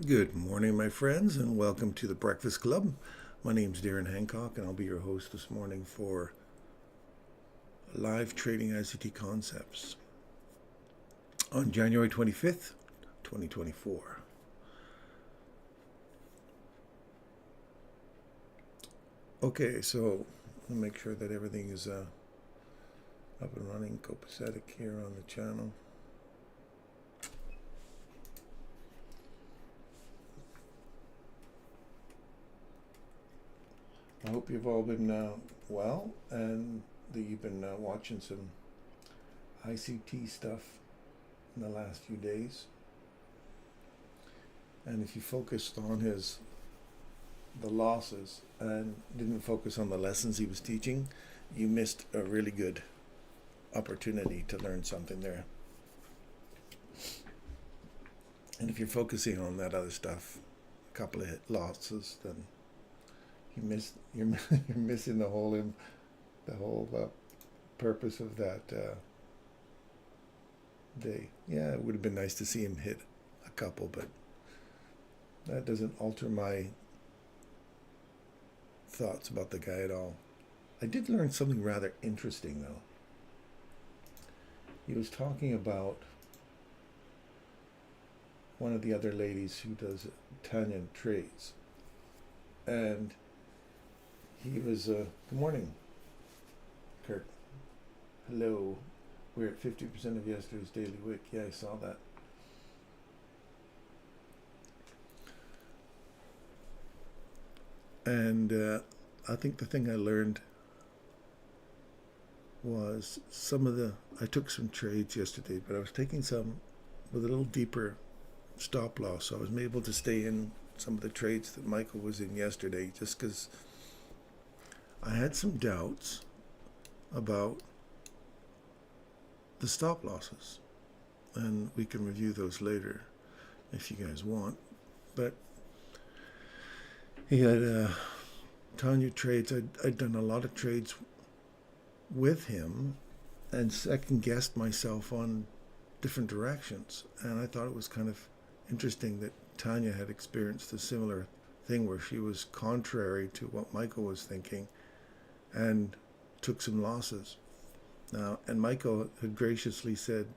Good morning, my friends, and welcome to the Breakfast Club. My name's Darren Hancock, and I'll be your host this morning for live trading ICT concepts on January 25th, 2024. Okay, so I'll make sure that everything is up and running. Copacetic here on the channel. I hope you've all been well, and that you've been watching some ICT stuff in the last few days. And if you focused on the losses and didn't focus on the lessons he was teaching, you missed a really good opportunity to learn something there. And if you're focusing on that other stuff, a couple of losses, then you're missing the whole purpose of that day. Yeah, it would have been nice to see him hit a couple, but that doesn't alter my thoughts about the guy at all. I did learn something rather interesting, though. He was talking about one of the other ladies who does Tanya trades, and he was good morning, Kirk. Hello. We're at 50% of yesterday's daily wick. Yeah, I saw that. And I think the thing I learned was I took some trades yesterday, but I was taking some with a little deeper stop loss. So I was able to stay in some of the trades that Michael was in yesterday, just because I had some doubts about the stop losses. And we can review those later if you guys want. But he had Tanya trades. I'd done a lot of trades with him and second guessed myself on different directions. And I thought it was kind of interesting that Tanya had experienced a similar thing where she was contrary to what Michael was thinking and took some losses. Now, and Michael had graciously said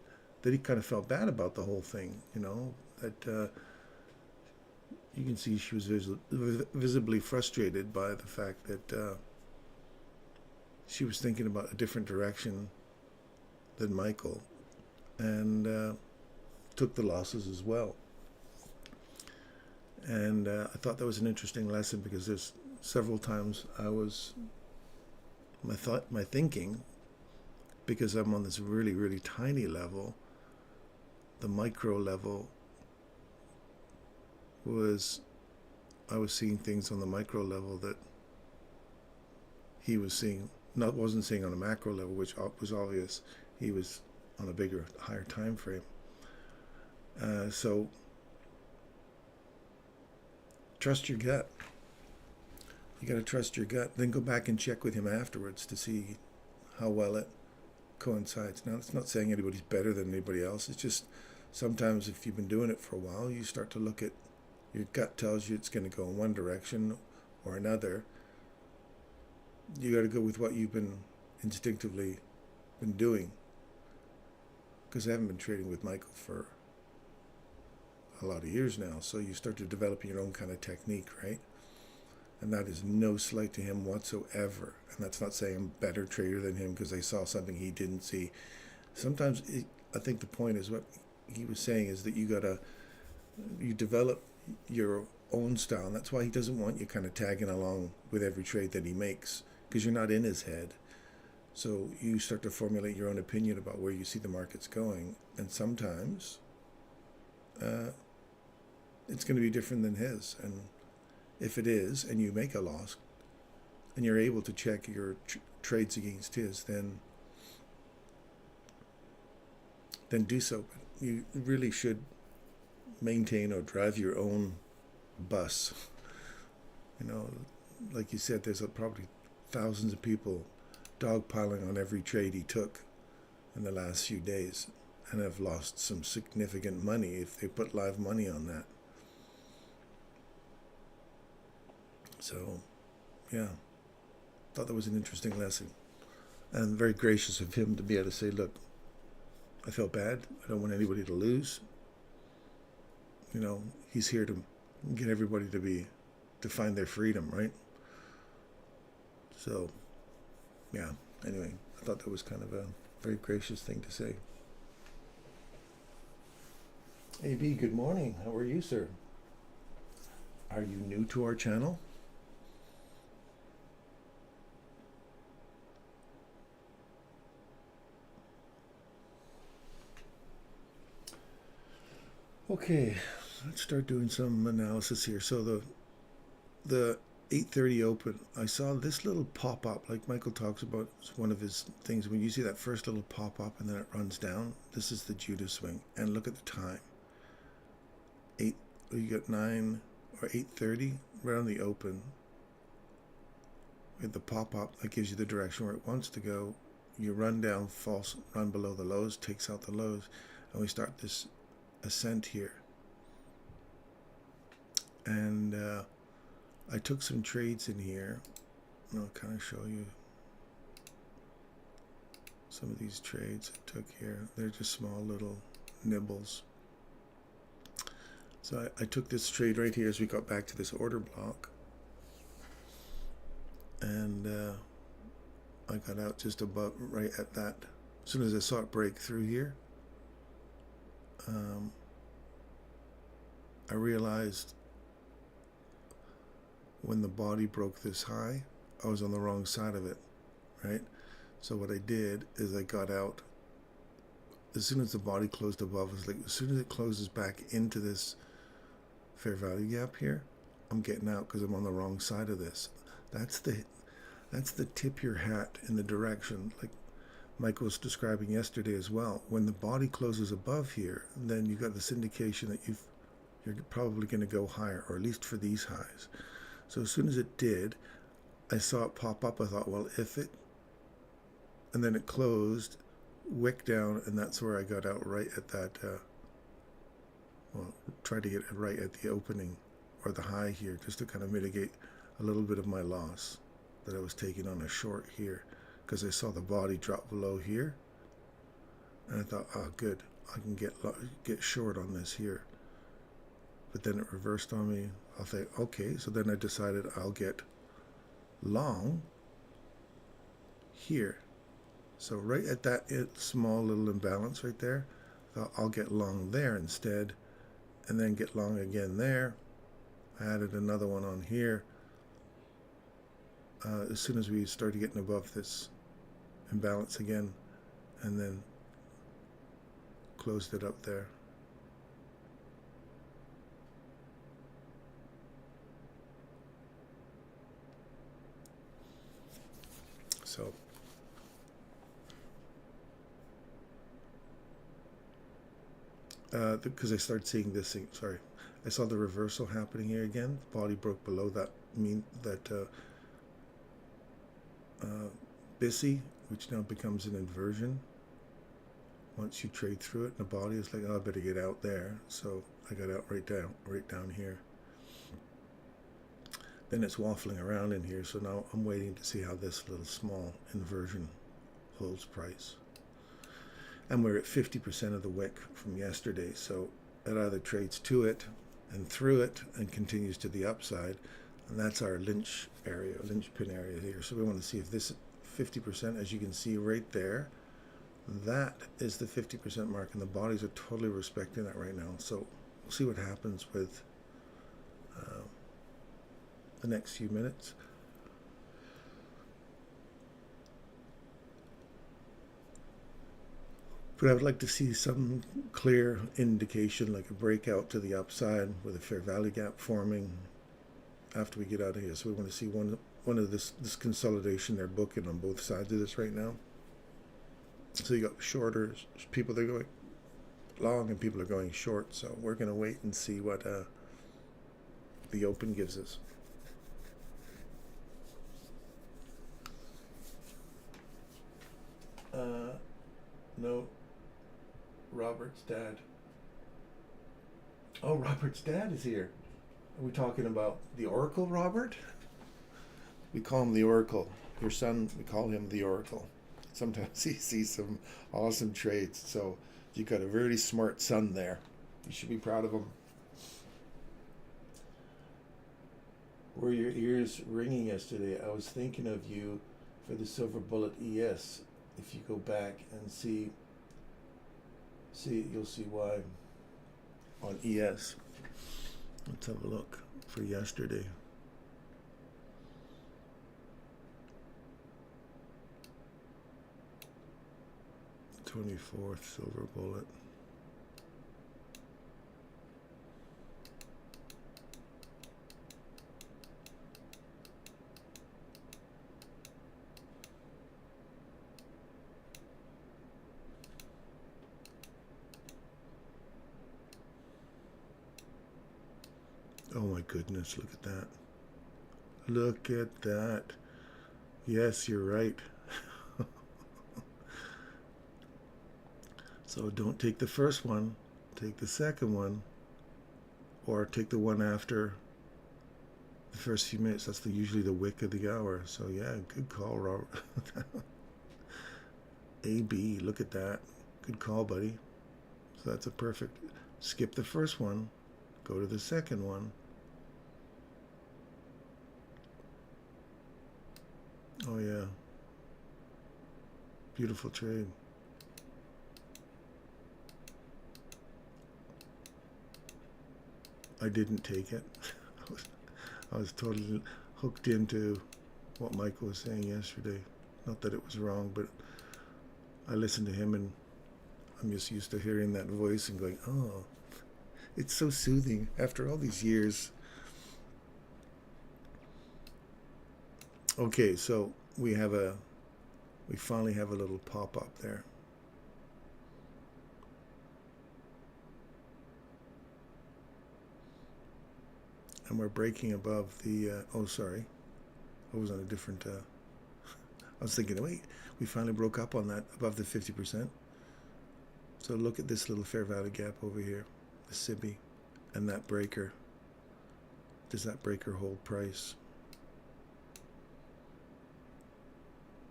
that he kind of felt bad about the whole thing, that you can see she was visibly frustrated by the fact that she was thinking about a different direction than Michael, and took the losses as well. And I thought that was an interesting lesson, because there's several times my thinking, because I'm on this really, really tiny level, the micro level I was seeing things on the micro level that he was seeing, wasn't seeing on a macro level, which was obvious. He was on a bigger, higher time frame. So trust your gut. You got to trust your gut. Then go back and check with him afterwards to see how well it coincides. Now, it's not saying anybody's better than anybody else. It's just sometimes if you've been doing it for a while, you start to look at, your gut tells you it's going to go in one direction or another. You got to go with what you've been instinctively been doing. Because I haven't been trading with Michael for a lot of years now, so you start to develop your own kind of technique, right? And that is no slight to him whatsoever. And that's not saying I'm a better trader than him because I saw something he didn't see. Sometimes I think the point is what he was saying is that you develop your own style. And that's why he doesn't want you kind of tagging along with every trade that he makes, because you're not in his head. So you start to formulate your own opinion about where you see the markets going. And sometimes it's going to be different than his. And if it is, and you make a loss, and you're able to check your trades against his, then do so. But you really should maintain or drive your own bus. Like you said, there's probably thousands of people dogpiling on every trade he took in the last few days, and have lost some significant money if they put live money on that. So, yeah, thought that was an interesting lesson. And very gracious of him to be able to say, look, I felt bad. I don't want anybody to lose. You know, he's here to get everybody to find their freedom, right? So, yeah, anyway, I thought that was kind of a very gracious thing to say. AB, good morning. How are you, sir? Are you new to our channel? Okay, let's start doing some analysis here. So the 8:30 open, I saw this little pop-up, like Michael talks about. It's one of his things. When you see that first little pop-up and then it runs down, this is the Judas swing. And look at the time. You got 9 or 8:30 right on the open. With the pop-up, that gives you the direction where it wants to go. You run down, false, run below the lows, takes out the lows, and we start this ascent here. And I took some trades in here. I'll kind of show you some of these trades I took here. They're just small little nibbles. So I took this trade right here as we got back to this order block. And I got out just about right at that. As soon as I saw it break through here, I realized when the body broke this high, I was on the wrong side of it, right? So what I did is I got out as soon as the body closed above. It's like as soon as it closes back into this fair value gap here, I'm getting out because I'm on the wrong side of this. That's the tip your hat in the direction, like Michael was describing yesterday as well. When the body closes above here, then you've got this indication that you're probably going to go higher, or at least for these highs. So as soon as it did, I saw it pop up. I thought, well, and then it closed, wick down, and that's where I got out right at that, tried to get it right at the opening or the high here, just to kind of mitigate a little bit of my loss that I was taking on a short here, because I saw the body drop below here, and I thought, oh, good, I can get short on this here. But then it reversed on me. I'll think, okay, so then I decided I'll get long here. So right at that small little imbalance right there, I thought I'll get long there instead, and then get long again there. I added another one on here. As soon as we started getting above this imbalance again, and then closed it up there. So because I started seeing this thing, sorry, I saw the reversal happening here again. Body broke below that BISI, which now becomes an inversion. Once you trade through it, and the body is like, oh, I better get out there. So I got out right down here. Then it's waffling around in here. So now I'm waiting to see how this little small inversion holds price. And we're at 50% of the wick from yesterday. So it either trades to it and through it and continues to the upside. And that's our linchpin area here. So we want to see if this 50%, as you can see right there, that is the 50% mark, and the bodies are totally respecting that right now. So we'll see what happens with the next few minutes. But I would like to see some clear indication, like a breakout to the upside with a fair value gap forming after we get out of here. So we want to see one of this consolidation they're booking on both sides of this right now. So you got shorters, people that are going long and people are going short. So we're going to wait and see what the open gives us. No, Robert's dad. Oh, Robert's dad is here. Are we talking about the Oracle, Robert? We call him the Oracle. Your son, we call him the Oracle. Sometimes he sees some awesome trades. So you got a very smart son there. You should be proud of him. Were your ears ringing yesterday? I was thinking of you for the Silver Bullet ES. If you go back and see, you'll see why on ES. Let's have a look for yesterday. The 24th Silver Bullet. Oh my goodness, look at that. Look at that. Yes, you're right. So don't take the first one, take the second one, or take the one after the first few minutes. That's usually the wick of the hour. So yeah, good call, Robert. AB, look at that. Good call, buddy. So that's a perfect. Skip the first one, go to the second one. Oh yeah. Beautiful trade. I didn't take it. I was totally hooked into what Michael was saying yesterday. Not that it was wrong, but I listened to him and I'm just used to hearing that voice and going, oh, it's so soothing after all these years. Okay, so we finally have a little pop-up there. And we're breaking above the, oh sorry, I was on a different, I was thinking, wait, we finally broke up on that, above the 50%. So look at this little fair value gap over here, the SIBI, and that breaker. Does that breaker hold price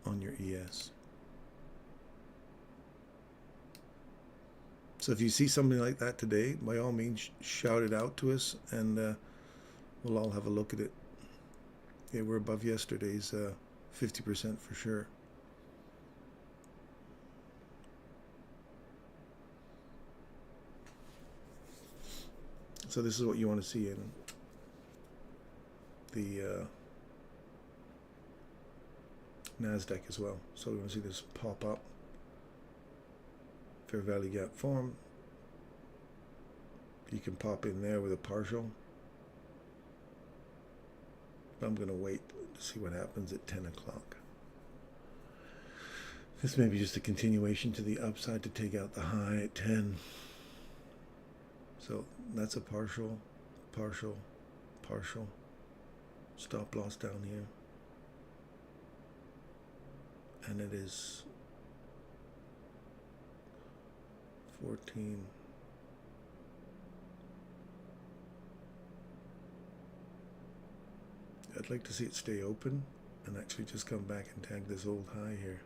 on your ES? So if you see something like that today, by all means, shout it out to us, and we'll all have a look at it. Yeah, we're above yesterday's 50% for sure. So this is what you want to see in the NASDAQ as well. So we want to see this pop up. Fair value gap form. You can pop in there with a partial. I'm going to wait to see what happens at 10 o'clock. This may be just a continuation to the upside to take out the high at 10. So that's a partial, partial, partial. Stop loss down here. And it is 14. I'd like to see it stay open and actually just come back and tag this old high here.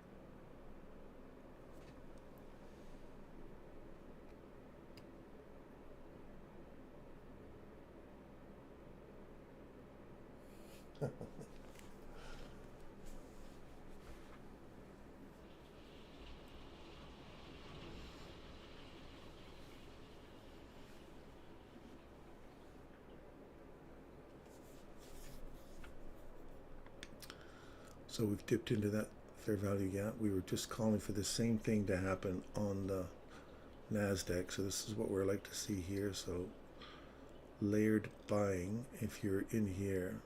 So we've dipped into that fair value gap. We were just calling for the same thing to happen on the NASDAQ. So this is what we're like to see here. So layered buying if you're in here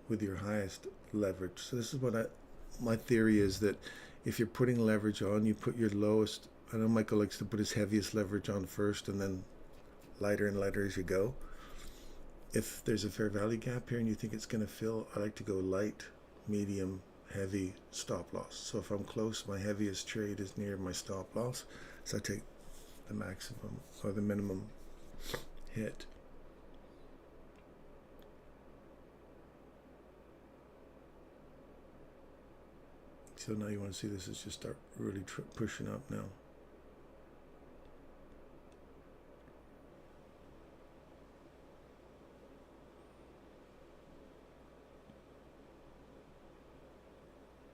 with your highest leverage. So this is what my theory is, that if you're putting leverage on, you put your lowest. I know Michael likes to put his heaviest leverage on first and then lighter and lighter as you go. If there's a fair value gap here and you think it's going to fill, I like to go light, medium, heavy, stop loss. So if I'm close, my heaviest trade is near my stop loss, so I take the maximum or the minimum hit. So now you want to see this is just start really pushing up now.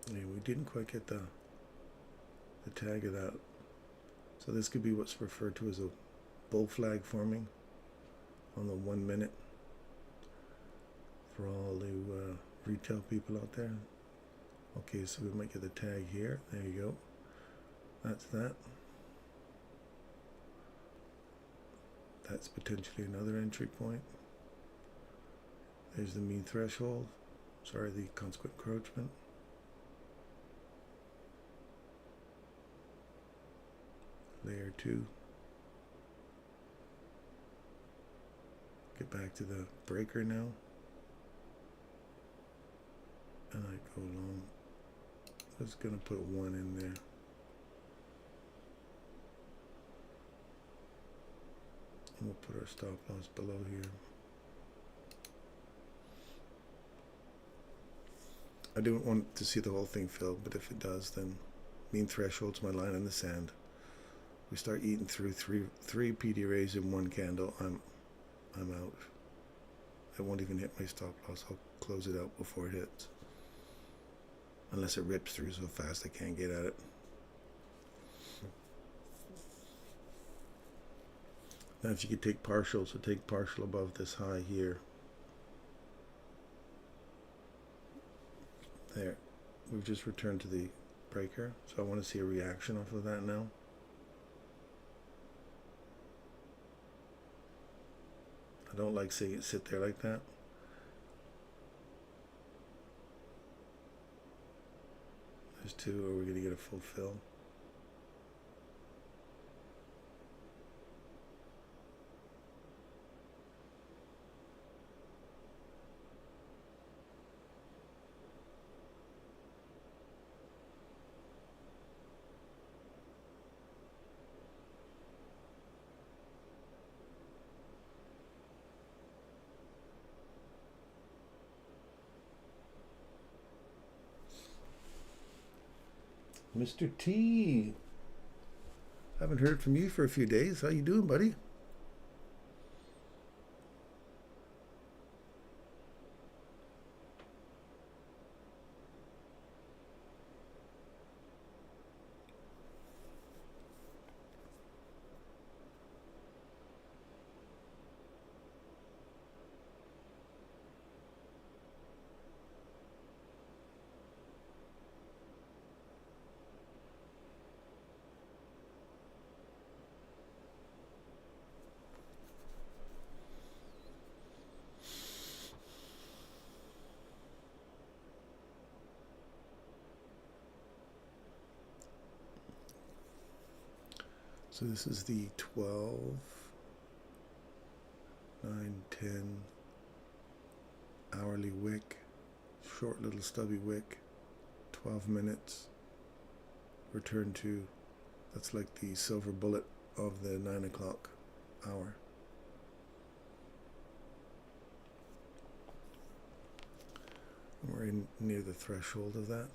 And we didn't quite get the tag of that. So this could be what's referred to as a bull flag forming on the 1 minute for all the retail people out there. Okay, so we might get the tag here. There you go. That's that. That's potentially another entry point. There's the mean threshold. Sorry, the consequent encroachment. Layer 2. Get back to the breaker now. And I go along. I'm just going to put 1 in there. And we'll put our stop loss below here. I don't want to see the whole thing filled, but if it does, then mean threshold's my line in the sand. We start eating through three PD rays in 1 candle, I'm out. I won't even hit my stop loss. I'll close it out before it hits. Unless it rips through so fast I can't get at it. Now if you could take partial, so take partial above this high here. There. We've just returned to the breaker, so I want to see a reaction off of that now. I don't like seeing it sit there like that. There's 2, or we're going to get a full fill. Mr. T, haven't heard from you for a few days. How you doing, buddy? So this is the 12, 9, 10 hourly wick, short little stubby wick, 12 minutes, return to, that's like the silver bullet of the 9 o'clock hour. We're in near the threshold of that.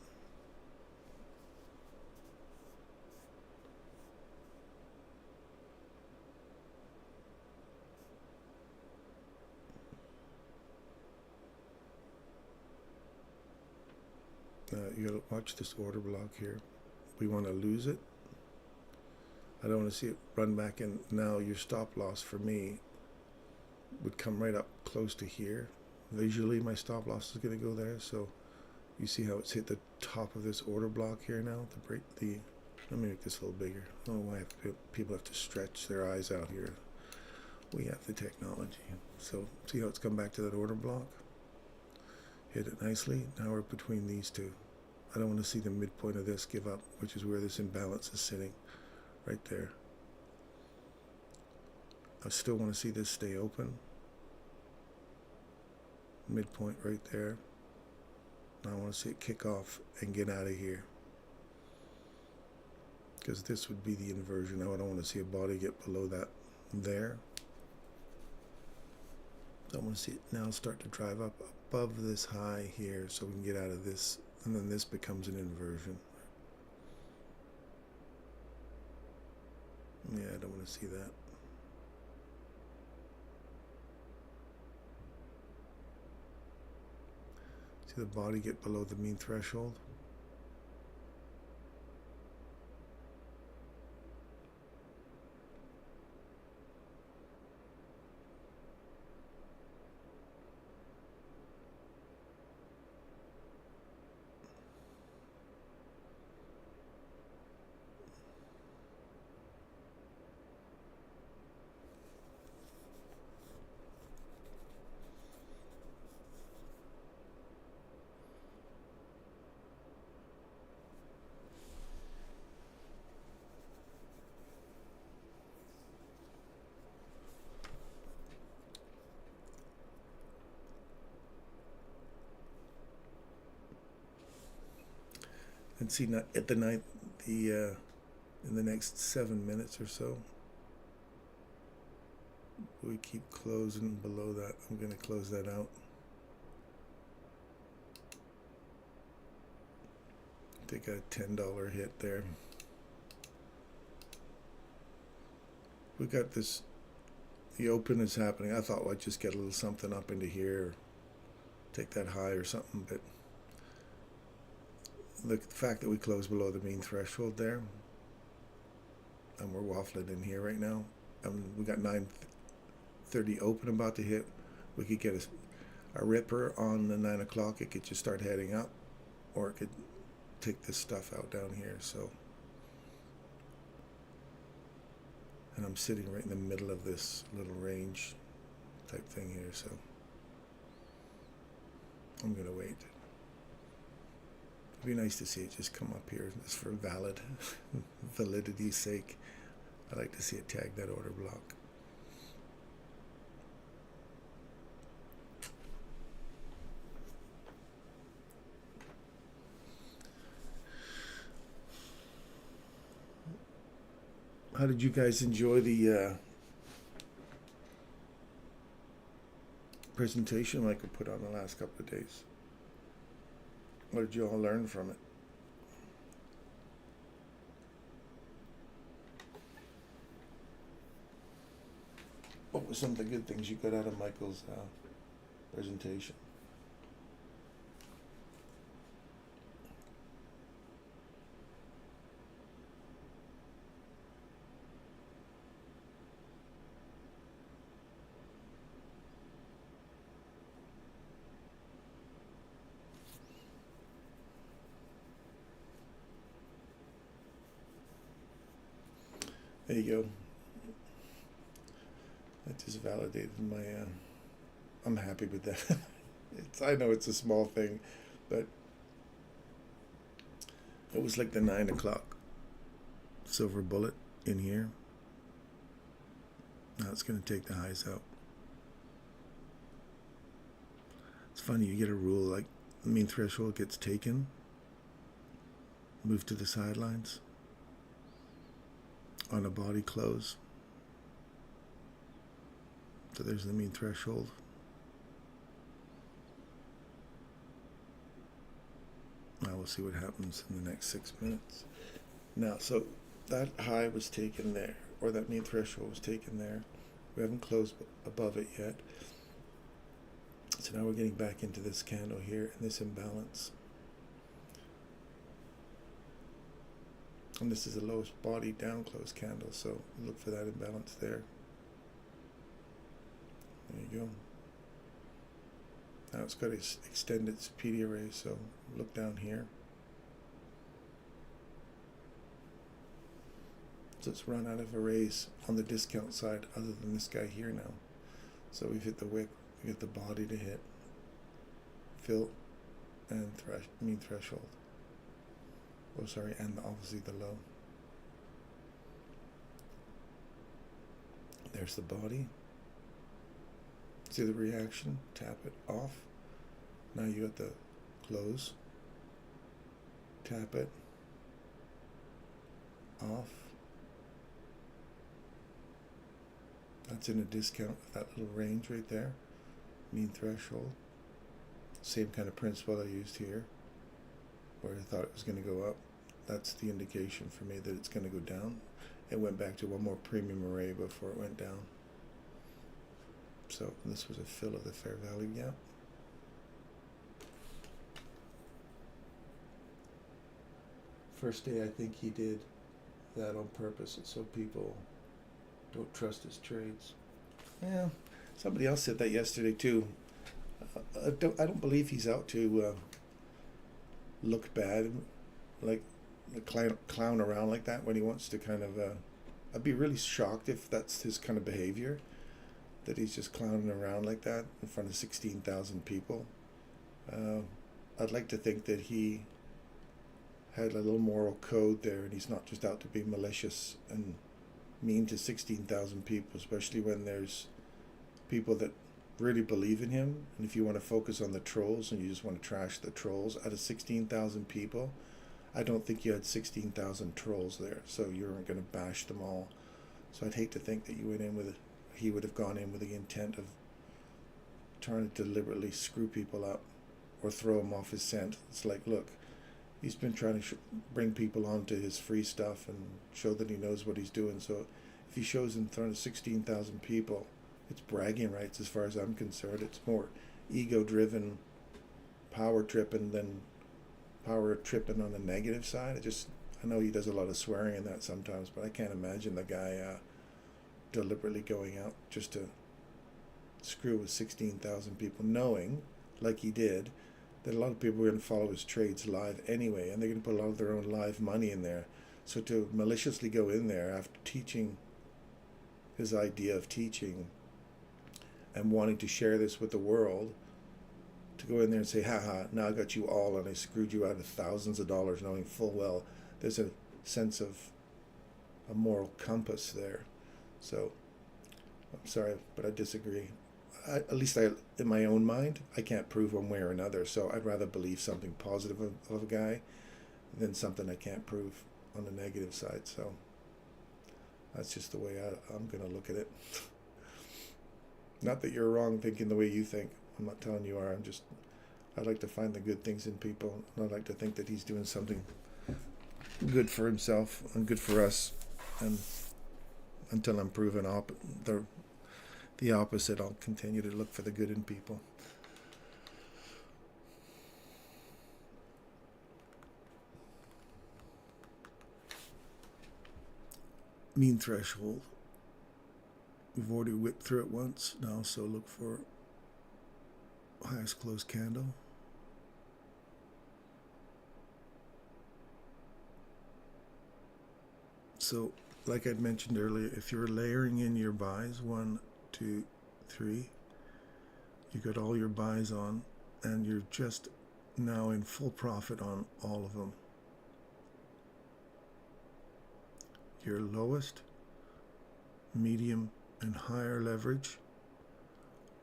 You gotta watch this order block here. We want to lose it. I don't want to see it run back, and now your stop loss for me would come right up close to here. Visually, my stop loss is going to go there. So you see how it's hit the top of this order block here now. Let me make this a little bigger. I don't know why people have to stretch their eyes out here. We have the technology. So see how it's come back to that order block? Hit it nicely. Now we're between these two. I don't want to see the midpoint of this give up, which is where this imbalance is sitting, right there. I still want to see this stay open. Midpoint right there. Now I want to see it kick off and get out of here. Because this would be the inversion. Now I don't want to see a body get below that there. So I want to see it now start to drive up above this high here so we can get out of this, and then this becomes an inversion. Yeah, I don't want to see that. See the body get below the mean threshold? And see, not at the ninth, in the next 7 minutes or so, we keep closing below that. I'm going to close that out. Take a $10 hit there. We got this, the open is happening. I thought I'd just get a little something up into here, take that high or something, but the fact that we closed below the mean threshold there, and we're waffling in here right now, we got 9:30 open about to hit. We could get a ripper on the 9 o'clock. It could just start heading up, or it could take this stuff out down here. So, and I'm sitting right in the middle of this little range type thing here, so I'm gonna wait. It'd be nice to see it just come up here just for validity's sake. I like to see it tag that order block. How did you guys enjoy the presentation Michael put on the last couple of days? What did you all learn from it? What were some of the good things you got out of Michael's presentation? There you go. That just validated my, I'm happy with that. I know it's a small thing, but it was like the 9 o'clock silver bullet in here. Now it's going to take the highs out. It's funny, you get a rule like the mean threshold gets taken, move to the sidelines on a body close. So there's the mean threshold. Now we'll see what happens in the next 6 minutes. Now, so that high was taken there, or that mean threshold was taken there. We haven't closed above it yet. So now we're getting back into this candle here and this imbalance. And this is the lowest body down close candle, so look for that imbalance there. There you go. Now it's got its extended PD array, so look down here. So it's run out of arrays on the discount side other than this guy here now. So we've hit the wick, we get the body to hit, fill, and mean threshold. Oh, sorry, and obviously the low. There's the body. See the reaction? Tap it off. Now you got the close. Tap it off. That's in a discount of that little range right there. Mean threshold. Same kind of principle I used here, where I thought it was going to go up. That's the indication for me that it's going to go down. it went back to one more premium array before it went down. So this was a fill of the fair value gap. First day, I think he did that on purpose so people don't trust his trades. Yeah, somebody else said that yesterday too. I don't believe he's out to look bad, like clown around like that when he wants to kind of. I'd be really shocked if that's his kind of behavior, that he's just clowning around like that in front of 16,000 people. I'd like to think that he had a little moral code there, and he's not just out to be malicious and mean to 16,000 people, especially when there's people that really believe in him. And if you want to focus on the trolls and you just want to trash the trolls out of 16,000 people, I don't think you had 16,000 trolls there, so you weren't going to bash them all. So I'd hate to think that he would have gone in with the intent of trying to deliberately screw people up or throw them off his scent. It's like, look, he's been trying to bring people onto his free stuff and show that he knows what he's doing. So if he shows in front of 16,000 people, it's bragging rights as far as I'm concerned. It's more ego-driven, power-tripping than power-tripping on the negative side. I know he does a lot of swearing in that sometimes, but I can't imagine the guy deliberately going out just to screw with 16,000 people, knowing, like he did, that a lot of people are going to follow his trades live anyway, and they're going to put a lot of their own live money in there. So to maliciously go in there after teaching his idea of teaching and wanting to share this with the world, to go in there and say, haha, now I got you all and I screwed you out of thousands of dollars, knowing full well there's a sense of a moral compass there. So I'm sorry, but I disagree. At least in my own mind, I can't prove one way or another, so I'd rather believe something positive of a guy than something I can't prove on the negative side. So that's just the way I'm going to look at it. Not that you're wrong thinking the way you think. I'm not telling you are. I'd like to find the good things in people, and I'd like to think that he's doing something good for himself and good for us. And until I'm proven the opposite, I'll continue to look for the good in people. Mean threshold. We've already whipped through it once now, so look for highest close candle. So, like I'd mentioned earlier, if you're layering in your buys, 1, 2, 3, you got all your buys on, and you're just now in full profit on all of them. Your lowest, medium, and higher leverage,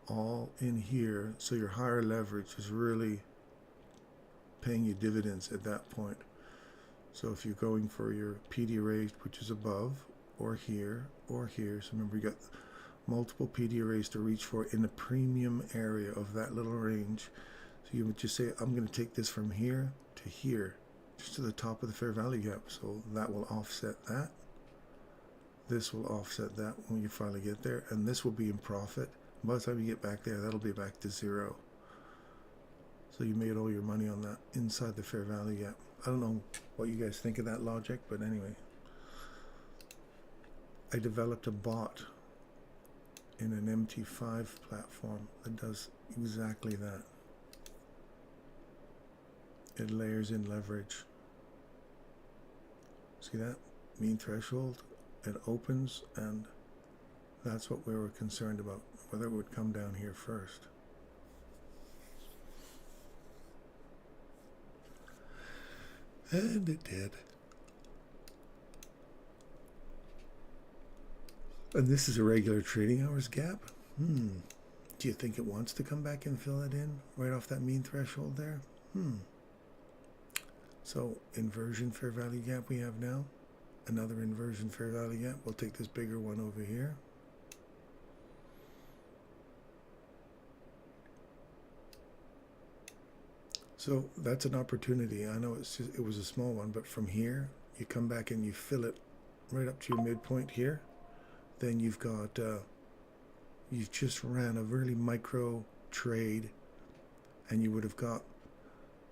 all in here. So your higher leverage is really paying you dividends at that point. So if you're going for your PD array, which is above, or here, so remember you got multiple PD arrays to reach for in the premium area of that little range. So you would just say, I'm going to take this from here to here, just to the top of the fair value gap. So that will offset that. This will offset that when you finally get there, and this will be in profit. By the time you get back there, that'll be back to zero. So you made all your money on that inside the fair value gap. I don't know what you guys think of that logic, but anyway. I developed a bot in an MT5 platform that does exactly that. It layers in leverage. See that? Mean threshold. It opens, and that's what we were concerned about, whether it would come down here first. And it did. And this is a regular trading hours gap. Do you think it wants to come back and fill it in right off that mean threshold there? So inversion fair value gap we have now. Another inversion fair value gap. We'll take this bigger one over here. So that's an opportunity. I know it was a small one, but from here, you come back and you fill it right up to your midpoint here, then you've got, you've just ran a really micro trade, and you would have got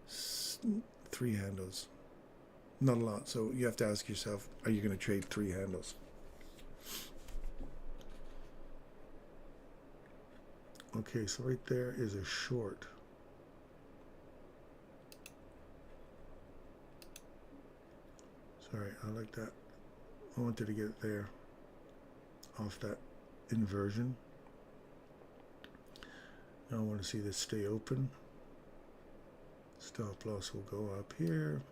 3 handles. Not a lot, so you have to ask yourself, are you going to trade 3 handles? Okay, so right there is a short. Sorry, I like that. I wanted to get there off that inversion. Now I want to see this stay open. Stop loss will go up here.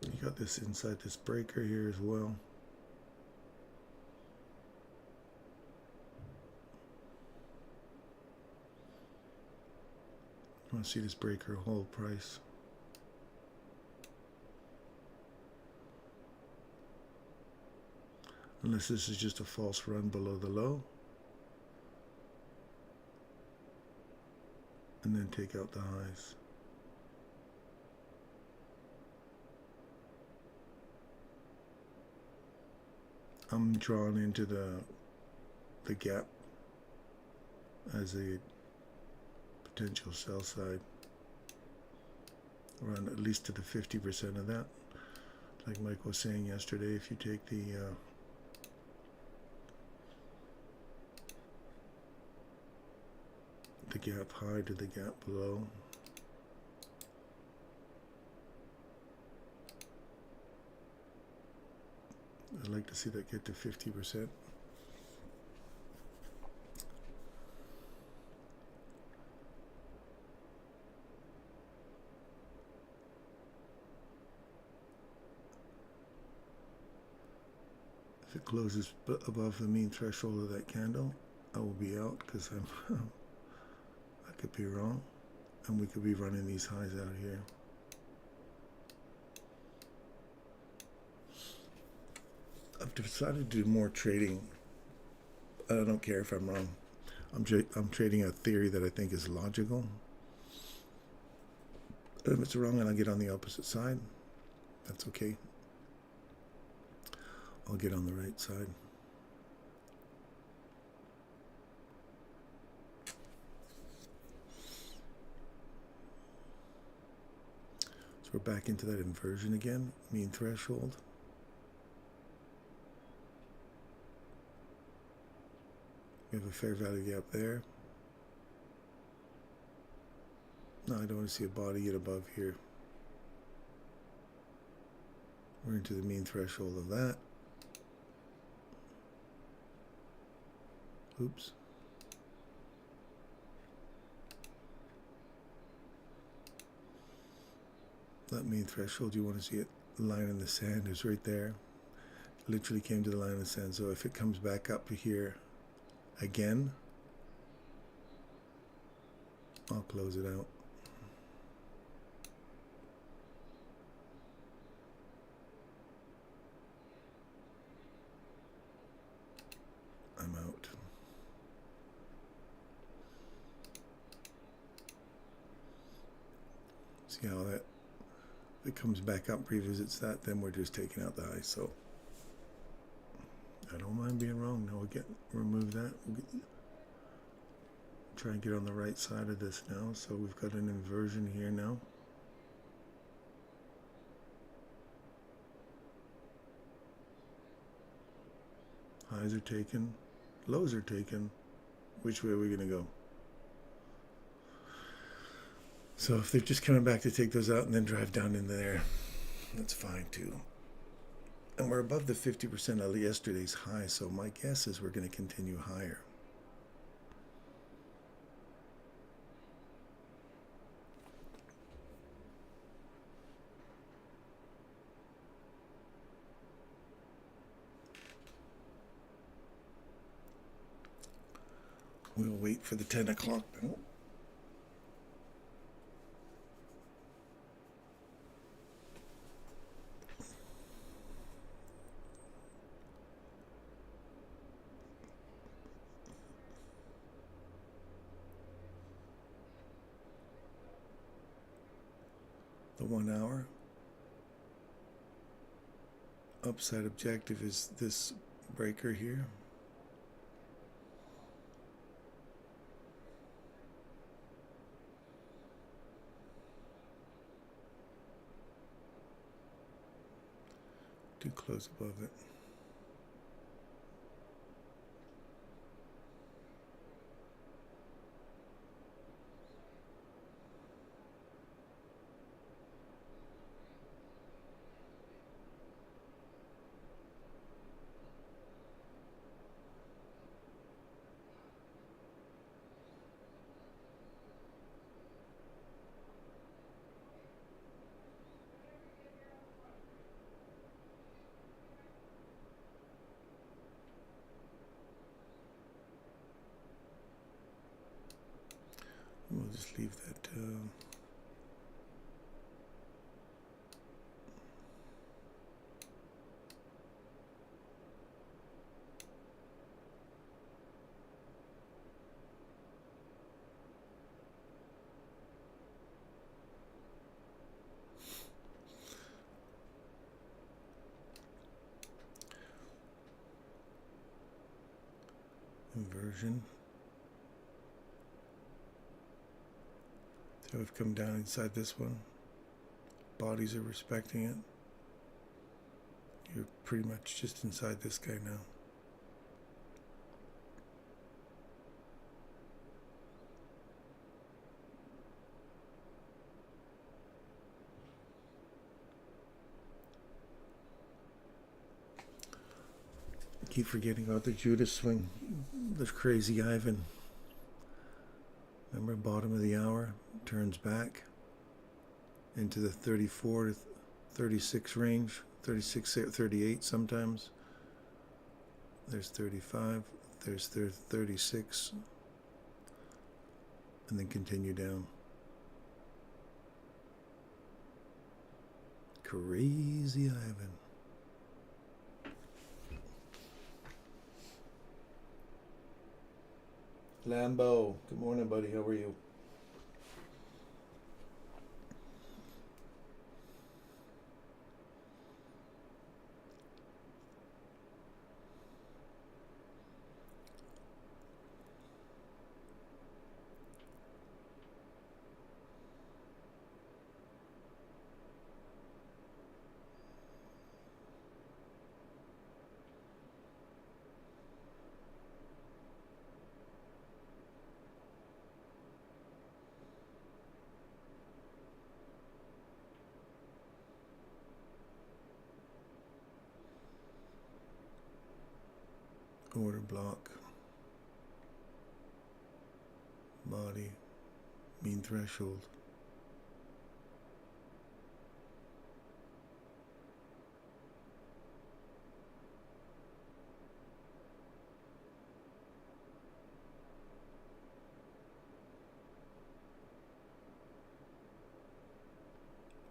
You got this inside this breaker here as well. I want to see this breaker hold price. Unless this is just a false run below the low. And then take out the highs. I'm drawn into the gap as a potential sell side, around at least to the 50% of that. Like Mike was saying yesterday, if you take the gap high to the gap below, I'd like to see that get to 50%. If it closes above the mean threshold of that candle, I will be out because I could be wrong, and we could be running these highs out here. I've decided to do more trading. I don't care if I'm wrong. I'm trading a theory that I think is logical. If it's wrong and I get on the opposite side, that's okay. I'll get on the right side. So we're back into that inversion again, mean threshold. We have a fair value gap there. No, I don't want to see a body yet above here. We're into the mean threshold of that. Oops. That mean threshold, you want to see it, line in the sand is right there. Literally came to the line in the sand. So if it comes back up here again, I'll close it out. I'm out. See how that, if it comes back up, revisits that, then we're just taking out the high. So I don't mind being wrong. Now we'll remove that. Try and get on the right side of this now. So we've got an inversion here now. Highs are taken, lows are taken. Which way are we going to go? So if they're just coming back to take those out and then drive down into there, that's fine too. And we're above the 50% of yesterday's high, so my guess is we're going to continue higher. We'll wait for the 10 o'clock now. the 1 hour. Upside objective is this breaker here. Too close above it. We'll just leave that. Inversion. So we've come down inside this one. Bodies are respecting it. You're pretty much just inside this guy now. I keep forgetting about the Judas swing. The crazy Ivan. Remember, bottom of the hour, turns back into the 34 to 36 range, 36, 38 sometimes. There's 35, there's 36, and then continue down. Crazy Ivan. Lambo, good morning, buddy. How are you? Order block, body, mean threshold.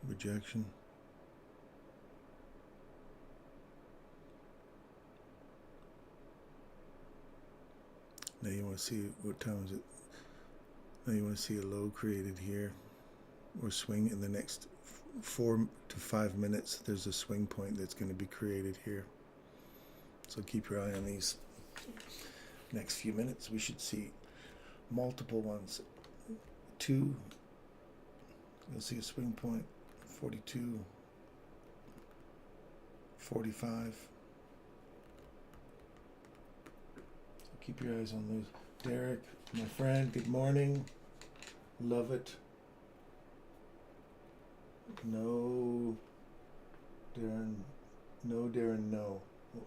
Rejection. Now you want to see what time is it? Now you want to see a low created here, or swing in the next 4 to 5 minutes. There's a swing point that's going to be created here. So keep your eye on these. Next few minutes, we should see multiple ones. 2. You'll see a swing point. 42. 45. Keep your eyes on those. Derek, my friend, good morning. Love it. No, Darren, no.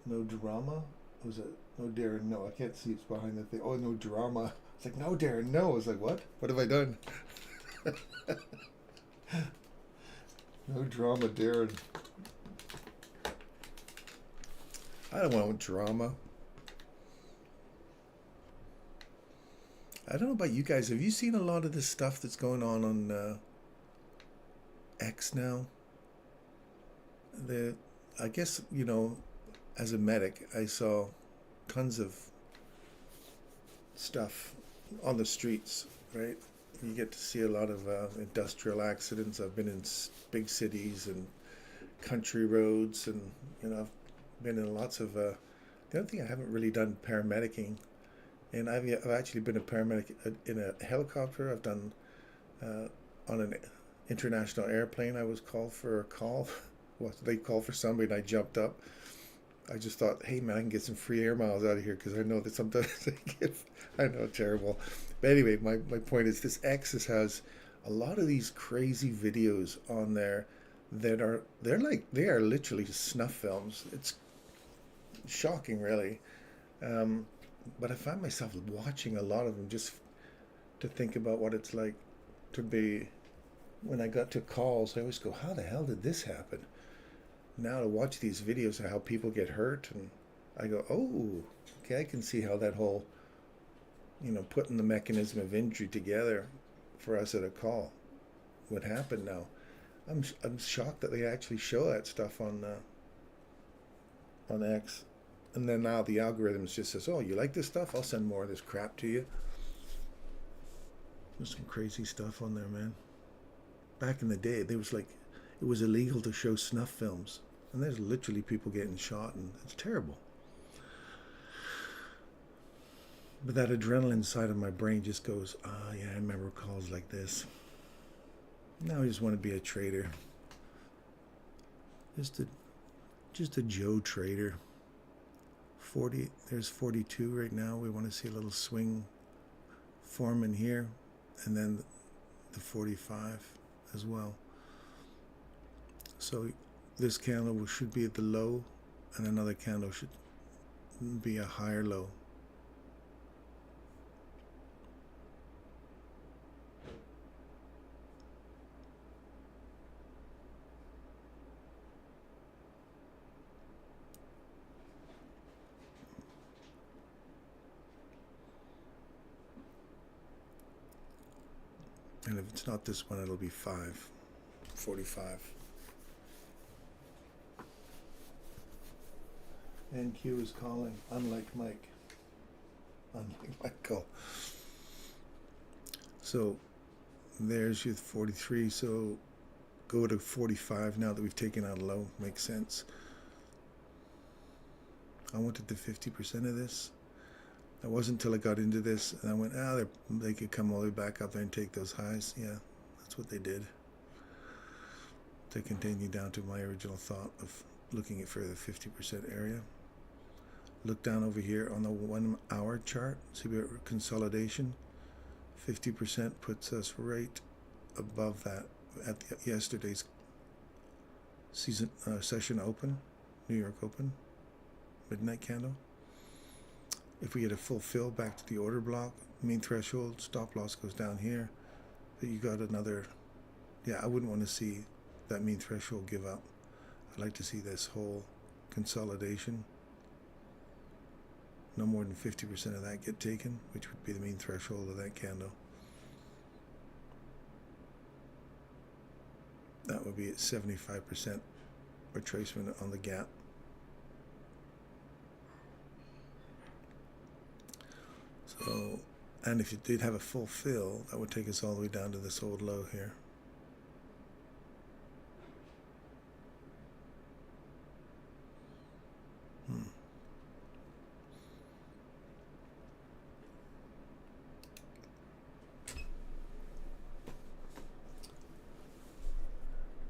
No drama? Was it? No, Darren, no. I can't see, it's behind the thing. Oh, no drama. It's like, no, Darren, no. I was like, what? What have I done? No drama, Darren. I don't want drama. I don't know about you guys. Have you seen a lot of this stuff that's going on X now? I guess, you know, as a medic, I saw tons of stuff on the streets, right? you get to see a lot of industrial accidents. I've been in big cities and country roads, and I've been in lots of. The only thing I haven't really done paramedicing, and I've actually been a paramedic in a helicopter. I've done on an international airplane. I was called for a call. Well, they called for somebody, and I jumped up. I just thought, hey man, I can get some free air miles out of here, because I know that sometimes I know, terrible. But anyway, my point is this Access has a lot of these crazy videos on there that they are literally snuff films. It's shocking, really. But I find myself watching a lot of them just to think about what it's like to be. When I got to calls, I always go, how the hell did this happen? Now to watch these videos of how people get hurt, and I go, oh, okay, I can see how that whole, putting the mechanism of injury together for us at a call would happen now. I'm shocked that they actually show that stuff on X. And then now the algorithms just says, oh, you like this stuff? I'll send more of this crap to you. There's some crazy stuff on there, man. Back in the day, it was illegal to show snuff films. And there's literally people getting shot, and it's terrible. But that adrenaline side of my brain just goes, yeah, I remember calls like this. Now I just want to be a trader. Just a Joe trader. There's 42 right now. We want to see a little swing form in here, and then the 45 as well. So this candle should be at the low, and another candle should be a higher low. And if it's not this one, it'll be 45. NQ is calling, unlike Michael. So there's your 43. So go to 45 now that we've taken out a low. Makes sense. I wanted the 50% of this. It wasn't until I got into this and I went, they could come all the way back up there and take those highs. Yeah, that's what they did. To continue down to my original thought of looking at for the 50% area. Look down over here on the 1 hour chart. See where consolidation. 50% puts us right above that at yesterday's session open, New York open, midnight candle. If we get a full fill back to the order block, mean threshold, stop loss goes down here. But you got another, I wouldn't want to see that mean threshold give up. I'd like to see this whole consolidation. No more than 50% of that get taken, which would be the mean threshold of that candle. That would be at 75% retracement on the gap. So, and if you did have a full fill, that would take us all the way down to this old low here.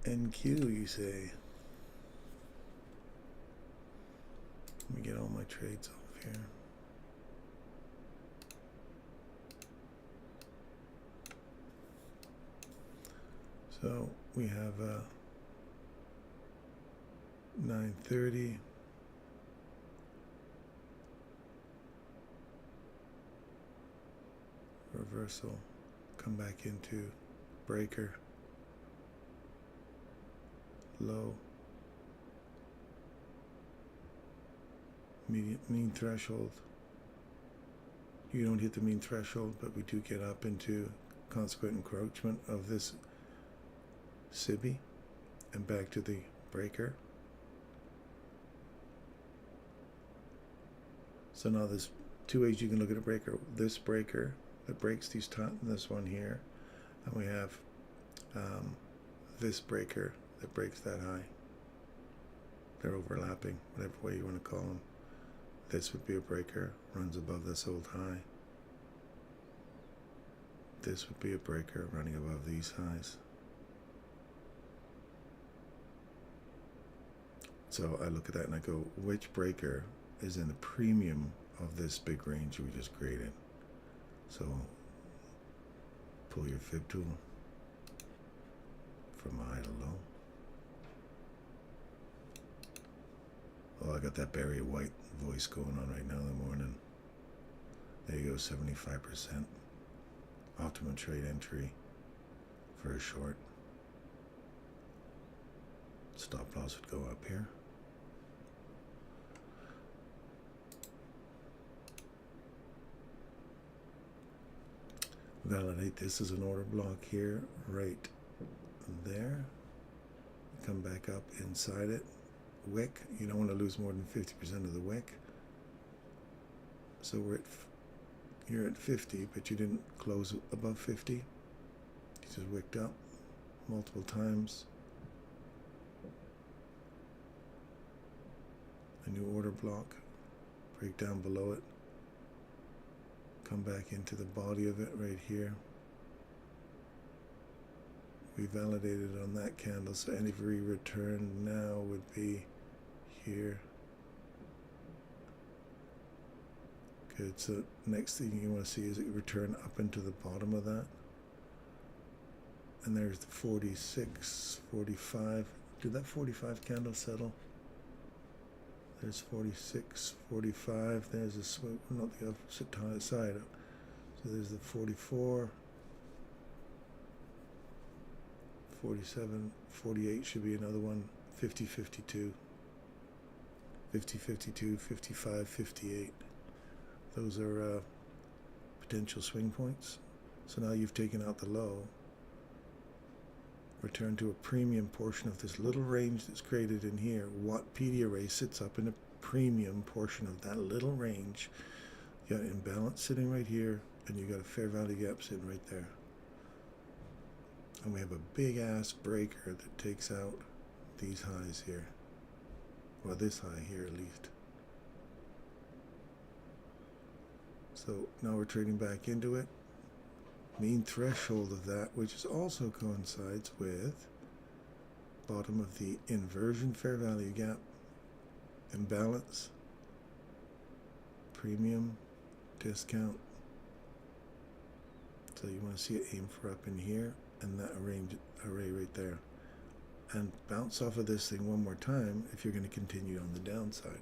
NQ, you say? Let me get all my trades off here. So we have 930. Reversal, come back into breaker, low, mean threshold. You don't hit the mean threshold, but we do get up into consequent encroachment of this SIBI and back to the breaker. So now there's two ways you can look at a breaker. This breaker that breaks these this one here, And we have this breaker that breaks that high. They're overlapping, whatever way you want to call them. This would be a breaker, runs above this old high. This would be a breaker running above these highs. So I look at that and I go, which breaker is in the premium of this big range we just created? So pull your fib tool from high to low. Oh, I got that Barry White voice going on right now in the morning. There you go, 75%. Optimum trade entry for a short. Stop loss would go up here. Validate this as an order block here, right there. Come back up inside it. Wick, you don't want to lose more than 50% of the wick. So you're at 50, but you didn't close above 50. You just wicked up multiple times. A new order block, break down below it, come back into the body of it right here. We validated on that candle, so any return now would be here. Good, so next thing you want to see is it return up into the bottom of that. And there's the 46, 45. Did that 45 candle settle? There's 46, 45. There's a swoop, not the opposite side. So there's the 44. 47, 48 should be another one. 50, 52. 50, 52, 55, 58. Those are potential swing points. So now you've taken out the low. Return to a premium portion of this little range that's created in here. What PD array sits up in a premium portion of that little range? You got imbalance sitting right here, and you got a fair value gap sitting right there. And we have a big ass breaker that takes out these highs here. Well, this high here at least. So now we're trading back into it. Mean threshold of that, which is also coincides with bottom of the inversion fair value gap, imbalance, premium, discount. So you want to see it aim for up in here and that array right there. And bounce off of this thing one more time if you're going to continue on the downside.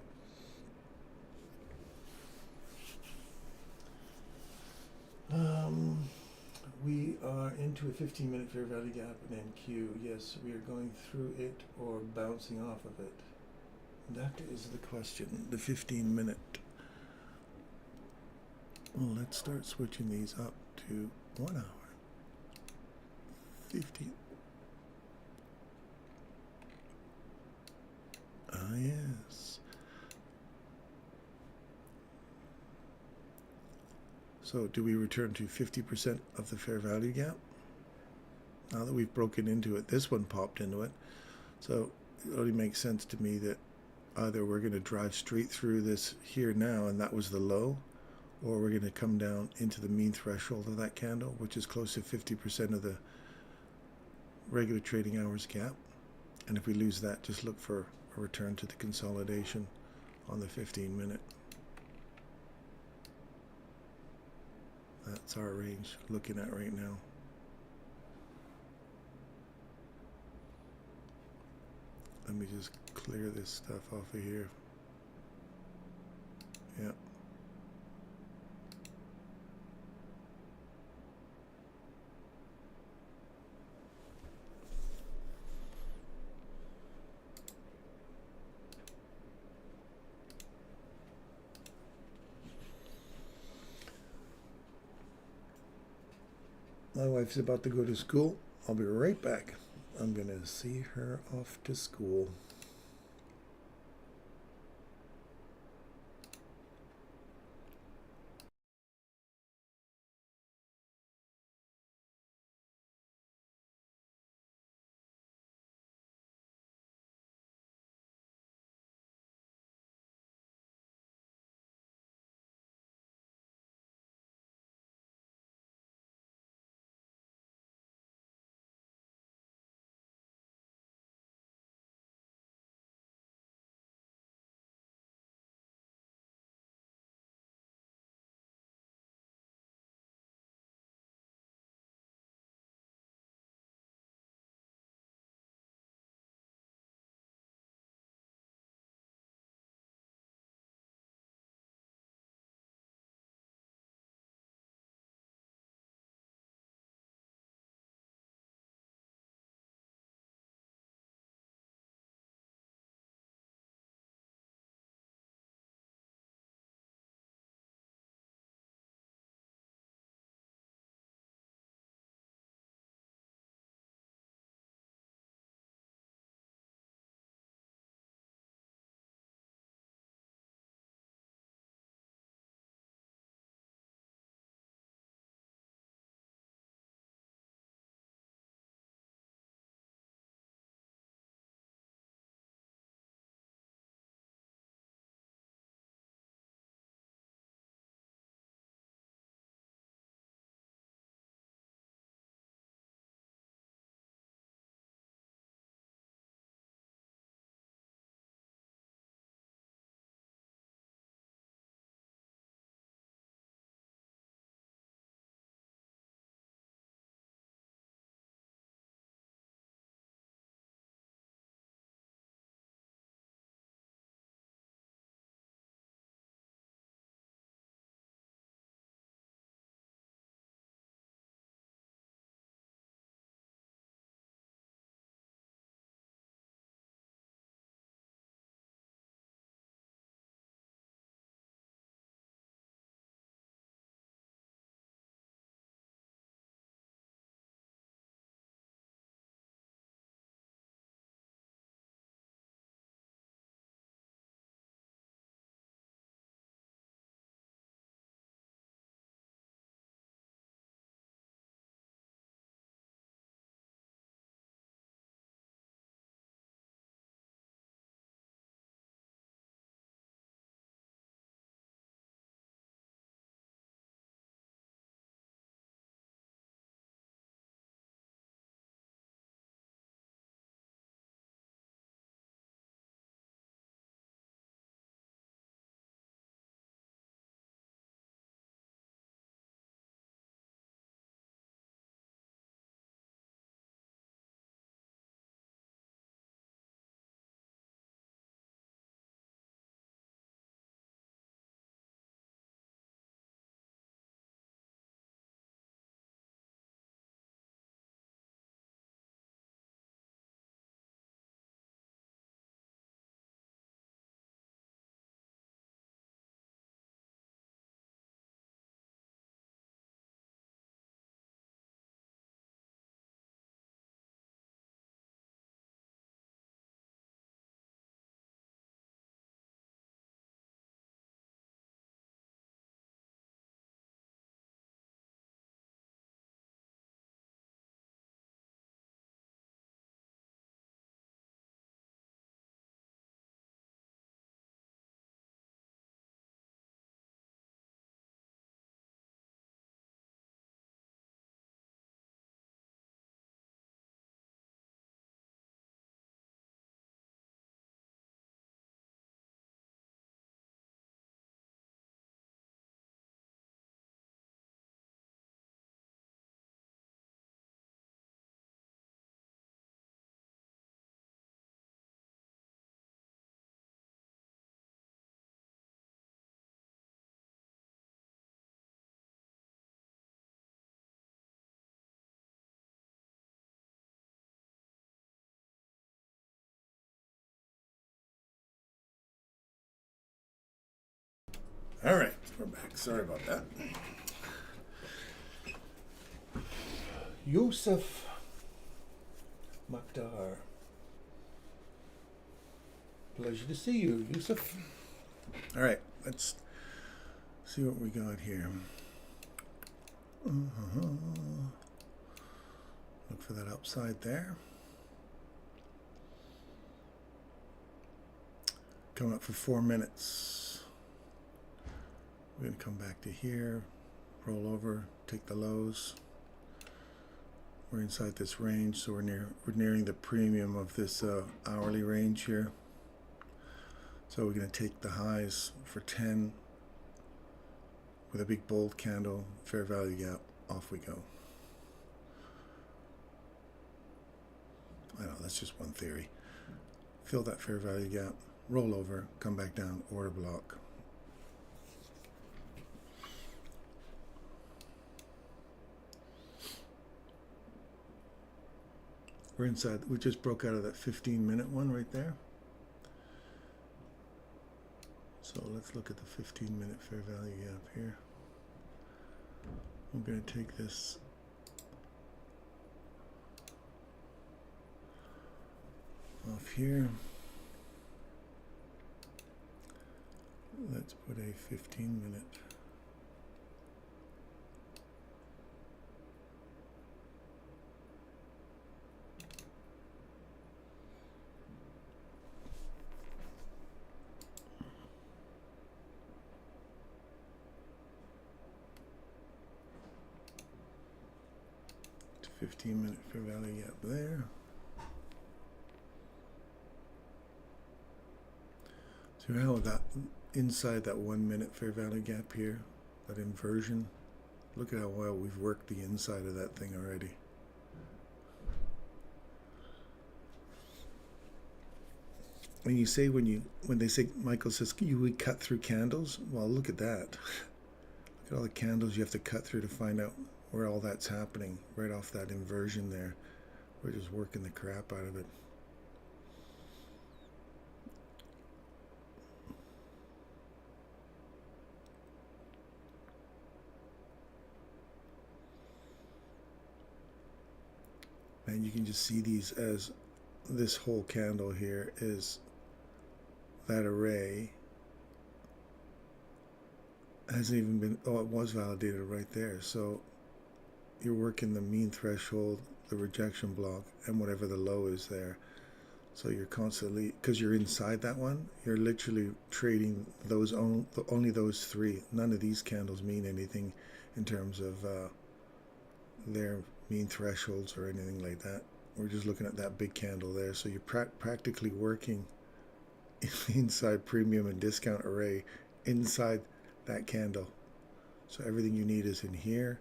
We are into a 15-minute fair value gap in NQ. Yes, we are going through it or bouncing off of it. That is the question, the 15-minute. Well, let's start switching these up to 1 hour. 15. Ah, yes. So do we return to 50% of the fair value gap? Now that we've broken into it, this one popped into it. So it only makes sense to me that either we're going to drive straight through this here now, and that was the low, or we're going to come down into the mean threshold of that candle, which is close to 50% of the regular trading hours gap. And if we lose that, just look for a return to the consolidation on the 15-minute. That's our range looking at right now. Let me just clear this stuff off of here. Yep. My wife's about to go to school. I'll be right back. I'm going to see her off to school. All right, we're back. Sorry about that. Yusuf Maktar. Pleasure to see you, Yusuf. All right, let's see what we got here. Look for that upside there. Coming up for 4 minutes. We're going to come back to here, roll over, take the lows. We're inside this range, so we're nearing the premium of this hourly range here. So we're going to take the highs for 10 with a big bold candle, fair value gap, off we go. I know, that's just one theory. Fill that fair value gap, roll over, come back down, order block. We're inside, we just broke out of that 15-minute one right there. So let's look at the 15-minute fair value gap here. I'm going to take this off here. Let's put a 15-minute. It's a 15-minute fair value gap there. So how that inside that 1 minute fair value gap here, that inversion, look at how well we've worked the inside of that thing already. When you say when they say, Michael says you would cut through candles, well, look at that. Look at all the candles you have to cut through to find out where all that's happening, right off that inversion there. We're just working the crap out of it. And you can just see these as this whole candle here is that array hasn't even been, oh, it was validated right there. So you're working the mean threshold, the rejection block, and whatever the low is there. So you're constantly, because you're inside that one, you're literally trading those only those three. None of these candles mean anything in terms of their mean thresholds or anything like that. We're just looking at that big candle there. So you're practically working inside premium and discount array inside that candle. So everything you need is in here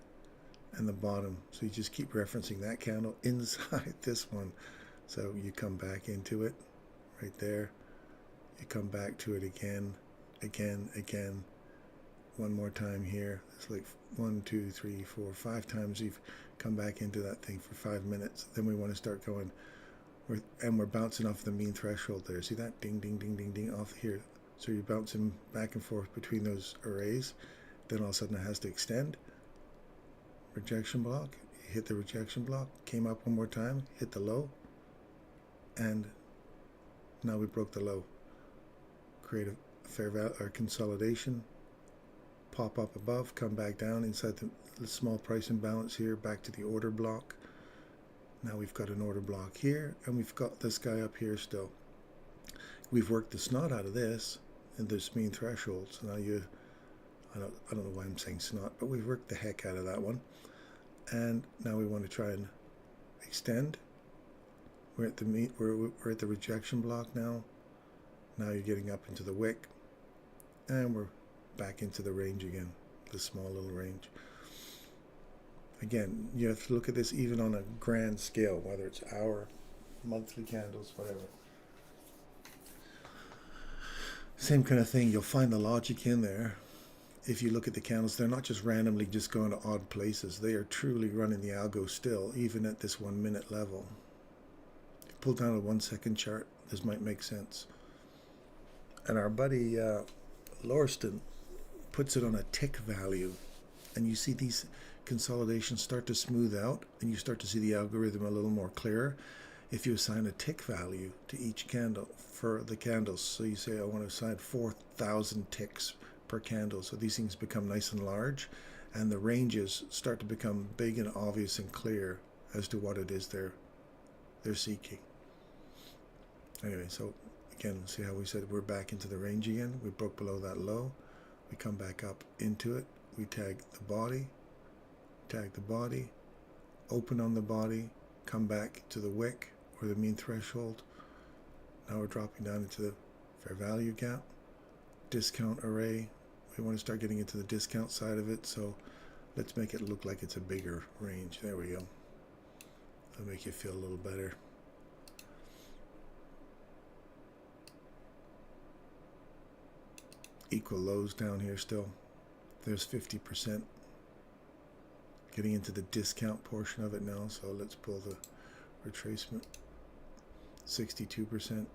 and the bottom. So you just keep referencing that candle inside this one. So you come back into it right there. You come back to it again, one more time here. It's like 1, 2, 3, 4, 5 times you've come back into that thing for 5 minutes. Then we want to start going, we're bouncing off the mean threshold there. See that? Ding, ding, ding, ding, ding, off here. So you're bouncing back and forth between those arrays. Then all of a sudden it has to extend. Rejection block. You hit the rejection block. Came up one more time. Hit the low. And now we broke the low. Create a fair value or consolidation. Pop up above. Come back down inside the small price imbalance here. Back to the order block. Now we've got an order block here, and we've got this guy up here still. We've worked the snot out of this and this mean threshold. So now I don't know why I'm saying snot, but we've worked the heck out of that one. And now we want to try and extend. We're at the rejection block now. Now you're getting up into the wick, and we're back into the range again, the small little range. Again, you have to look at this even on a grand scale, whether it's hour, monthly candles, whatever. Same kind of thing. You'll find the logic in there. If you look at the candles, they're not just randomly just going to odd places. They are truly running the algo still, even at this 1 minute level. If you pull down a 1 second chart, this might make sense. And our buddy Huddleston puts it on a tick value. And you see these consolidations start to smooth out, and you start to see the algorithm a little more clearer if you assign a tick value to each candle for the candles. So you say, I want to assign 4,000 ticks per candle. So these things become nice and large, and the ranges start to become big and obvious and clear as to what it is they're seeking. Anyway, so again, see how we said we're back into the range again. We broke below that low. We come back up into it. We tag the body, open on the body, come back to the wick or the mean threshold. Now we're dropping down into the fair value gap, discount array. We want to start getting into the discount side of it, so let's make it look like it's a bigger range. There we go. That'll make you feel a little better. Equal lows down here still. There's 50%. Getting into the discount portion of it now, so let's pull the retracement. 62%.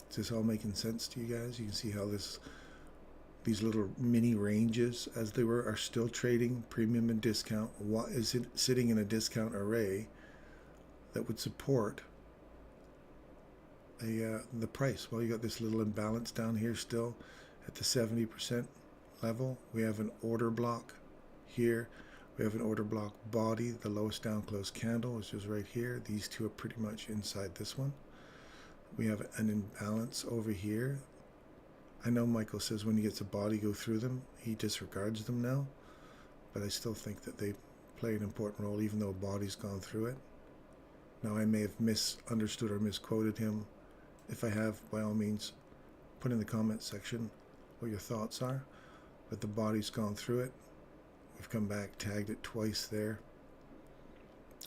Is this all making sense to you guys? You can see how these little mini ranges, as they were, are still trading premium and discount. What is it sitting in a discount array that would support the price? Well, you got this little imbalance down here still at the 70% level. We have an order block here. We have an order block body, the lowest down close candle, which is right here. These two are pretty much inside this one. We have an imbalance over here. I know Michael says when he gets a body go through them, he disregards them now, but I still think that they play an important role even though a body's gone through it. Now I may have misunderstood or misquoted him. If I have, by all means, put in the comment section what your thoughts are, but the body's gone through it. We've come back, tagged it twice there.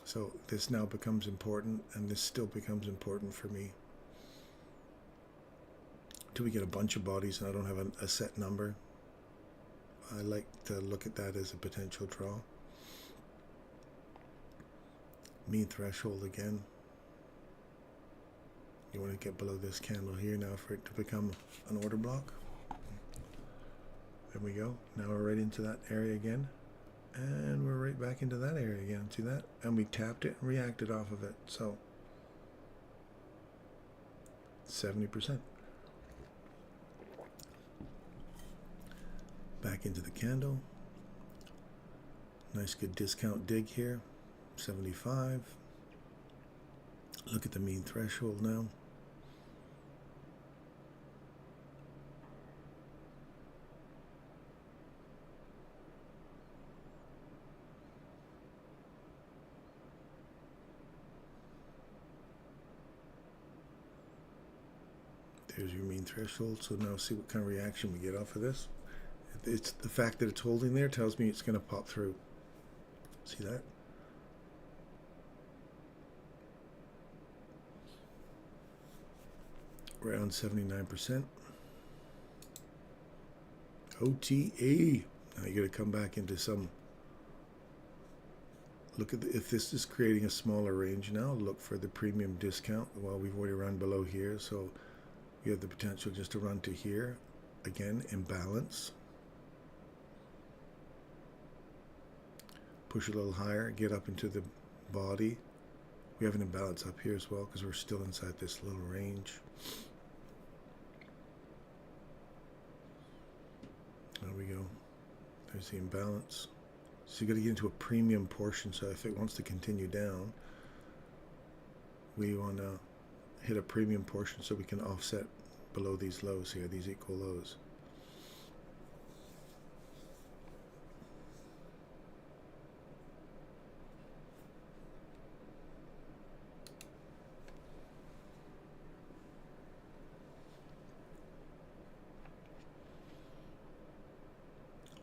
So this now becomes important, and this still becomes important for me. Till we get a bunch of bodies and I don't have a set number. I like to look at that as a potential draw. Mean threshold again. You want to get below this candle here now for it to become an order block. There we go. Now we're right into that area again. And we're right back into that area again. See that? And we tapped it and reacted off of it. So 70%. Back into the candle. Nice good discount dig here. 75. Look at the mean threshold now. There's your mean threshold. So now see what kind of reaction we get off of this. It's the fact that it's holding there tells me it's going to pop through. See that? Around 79%. OTA. Now you got to come back into some. Look at if this is creating a smaller range now. Look for the premium discount. Well, we've already run below here, so we have the potential just to run to here. Again, imbalance. Push a little higher, get up into the body. We have an imbalance up here as well because we're still inside this little range. There we go. There's the imbalance. So you got to get into a premium portion. So if it wants to continue down, we want to hit a premium portion so we can offset below these lows here, these equal lows.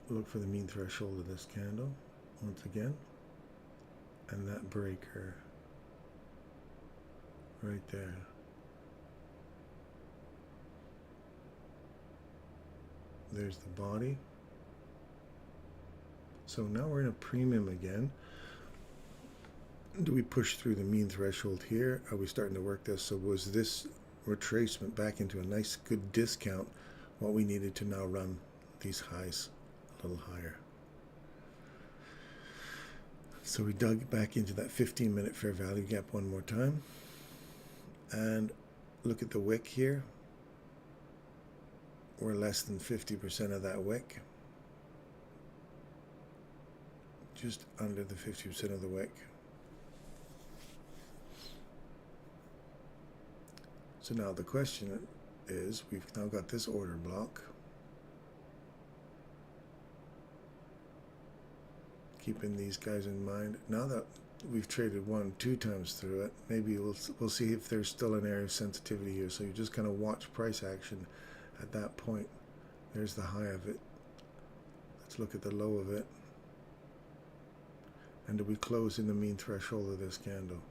Look for the mean threshold of this candle once again, and that breaker right there. There's the body. So now we're in a premium again. Do we push through the mean threshold here? Are we starting to work this? So was this retracement back into a nice good discount what we needed to now run these highs a little higher. So we dug back into that 15-minute fair value gap one more time. And look at the wick here. We're less than 50% of that wick. Just under the 50% of the wick. So now the question is, we've now got this order block. Keeping these guys in mind. Now that we've traded 1-2 times through it, maybe we'll see if there's still an area of sensitivity here. So you just kind of watch price action at that point. There's the high of it. Let's look at the low of it. And do we close in the mean threshold of this candle?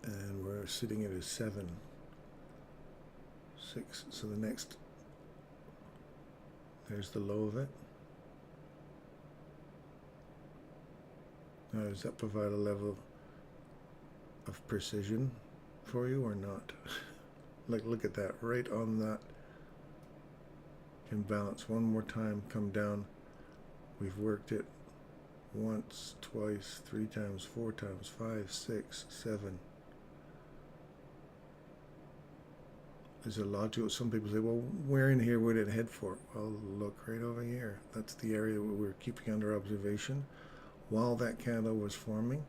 And we're sitting at a 7, 6. So the next, there's the low of it. Now, does that provide a level of precision for you or not? Like, look at that, right on that imbalance. One more time, come down. We've worked it once, twice, 3 times, 4 times, 5, 6, 7. Is it logical? Some people say, well, where in here would it head for? Well, look right over here. That's the area where we're keeping under observation while that candle was forming,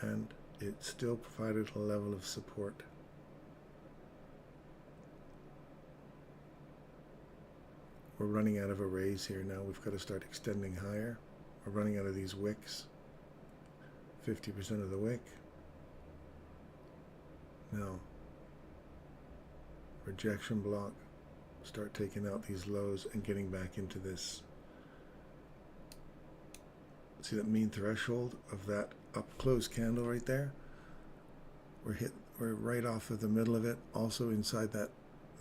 and it still provided a level of support. We're running out of arrays here now. We've got to start extending higher. We're running out of these wicks. 50% of the wick. Now, rejection block. Start taking out these lows and getting back into this. See that mean threshold of that up close candle right there? We're right off of the middle of it, also inside that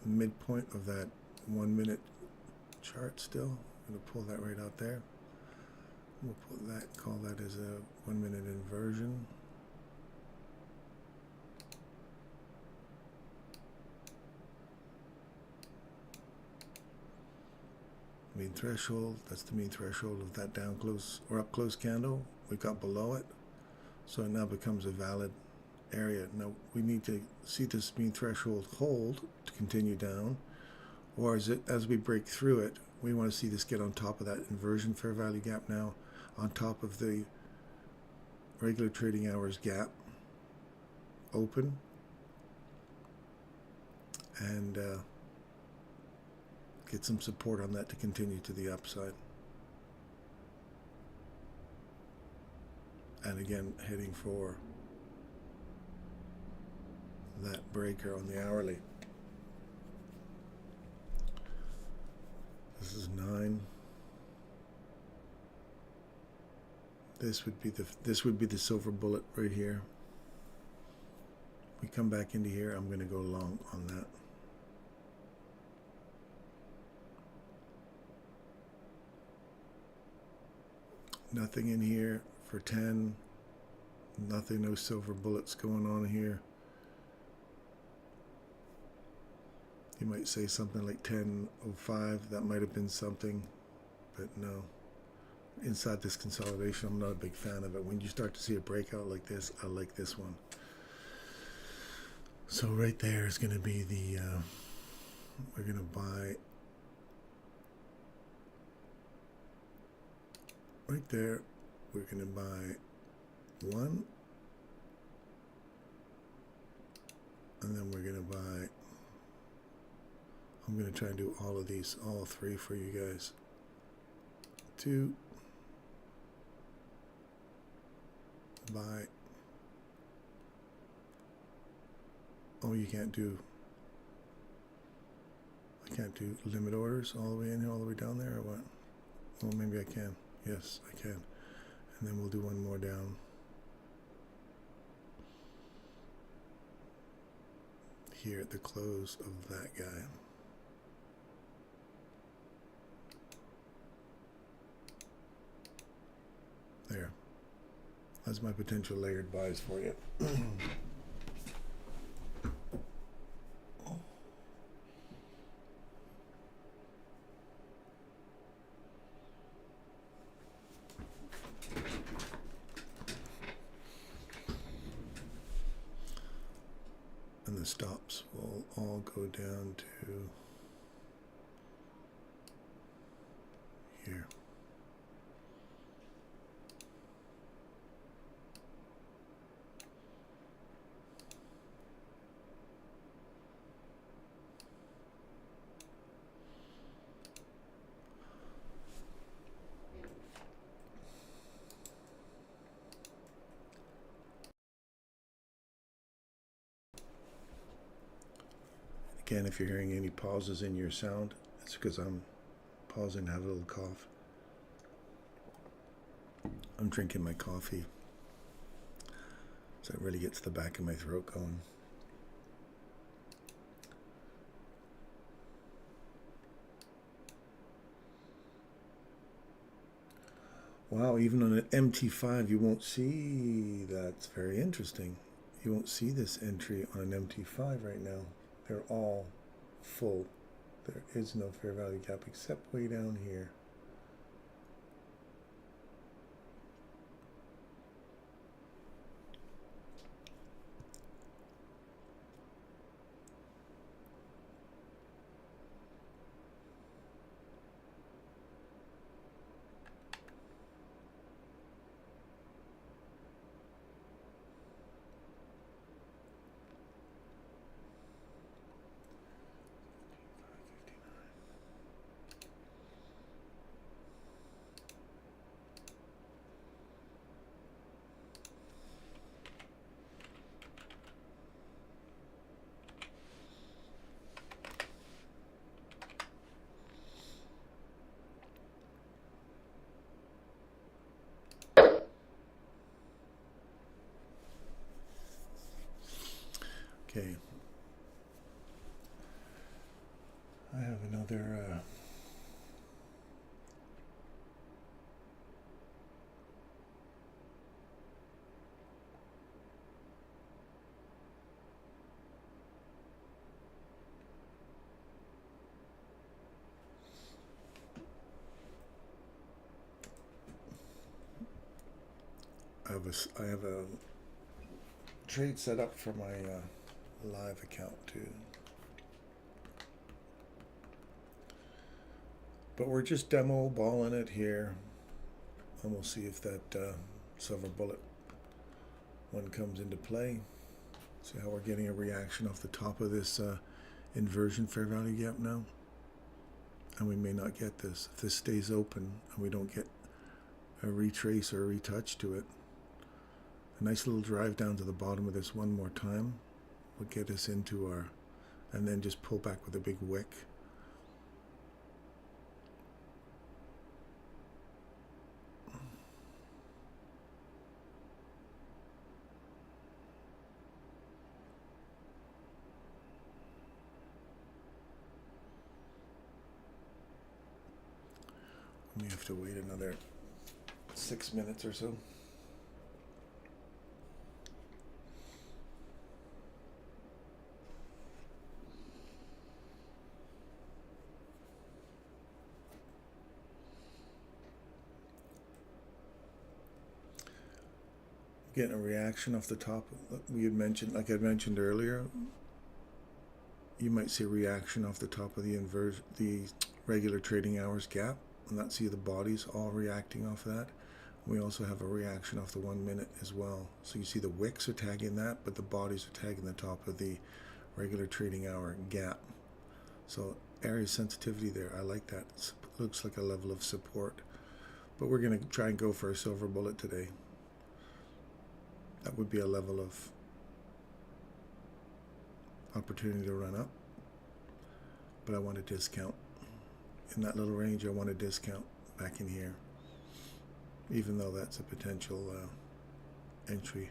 midpoint of that 1 minute chart still. I'm going to pull that right out there. We'll put that, call that as a 1 minute inversion. Mean threshold, that's the mean threshold of that down close or up close candle. We got below it, so it now becomes a valid area. Now we need to see this mean threshold hold to continue down, or as we break through it, we want to see this get on top of that inversion fair value gap now, on top of the regular trading hours gap, open, and get some support on that to continue to the upside. And again, heading for that breaker on the hourly. This is 9. This would be the silver bullet right here. We come back into here, I'm going to go long on that. Nothing in here for 10. Nothing, no silver bullets going on here. You might say something like 10.05. That might have been something, but no. Inside this consolidation, I'm not a big fan of it. When you start to see a breakout like this, I like this one. So right there is going to be the, we're going to buy right there. We're going to buy 1, and then we're going to buy, I'm going to try and do all of these, all 3 for you guys. 2, buy, oh, you can't do, I can't do limit orders all the way in here, all the way down there, or what? Well, maybe I can. Yes, I can. And then we'll do one more down here at the close of that guy. That's my potential layered buys for you. And the stops will all go down to here. Again, if you're hearing any pauses in your sound, it's because I'm pausing to have a little cough. I'm drinking my coffee, so it really gets the back of my throat going. Wow, even on an MT5 you won't see. That's very interesting. You won't see this entry on an MT5 right now. They're all full. There is no fair value gap except way down here. Okay. I have another I have a trade set up for my live account too. But we're just demo balling it here, and we'll see if that silver bullet one comes into play. See how we're getting a reaction off the top of this inversion fair value gap now. And we may not get this. If this stays open and we don't get a retrace or a retouch to it, a nice little drive down to the bottom of this one more time will get us into our, and then just pull back with a big wick. We have to wait another 6 minutes or so. Getting a reaction off the top. We had mentioned, like I mentioned earlier, you might see a reaction off the top of the regular trading hours gap, and that's see the bodies all reacting off of that. We also have a reaction off the 1 minute as well. So you see the wicks are tagging that, but the bodies are tagging the top of the regular trading hour gap. So area sensitivity there, I like that. It looks like a level of support. But we're going to try and go for a silver bullet today. That would be a level of opportunity to run up. But I want a discount. In that little range, I want a discount back in here. Even though that's a potential entry.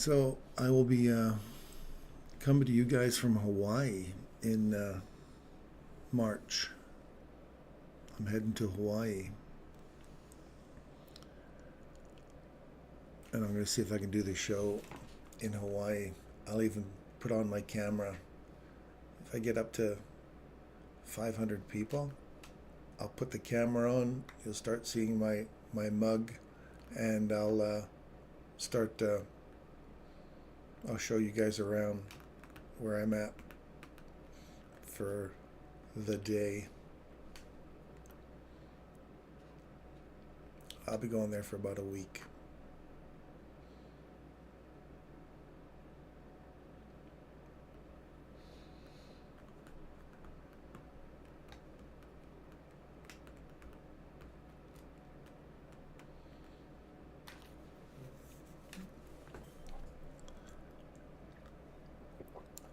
So I will be coming to you guys from Hawaii in March. I'm heading to Hawaii. And I'm going to see if I can do the show in Hawaii. I'll even put on my camera. If I get up to 500 people, I'll put the camera on. You'll start seeing my mug, and I'll start. I'll show you guys around where I'm at for the day. I'll be going there for about a week.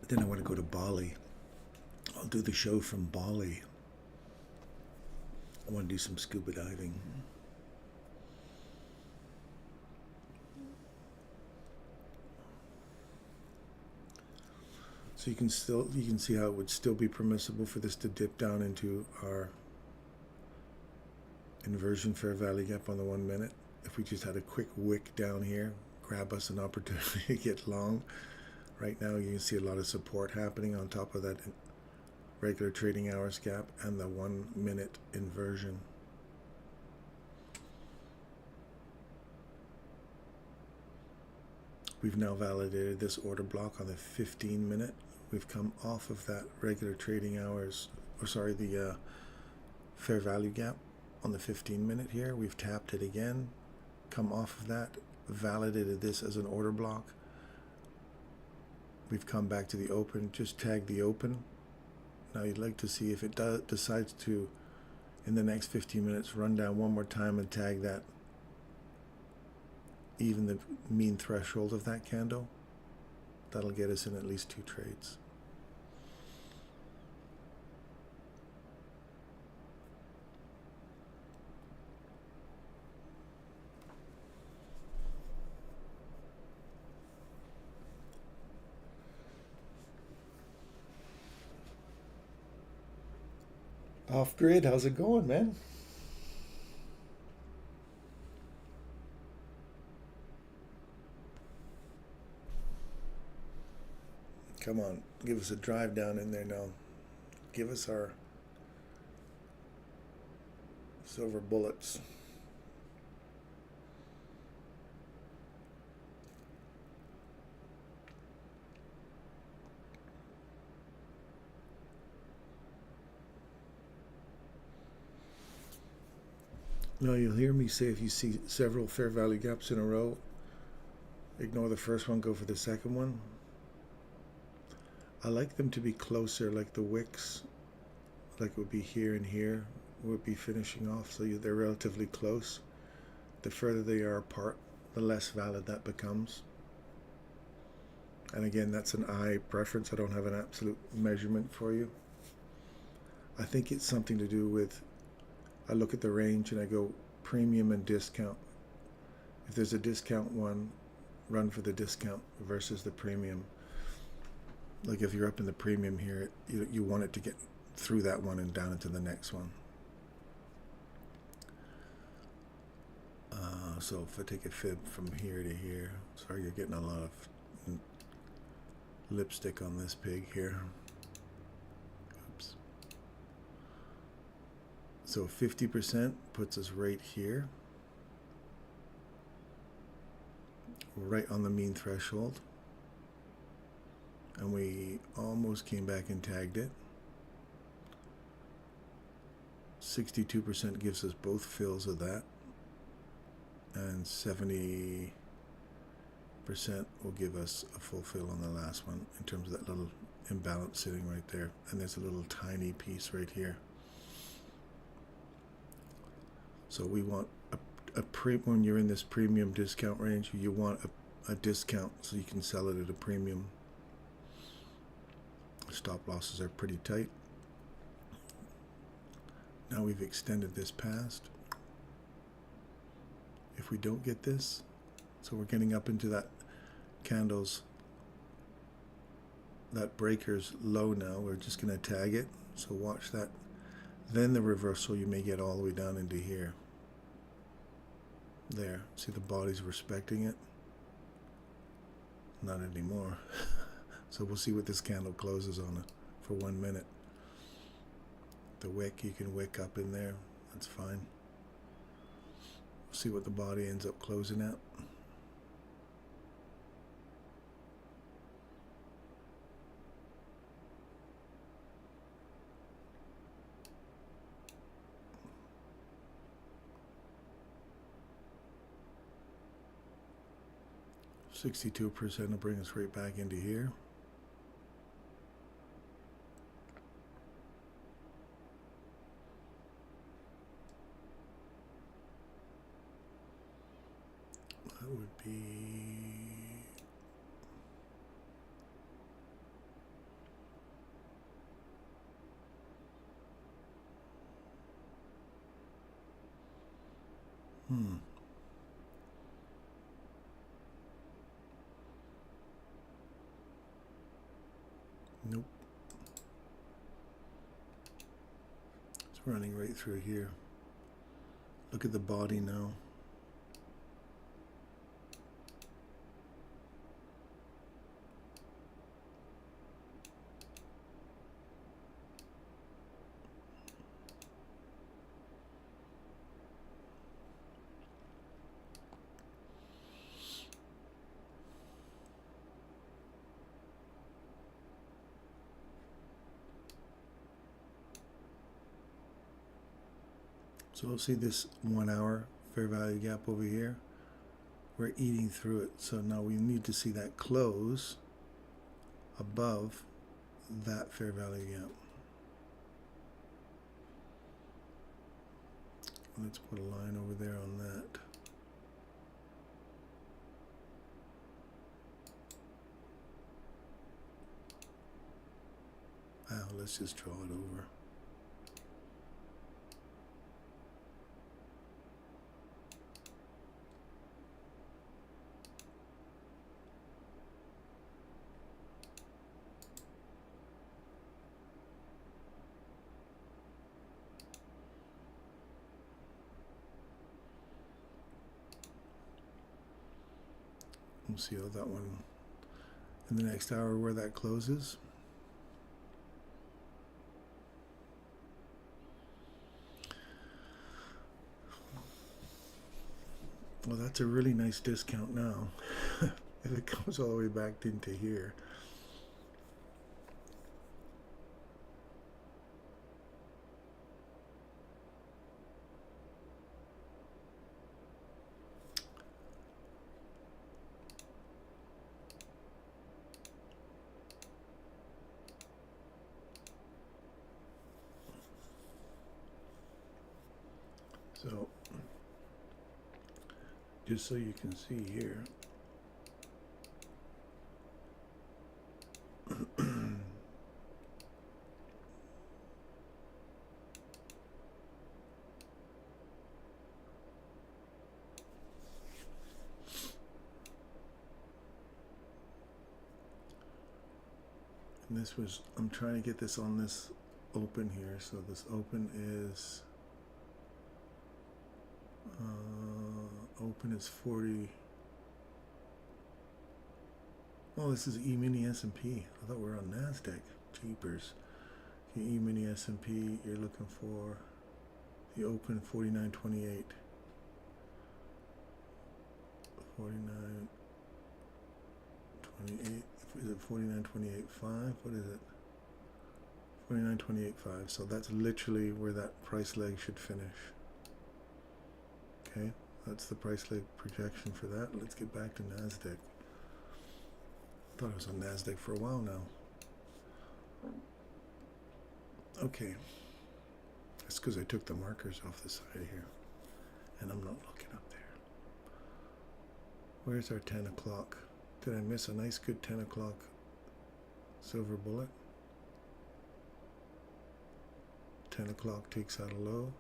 Then I want to go to Bali. I'll do the show from Bali. I want to do some scuba diving. So you can see how it would still be permissible for this to dip down into our inversion fair value gap on the 1 minute. If we just had a quick wick down here, grab us an opportunity to get long. Right now you can see a lot of support happening on top of that regular trading hours gap and the 1 minute inversion. We've now validated this order block on the 15 minute. We've come off of that regular trading hours, the fair value gap on the 15 minute here. We've tapped it again, come off of that, validated this as an order block. We've come back to the open, just tagged the open. Now you'd like to see if it decides to, in the next 15 minutes, run down one more time and tag that, even the mean threshold of that candle. That'll get us in at least 2 trades. Off grid, how's it going, man? Come on, give us a drive down in there now. Give us our silver bullets. Now you'll hear me say if you see several fair value gaps in a row, ignore the first one, go for the second one. I like them to be closer, like the wicks, like would be here and here, would be finishing off, so they're relatively close. The further they are apart, the less valid that becomes. And again, that's an eye preference. I don't have an absolute measurement for you. I think it's something to do with, I look at the range and I go premium and discount. If there's a discount one, run for the discount versus the premium. Like if you're up in the premium here, you want it to get through that one and down into the next one. So if I take a fib from here to here, sorry, you're getting a lot of lipstick on this pig here. Oops. So 50% puts us right here, right on the mean threshold. And we almost came back and tagged it. 62% gives us both fills of that. And 70% will give us a full fill on the last one in terms of that little imbalance sitting right there. And there's a little tiny piece right here. So we want when you're in this premium discount range, you want a discount so you can sell it at a premium. Stop losses are pretty tight. Now we've extended this past. If we don't get this, so we're getting up into that candles, that breaker's low now. We're just going to tag it, so watch that. Then the reversal, you may get all the way down into here. There, see the body's respecting it? Not anymore. So we'll see what this candle closes on it for 1 minute. The wick, you can wick up in there, that's fine. See what the body ends up closing at. $62% will bring us right back into here. That would be nope. It's running right through here. Look at the body now. So we'll see this 1 hour fair value gap over here. We're eating through it. So now we need to see that close above that fair value gap. Let's put a line over there on that. Wow, let's just draw it over. We'll see how that one in the next hour where that closes. Well, that's a really nice discount now. If it comes all the way back into here. So, just so you can see here, and this was, I'm trying to get this on this open here, so this open is open is 40. Oh, this is E-mini S&P. I thought we were on NASDAQ. Jeepers. Okay, E-mini S&P, you're looking for the open 49.28. 49.28. Is it 49.28.5? What is it? 49.28.5. So that's literally where that price leg should finish. Okay, that's the price leg projection for that. Let's get back to NASDAQ. I thought I was on NASDAQ for a while now. Okay, that's because I took the markers off the side here, and I'm not looking up there. Where's our 10 o'clock? Did I miss a nice good 10 o'clock silver bullet? 10 o'clock takes out a low.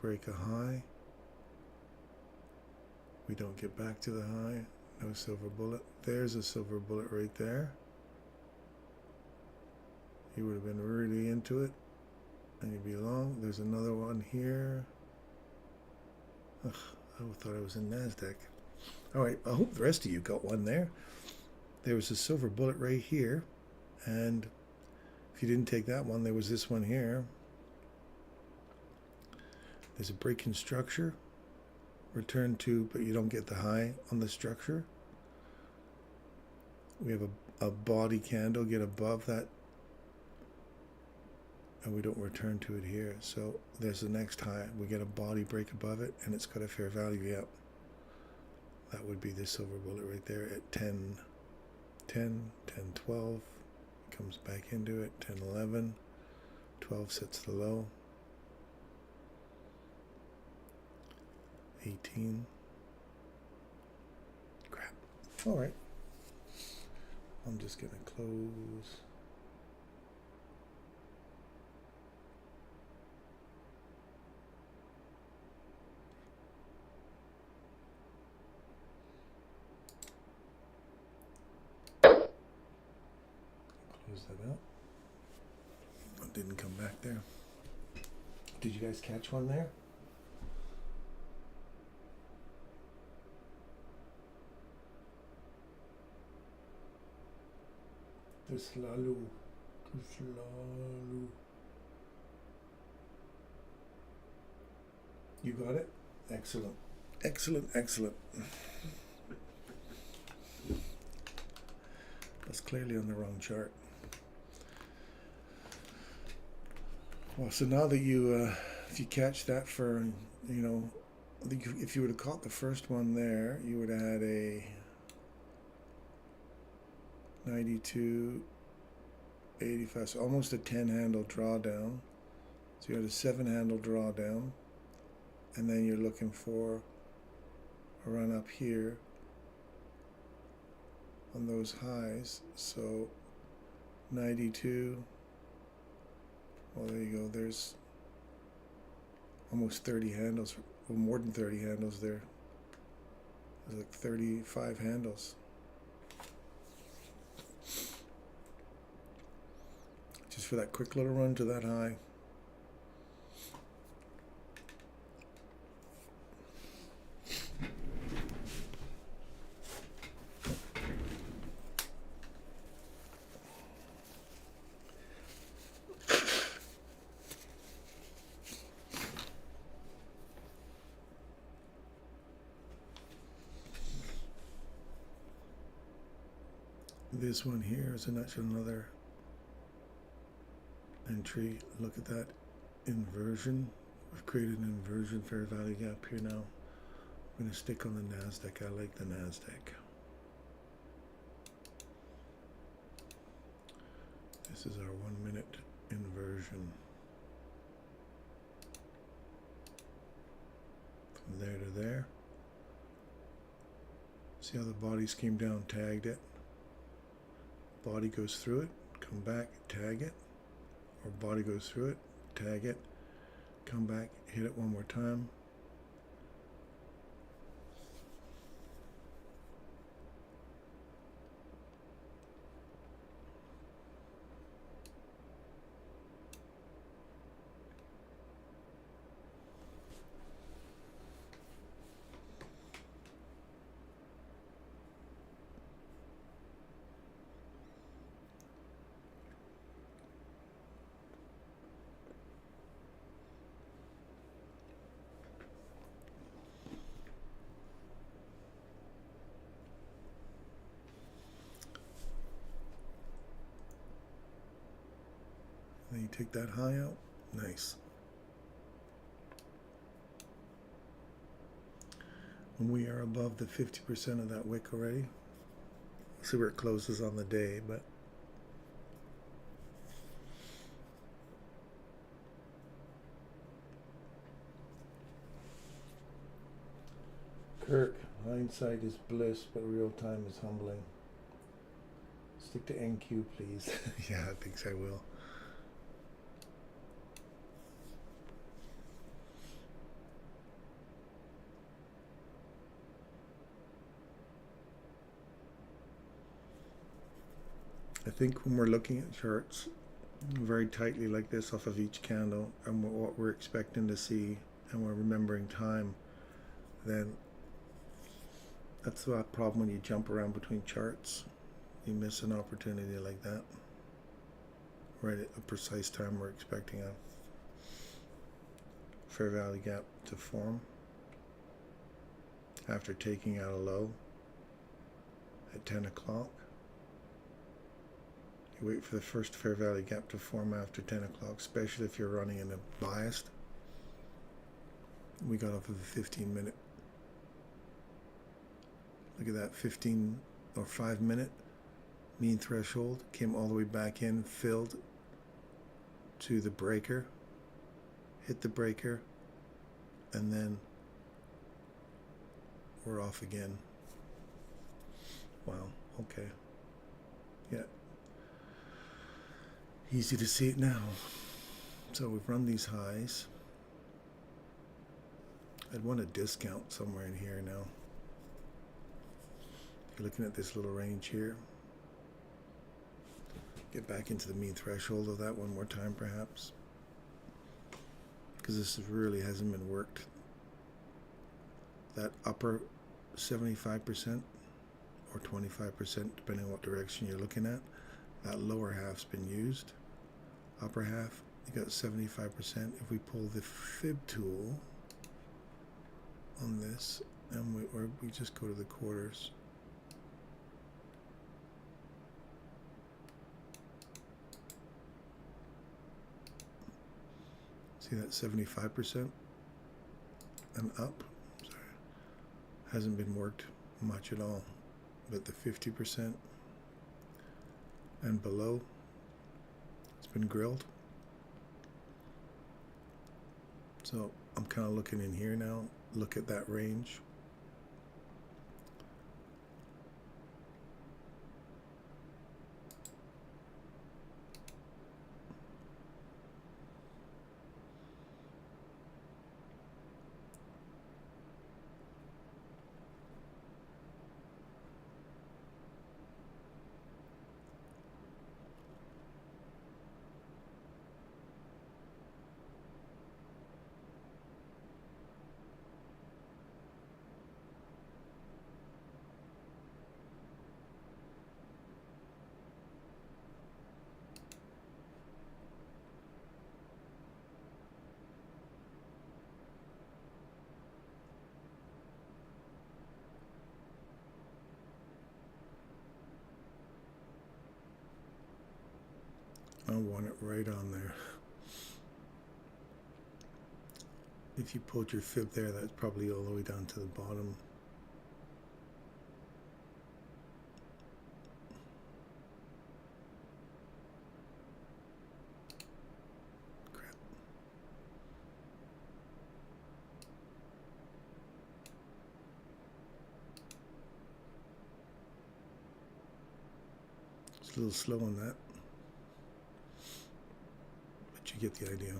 Break a high, We don't get back to the high. No silver bullet. There's a silver bullet right there. You would have been really into it, and you'd be long. There's another one here. Ugh, I thought I was in NASDAQ. All right, I hope the rest of you got one there. There was a silver bullet right here, and if you didn't take that one, there was this one here. There's a break in structure. Return to, but you don't get the high on the structure. We have a body candle, get above that, and we don't return to it here. So there's the next high. We get a body break above it, and it's got a fair value. Yep. That would be the silver bullet right there at 10, 10, 10, 12. Comes back into it, 10, 11. 12 sets the low. 18. Crap. All right. I'm just going to close. Close that out. It didn't come back there. Did you guys catch one there? Slalu. You got it? Excellent. Excellent, excellent. That's clearly on the wrong chart. Well, so now that you, if you catch that for, you know, if you would have caught the first one there, you would have had a 92, 85, so almost a 10 handle drawdown. So you had a 7 handle drawdown, and then you're looking for a run up here on those highs. So 92, well, there you go. There's almost 30 handles, well, more than 30 handles there. There's like 35 handles. Just for that quick little run to that high. This one here is another entry. Look at that inversion. We've created an inversion fair value gap here now. I'm going to stick on the NASDAQ. I like the NASDAQ. This is our 1 minute inversion. From there to there. See how the bodies came down, tagged it. Body goes through it, come back, tag it. Or body goes through it, tag it, come back, hit it one more time. Then you take that high out. Nice. When we are above the 50% of that wick already, see where it closes on the day, but Kirk, hindsight is bliss, but real time is humbling. Stick to NQ, please. Yeah, I think I will. think when we're looking at charts very tightly like this off of each candle and what we're expecting to see, and we're remembering time, then that's the problem when you jump around between charts. You miss an opportunity like that right at a precise time we're expecting a fair value gap to form after taking out a low at 10 o'clock. You wait for the first fair value gap to form after 10 o'clock, especially if you're running in a biased. We got off of a 15-minute. Look at that, 15 or 5-minute mean threshold, came all the way back in, filled to the breaker, hit the breaker, and then we're off again. Wow, okay. Yeah. Easy to see it now. So we've run these highs. I'd want a discount somewhere in here now. You're looking at this little range here. Get back into the mean threshold of that one more time perhaps, because this really hasn't been worked. That upper 75% or 25%, depending on what direction you're looking at, that lower half's been used. Upper half, you got 75%. If we pull the fib tool on this, and we just go to the quarters. See that 75% and up? Sorry. Hasn't been worked much at all. But the 50% and below, it's been grilled. So I'm kind of looking in here now. Look at that range. I want it right on there. If you pulled your fib there, that's probably all the way down to the bottom. Crap. It's a little slow on that. You get the idea.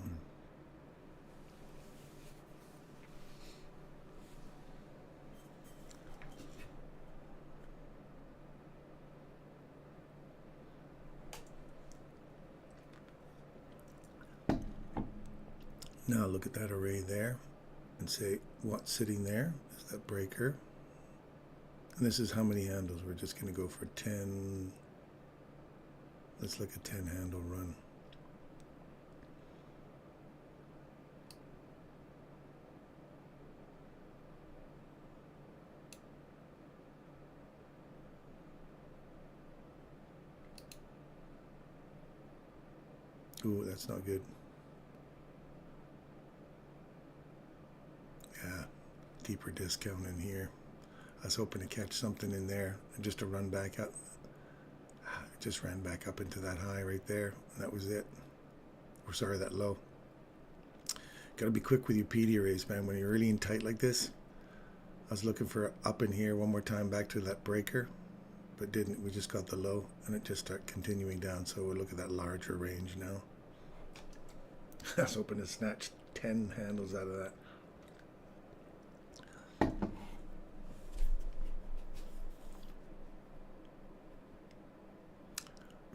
Now look at that array there and say what's sitting there is that breaker. And this is how many handles. We're just going to go for 10. Let's look at 10 handle run. Ooh, that's not good. Yeah, deeper discount in here. I was hoping to catch something in there and just to run back up. It just ran back up into that high right there, and that was it. Or sorry, that low. Gotta be quick with your PD arrays, man. When you're really in tight like this, I was looking for up in here one more time back to that breaker, but didn't. We just got the low, and it just started continuing down. So we'll look at that larger range now. I was hoping to snatch 10 handles out of that.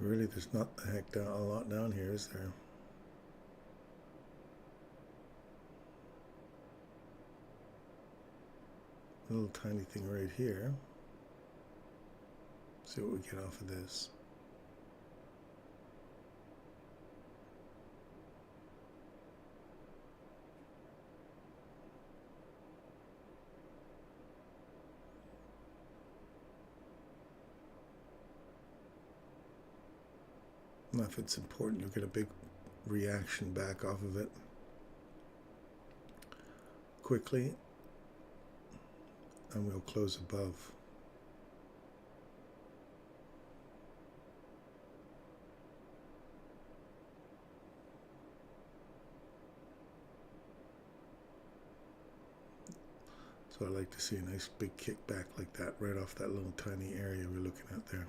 Really, there's not the heck down, a lot down here, is there? A little tiny thing right here. See what we get off of this. Now, if it's important, you'll get a big reaction back off of it quickly, and we'll close above. So I like to see a nice big kickback like that right off that little tiny area we're looking at there.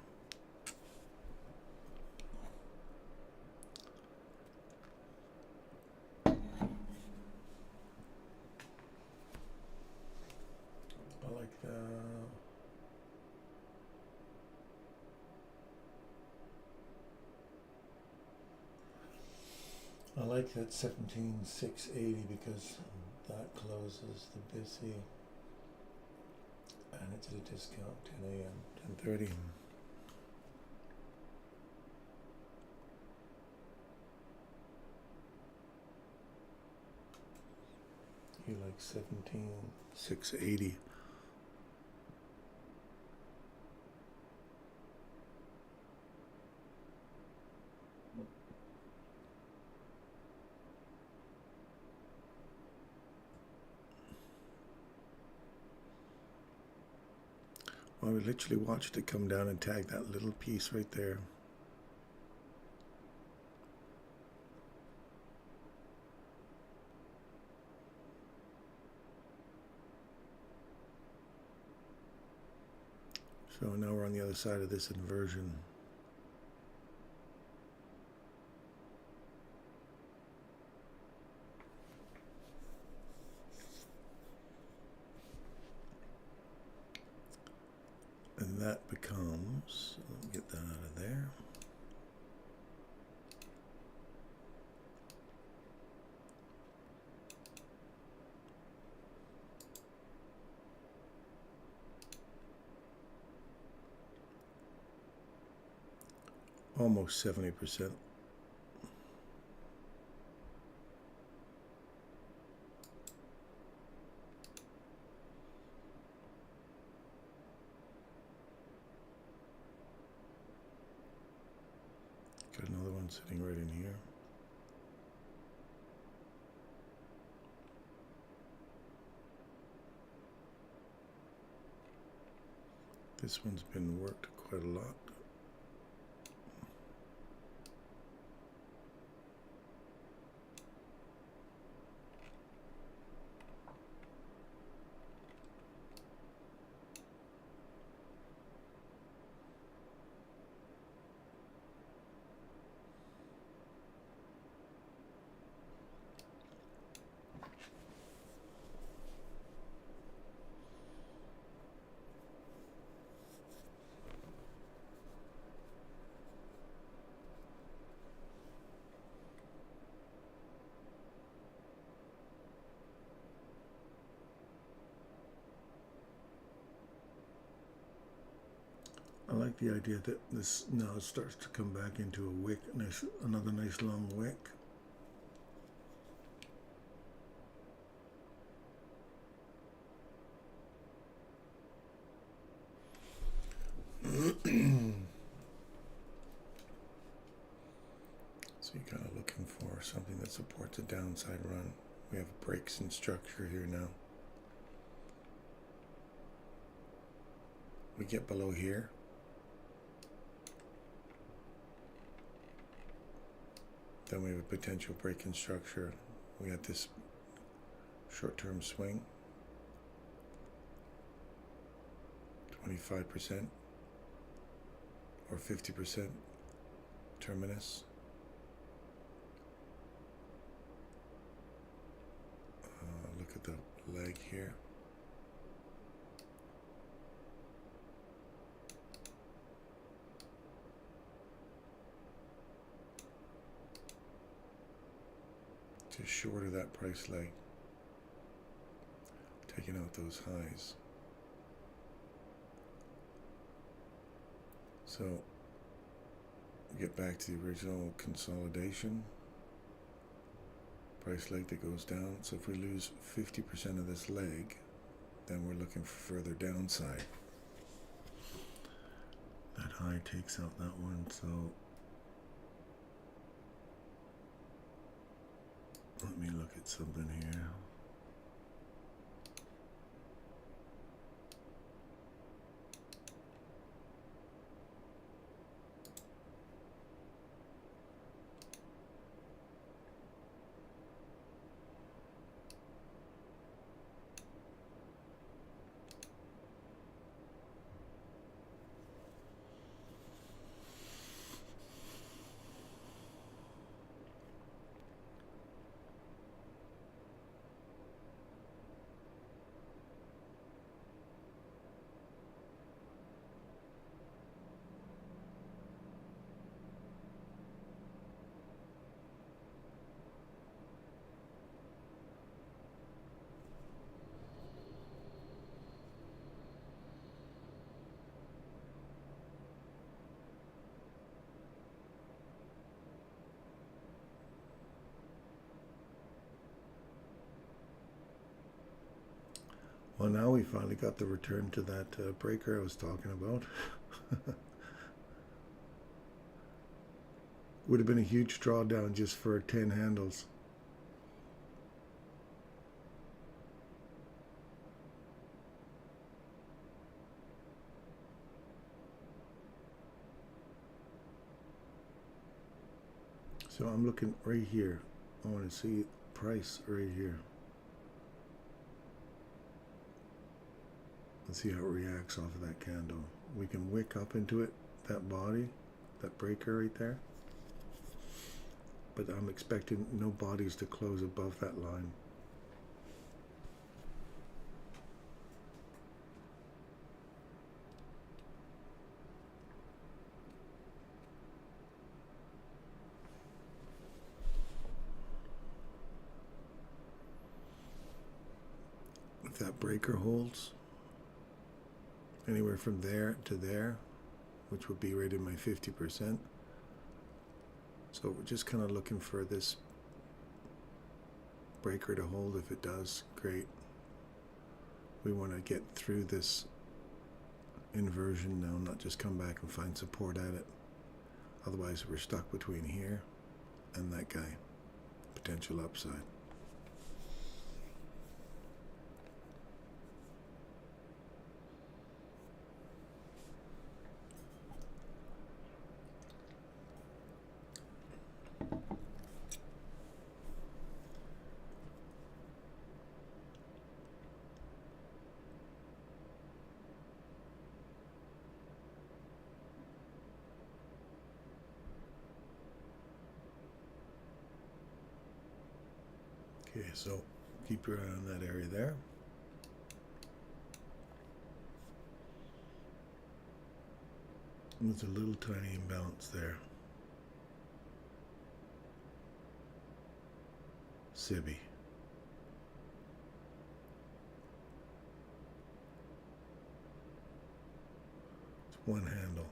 I like that 17,680 because that closes the busy and it's at a discount 10 a.m. 10:30. You like 17,680. Well, we literally watched it come down and tag that little piece right there. So now we're on the other side of this inversion. And that becomes, let me get that out of there. Almost 70%. Got another one sitting right in here. This one's been worked quite a lot. I like the idea that this now starts to come back into a wick, another nice long wick. So you're kind of looking for something that supports a downside run. We have breaks in structure here now. We get below here. Then we have a potential break in structure. We got this short-term swing, 25% or 50% terminus. Look at the leg here. just short of that price leg, taking out those highs. So get back to the original consolidation, price leg that goes down. So if we lose 50% of this leg, then we're looking for further downside. That high takes out that one, so let me look at something here. Well, now we finally got the return to that breaker I was talking about. Would have been a huge drawdown just for 10 handles. So I'm looking right here. I want to see price right here. Let's see how it reacts off of that candle. We can wick up into it, that body, that breaker right there. But I'm expecting no bodies to close above that line. If that breaker holds anywhere from there to there, which would be right in my 50%. So we're just kind of looking for this breaker to hold. If it does, great. We want to get through this inversion now, not just come back and find support at it. Otherwise we're stuck between here and that guy. Potential upside. Okay, so keep your eye on that area there. There's a little tiny imbalance there. Sibby. It's one handle.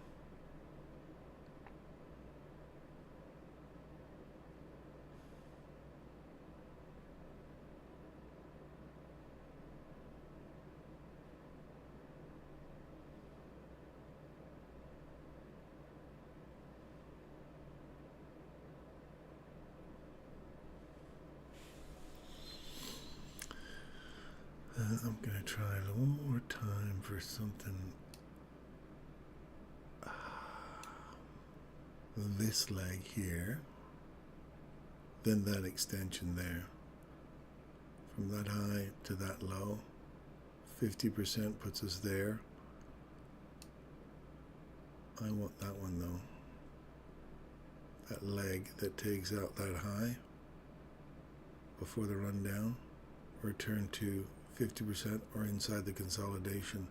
I'm going to try it one more time for something. This leg here, then that extension there. From that high to that low, 50% puts us there. I want that one though. That leg that takes out that high before the run down, return to 50% or inside the consolidation.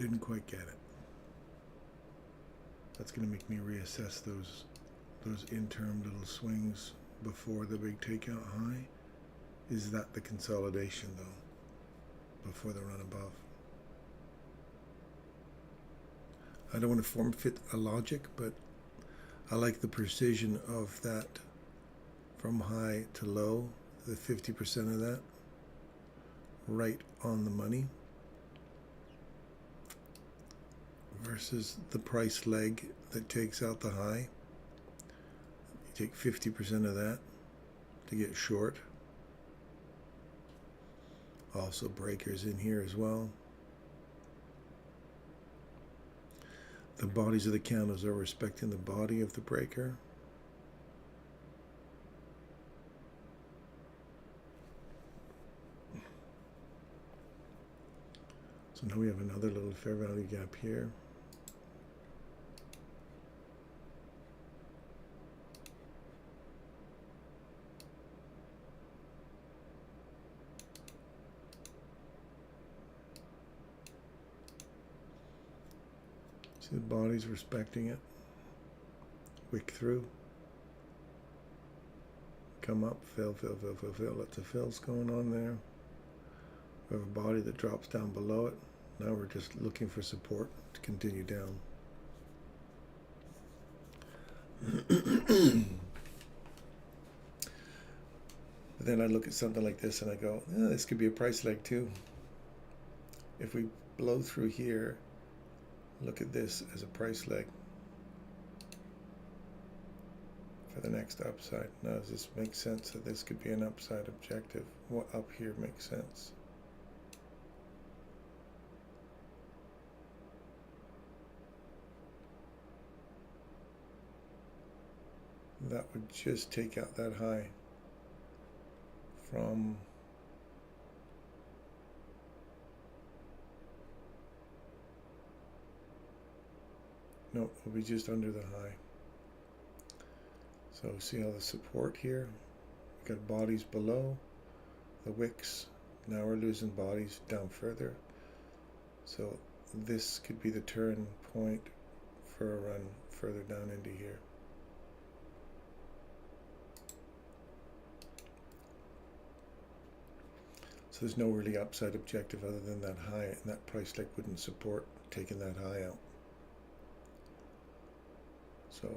Didn't quite get it. That's going to make me reassess those interim little swings before the big takeout high. Is that the consolidation though, before the run above? I don't want to form fit a logic, but I like the precision of that from high to low, the 50% of that, right on the money, versus the price leg that takes out the high. You take 50% of that to get short. Also breakers in here as well. The bodies of the candles are respecting the body of the breaker. So now we have another little fair value gap here. See the body's respecting it. Wick through. Come up, fill. Lots of fills going on there. We have a body that drops down below it. Now we're just looking for support to continue down. But then I look at something like this and I go, this could be a price leg too. If we blow through here, look at this as a price leg for the next upside. Now, does this make sense that this could be an upside objective? What up here makes sense? That would just take out that high from no, it'll be just under the high. So see how the support here, we got bodies below the wicks. Now we're losing bodies down further. So this could be the turn point for a run further down into here. So there's no really upside objective other than that high, and that price leg wouldn't support taking that high out. So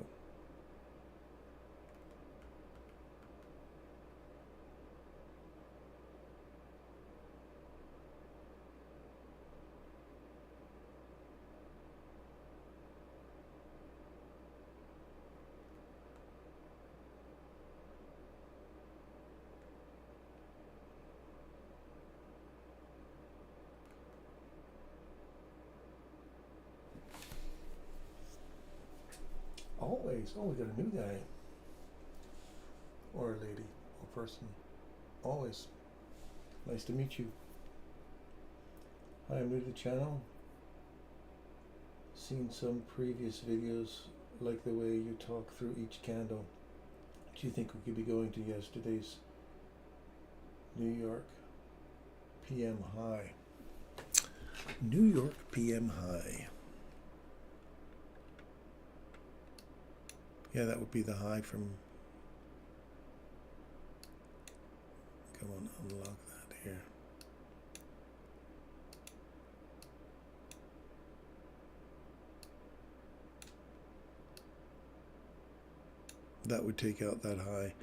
always, oh, we got a new guy. Or a lady, or person. Always. Nice to meet you. Hi, I'm new to the channel. Seen some previous videos, like the way you talk through each candle. Do you think we could be going to yesterday's New York PM high? New York PM high. Yeah, that would be the high from. Come on, unlock that here. That would take out that high.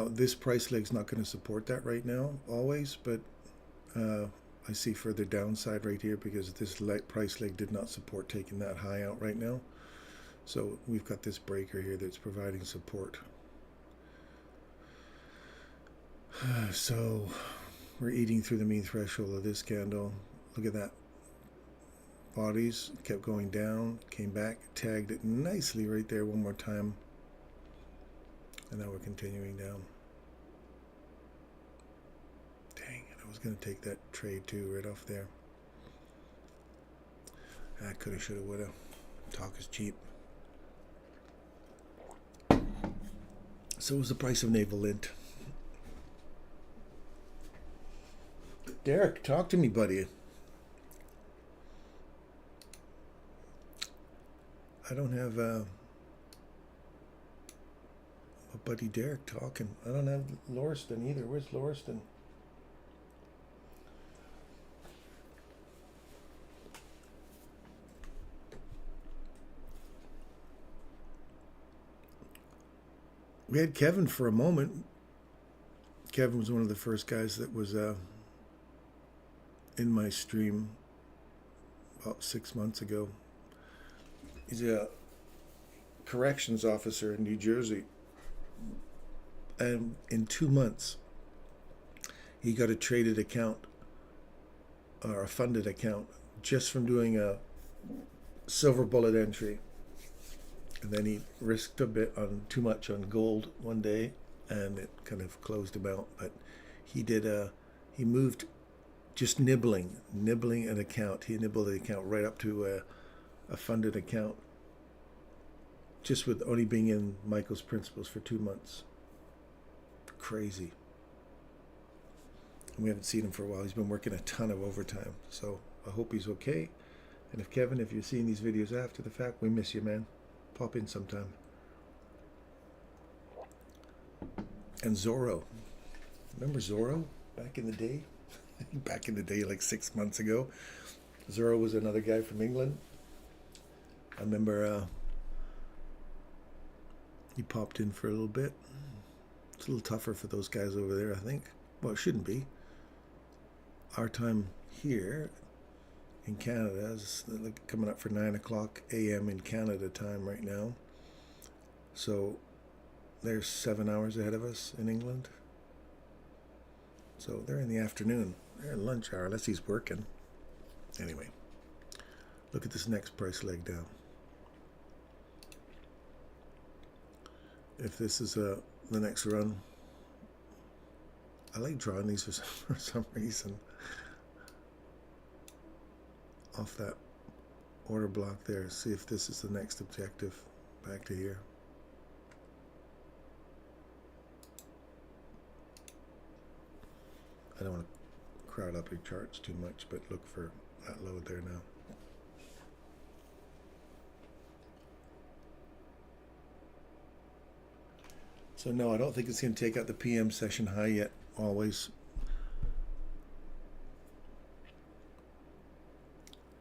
This price leg's not going to support that right now, always, but I see further downside right here because this price leg did not support taking that high out right now. So we've got this breaker here that's providing support. So we're eating through the mean threshold of this candle. Look at that. Bodies kept going down, came back, tagged it nicely right there one more time. And now we're continuing down. Dang it, I was going to take that trade too right off there. I coulda, shoulda, woulda. Talk is cheap. So was the price of naval lint. Derek, talk to me, buddy. I don't have my buddy Derek talking. I don't have Lauriston either. Where's Lauriston? We had Kevin for a moment. Kevin was one of the first guys that was in my stream about 6 months ago. He's a corrections officer in New Jersey. And in 2 months, he got a traded account or a funded account just from doing a silver bullet entry. And then he risked a bit on too much on gold one day, and it kind of closed him out. But he moved just nibbling an account. He nibbled the account right up to a funded account, just with only being in Michael's principles for 2 months. Crazy. And we haven't seen him for a while. He's been working a ton of overtime, so I hope he's okay. And if Kevin, if you're seeing these videos after the fact, we miss you, man. Pop in sometime. And Zorro. Remember Zorro back in the day? Back in the day, like 6 months ago. Zorro was another guy from England. I remember he popped in for a little bit. It's a little tougher for those guys over there, I think. Well, it shouldn't be. Our time here in Canada is coming up for 9 o'clock a.m. in Canada time right now. So they're 7 hours ahead of us in England. So they're in the afternoon. They're in lunch hour, unless he's working. Anyway, look at this next price leg down. If this is the next run, I like drawing these for some reason. Off that order block there, see if this is the next objective back to here. I don't want to crowd up your charts too much, but look for that low there now. So no, I don't think it's going to take out the PM session high yet, always.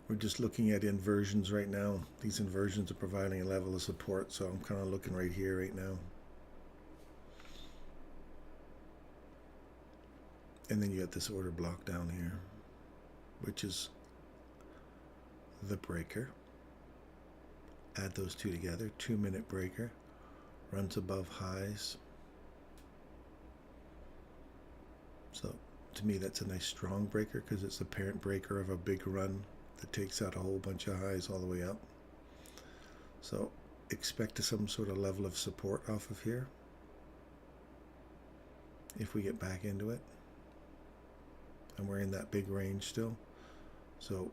We're just looking at inversions right now. These inversions are providing a level of support, so I'm kind of looking right here right now. And then you got this order block down here, which is the breaker. Add those two together, 2-minute breaker, runs above highs. So to me, that's a nice strong breaker because it's the parent breaker of a big run that takes out a whole bunch of highs all the way up. So expect some sort of level of support off of here if we get back into it. And we're in that big range still. So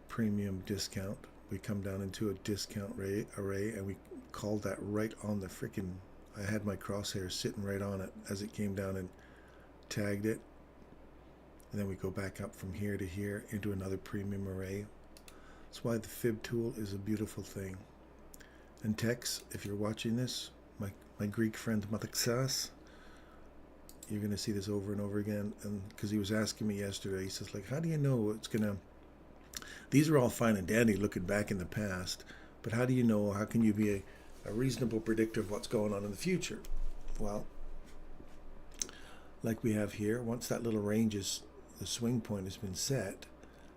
premium discount, we come down into a discount array and we called that right on the freaking, I had my crosshairs sitting right on it as it came down and tagged it. And then we go back up from here to here into another premium array. That's why the fib tool is a beautiful thing. And Tex, if you're watching this, my Greek friend Mathaxas, you're going to see this over and over again. And because he was asking me yesterday, he says, like, how do you know it's going to... These are all fine and dandy looking back in the past, but how do you know, how can you be a reasonable predictor of what's going on in the future? Well, like we have here, once that little range is... the swing point has been set,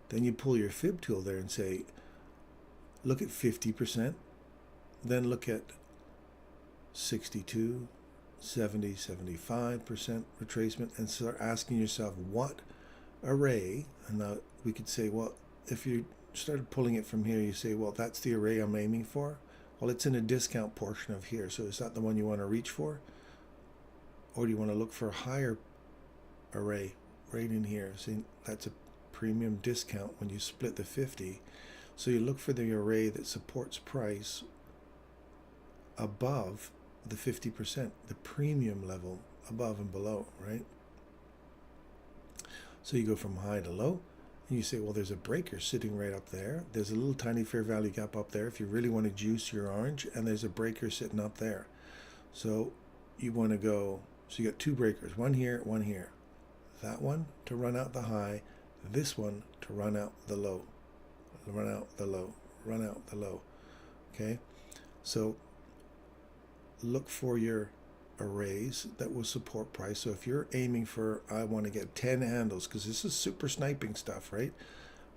then you pull your fib tool there and say, look at 50%, then look at 62, 70, 75% retracement, and start asking yourself what array, and now we could say, well, if you started pulling it from here, you say, well, that's the array I'm aiming for. Well, it's in a discount portion of here, so is that the one you want to reach for? Or do you want to look for a higher array right in here? See, that's a premium discount when you split the 50. So you look for the array that supports price above the 50%, the premium level above and below, right? So you go from high to low, And you say, well, there's a breaker sitting right up there. There's a little tiny fair value gap up there if you really want to juice your orange, and there's a breaker sitting up there. So you want to go, so you got two breakers, one here, one here. That one to run out the high, this one to run out the low. Run out the low, run out the low. Okay? So look for your arrays that will support price. So if you're aiming for, I want to get 10 handles, because this is super sniping stuff, right?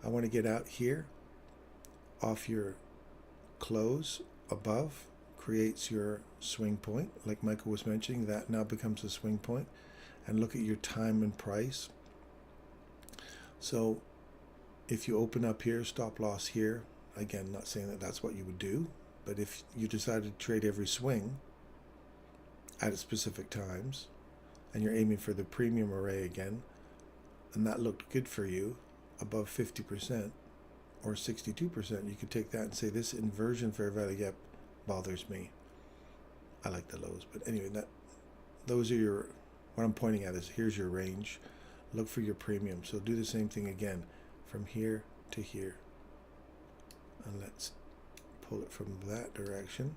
I want to get out here off your close above, creates your swing point, like Michael was mentioning. That now becomes a swing point. And look at your time and price. So if you open up here, stop loss here, again, not saying that that's what you would do, but if you decided to trade every swing at specific times, and you're aiming for the premium array again, and that looked good for you, above 50% or 62%, you could take that and say, this inversion fair value gap bothers me. I like the lows, but anyway, those are your, what I'm pointing at is, here's your range. Look for your premium. So do the same thing again, from here to here. And let's pull it from that direction.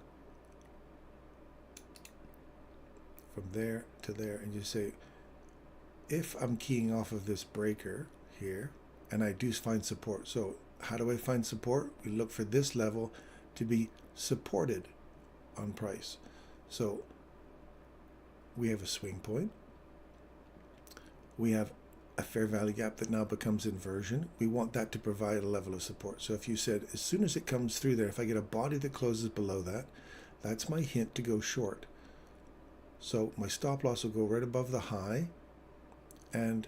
From there to there, and you say, if I'm keying off of this breaker here, and I do find support. So how do I find support? We look for this level to be supported on price. So we have a swing point. We have a fair value gap that now becomes inversion. We want that to provide a level of support. So if you said, as soon as it comes through there, if I get a body that closes below that, that's my hint to go short. So my stop loss will go right above the high, and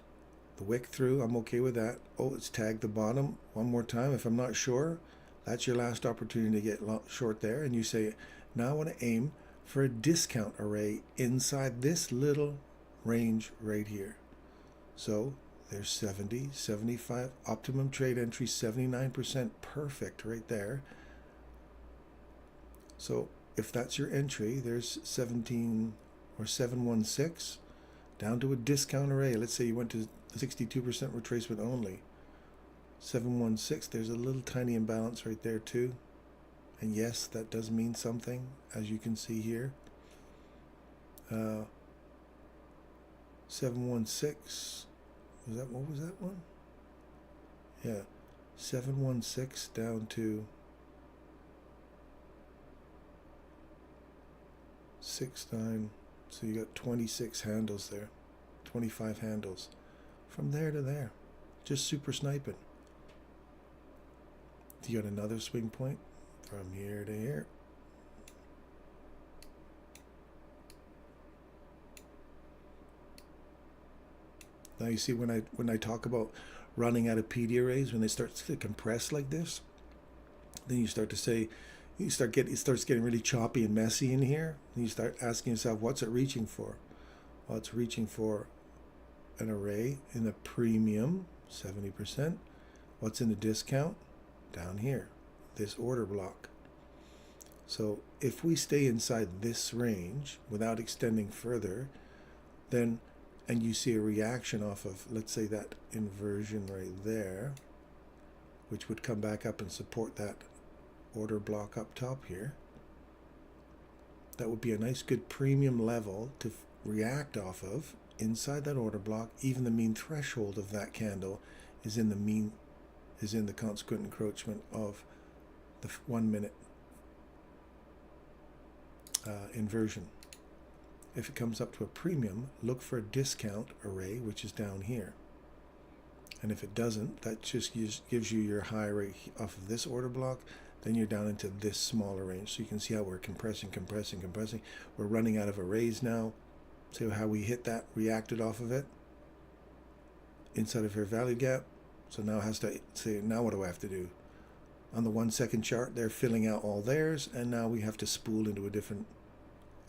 the wick through, I'm okay with that. Oh, it's tagged the bottom one more time. If I'm not sure, that's your last opportunity to get short there. And you say, now I want to aim for a discount array inside this little range right here. So there's 70, 75, optimum trade entry, 79%, perfect right there. So if that's your entry, there's 17 or 716 down to a discount array. Let's say you went to 62% retracement only. 716, there's a little tiny imbalance right there too. And yes, that does mean something, as you can see here. 716, what was that one? Yeah, 716 down to 69. So you got 26 handles there, 25 handles from there to there, just super sniping. You got another swing point from here to here. Now you see, when I talk about running out of PD arrays, when they start to compress like this, then you start to say, it starts getting really choppy and messy in here. And you start asking yourself, what's it reaching for? Well, it's reaching for an array in the premium, 70%. What's in the discount? Down here, this order block. So if we stay inside this range without extending further, then, and you see a reaction off of, let's say, that inversion right there, which would come back up and support that order block up top here, that would be a nice good premium level to react off of inside that order block. Even the mean threshold of that candle is in the consequent encroachment of the 1 minute inversion. If it comes up to a premium, look for a discount array, which is down here. And if it doesn't, that just gives you your high rate off of this order block. Then you're down into this smaller range. So you can see how we're compressing. We're running out of arrays now. See how we hit that, reacted off of it inside of fair value gap. So now it has to say, now what do I have to do? On the 1 second chart, they're filling out all theirs, and now we have to spool into a different,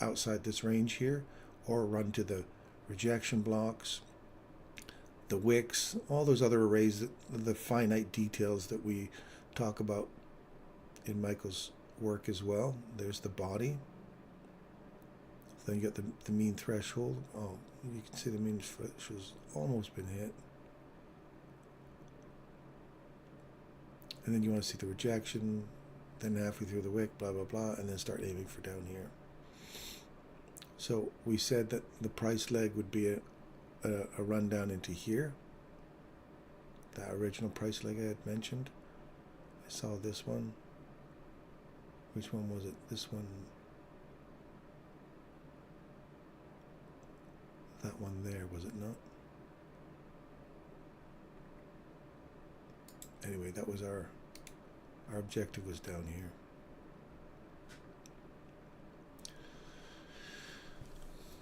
outside this range here, or run to the rejection blocks, the wicks, all those other arrays, the finite details that we talk about in Michael's work as well. There's the body. Then you got the mean threshold. Oh, you can see the mean threshold's almost been hit. And then you want to see the rejection, then halfway through the wick, blah, blah, blah, and then start aiming for down here. So we said that the price leg would be a run down into here. That original price leg I had mentioned. I saw this one. Which one was it? This one. That one there, was it not? Anyway, that was our objective was down here.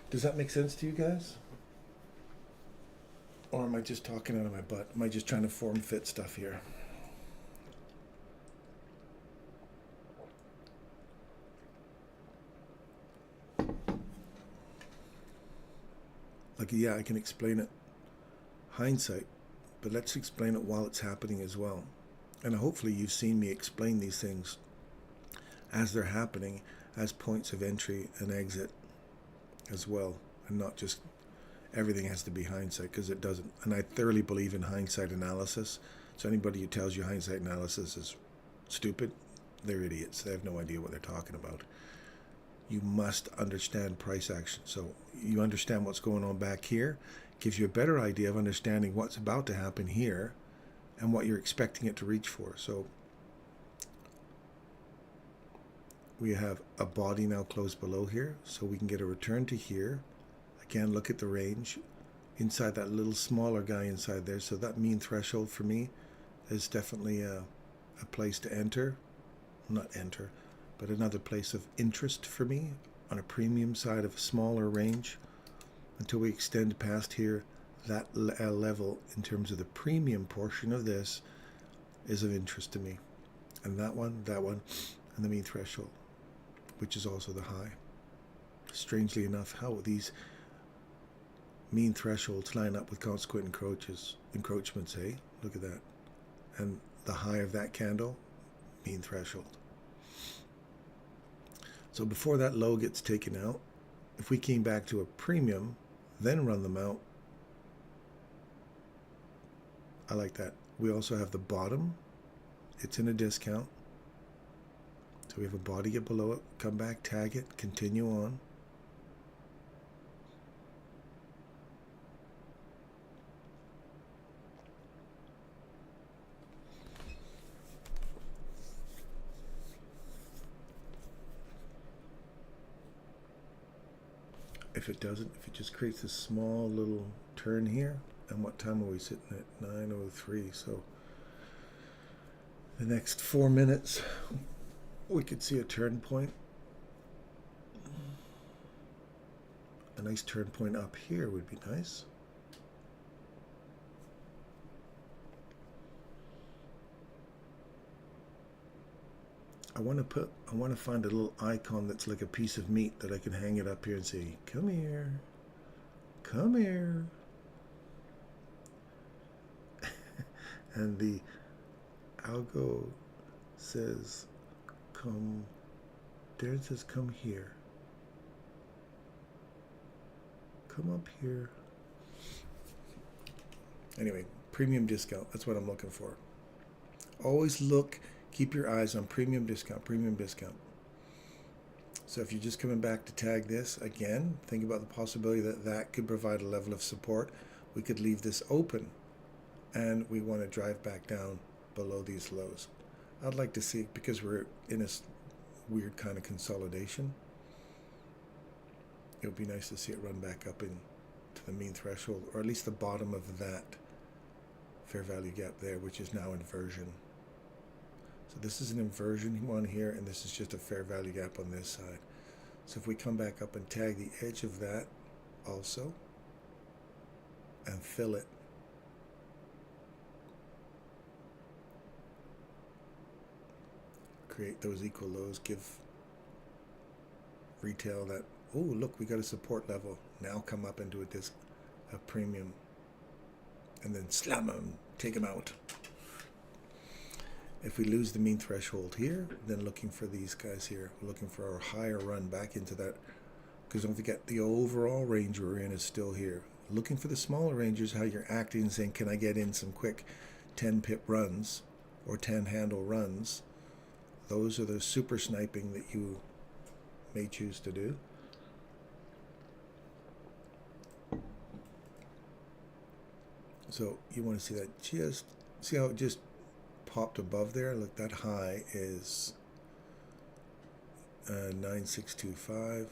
Does that make sense to you guys? Or am I just talking out of my butt? Am I just trying to form fit stuff here? Like, yeah, I can explain it hindsight, but let's explain it while it's happening as well. And hopefully you've seen me explain these things as they're happening as points of entry and exit as well, and not just everything has to be hindsight, because it doesn't. And I thoroughly believe in hindsight analysis. So anybody who tells you hindsight analysis is stupid, they're idiots. They have no idea what they're talking about. You must understand price action. So you understand what's going on back here, gives you a better idea of understanding what's about to happen here and what you're expecting it to reach for. So we have a body now close below here, so we can get a return to here. Again, look at the range inside that little smaller guy inside there. So that mean threshold for me is definitely a place to enter. Not enter, but another place of interest for me on a premium side of a smaller range until we extend past here. That level in terms of the premium portion of this is of interest to me. And that one, and the mean threshold, which is also the high. Strangely enough, how these mean thresholds line up with consequent encroachments, eh? Look at that. And the high of that candle, mean threshold. So before that low gets taken out, if we came back to a premium, then run them out, I like that. We also have the bottom. It's in a discount. So we have a body get below it, come back, tag it, continue on. If it doesn't, if it just creates a small little turn here, and what time are we sitting at? 9:03. So the next 4 minutes, we could see a turn point. A nice turn point up here would be nice. I want to find a little icon that's like a piece of meat that I can hang it up here and say, come here, come here. And the algo says, come, there it says, come here. Come up here. Anyway, premium discount, that's what I'm looking for. Always look, keep your eyes on premium discount, premium discount. So if you're just coming back to tag this, again, think about the possibility that that could provide a level of support. We could leave this open, and we want to drive back down below these lows. I'd like to see, because we're in a weird kind of consolidation, it would be nice to see it run back up into the mean threshold, or at least the bottom of that fair value gap there, which is now inversion. So this is an inversion one here, and this is just a fair value gap on this side. So if we come back up and tag the edge of that also, and fill it, create those equal lows, give retail that, oh look, we got a support level, now come up into a premium, and then slam them, take them out. If we lose the mean threshold here, then looking for these guys here, looking for our higher run back into that, because don't forget the overall range we're in is still here. Looking for the smaller ranges, how you're acting and saying, can I get in some quick 10 pip runs or 10 handle runs, those are the super sniping that you may choose to do. So you want to see that, just see how it just popped above there. Look, that high is 9625.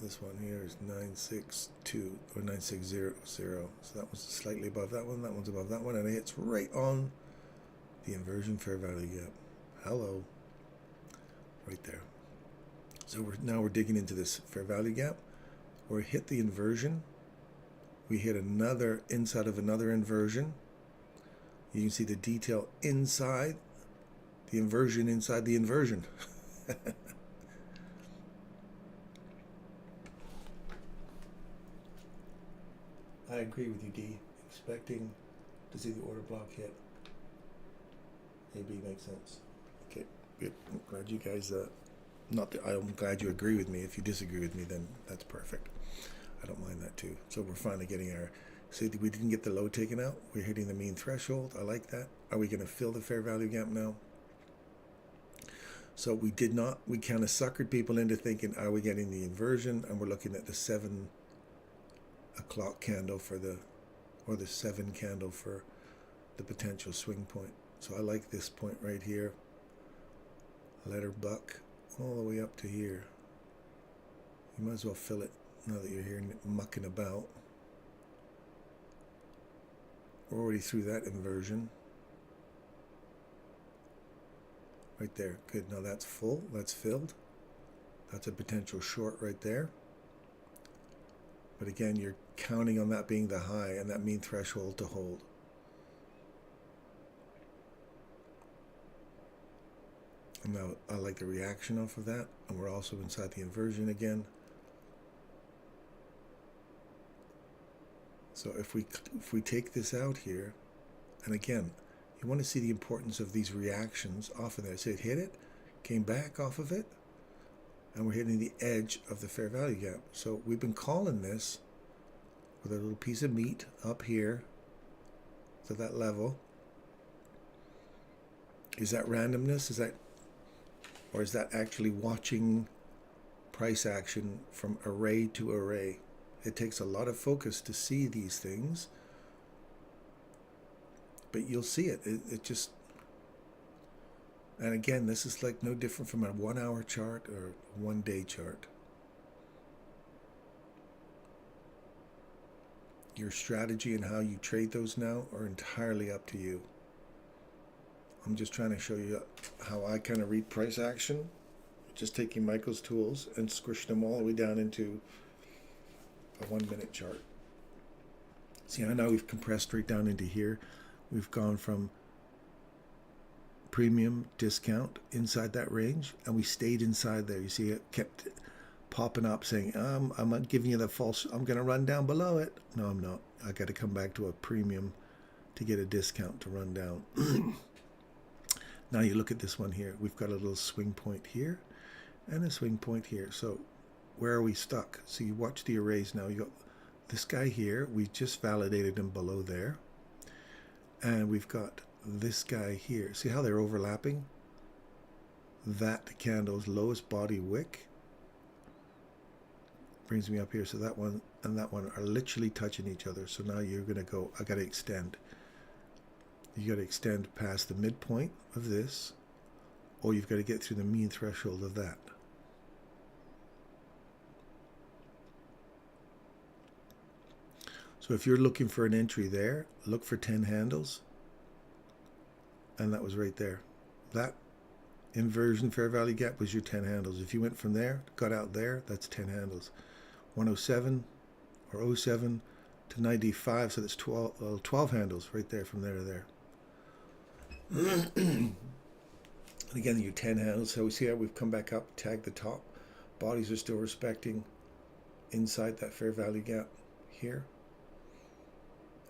This one here is 962 or 9600. So that was slightly above that one. That one's above that one, and it hits right on the inversion fair value gap. Hello, right there. So now we're digging into this fair value gap. We hit the inversion. We hit another inside of another inversion. You can see the detail inside the inversion inside the inversion. I agree with you, D. Expecting to see the order block hit. AB makes sense. Okay, good. I'm glad you guys, I'm glad you agree with me. If you disagree with me, then that's perfect. I don't mind that too. So we're finally getting our, see, we didn't get the low taken out. We're hitting the mean threshold. I like that. Are we going to fill the fair value gap now? So we did not, we kind of suckered people into thinking, are we getting the inversion? And we're looking at the 7 o'clock candle for the, or the 7 candle for the potential swing point. So I like this point right here. Let her buck all the way up to here. You might as well fill it now that you're here mucking about. We're already through that inversion. Right there. Good. Now that's full. That's filled. That's a potential short right there. But again, you're counting on that being the high and that mean threshold to hold. And now I like the reaction off of that. And we're also inside the inversion again. So if we take this out here, and again, you want to see the importance of these reactions off of there. So it hit it, came back off of it, and we're hitting the edge of the fair value gap. So we've been calling this with a little piece of meat up here to that level. Is that randomness? Is that, or is that actually watching price action from array to array? It takes a lot of focus to see these things, but you'll see it. It just, and again, this is like no different from a 1 hour chart or 1 day chart. Your strategy and how you trade those now are entirely up to you. I'm just trying to show you how I kind of read price action, just taking Michael's tools and squishing them all the way down into a 1 minute chart. See, I know we've compressed right down into here. We've gone from premium, discount inside that range, and we stayed inside there. You see, it kept popping up saying, I'm not giving you the false, I'm going to run down below it. No, I'm not. I got to come back to a premium to get a discount to run down. Now you look at this one here. We've got a little swing point here and a swing point here. So where are we stuck? So you watch the arrays now. You got this guy here. We just validated him below there. And we've got this guy here. See how they're overlapping? That candle's lowest body wick brings me up here. So that one and that one are literally touching each other. So now you're going to go, I got to extend. You got to extend past the midpoint of this, or you've got to get through the mean threshold of that. So if you're looking for an entry there, look for 10 handles. And that was right there. That inversion fair value gap was your 10 handles. If you went from there, got out there, that's 10 handles. 107 or 07 to 95, so that's 12 handles right there from there to there. And again, your 10 handles. So we see how we've come back up, tagged the top. Bodies are still respecting inside that fair value gap here.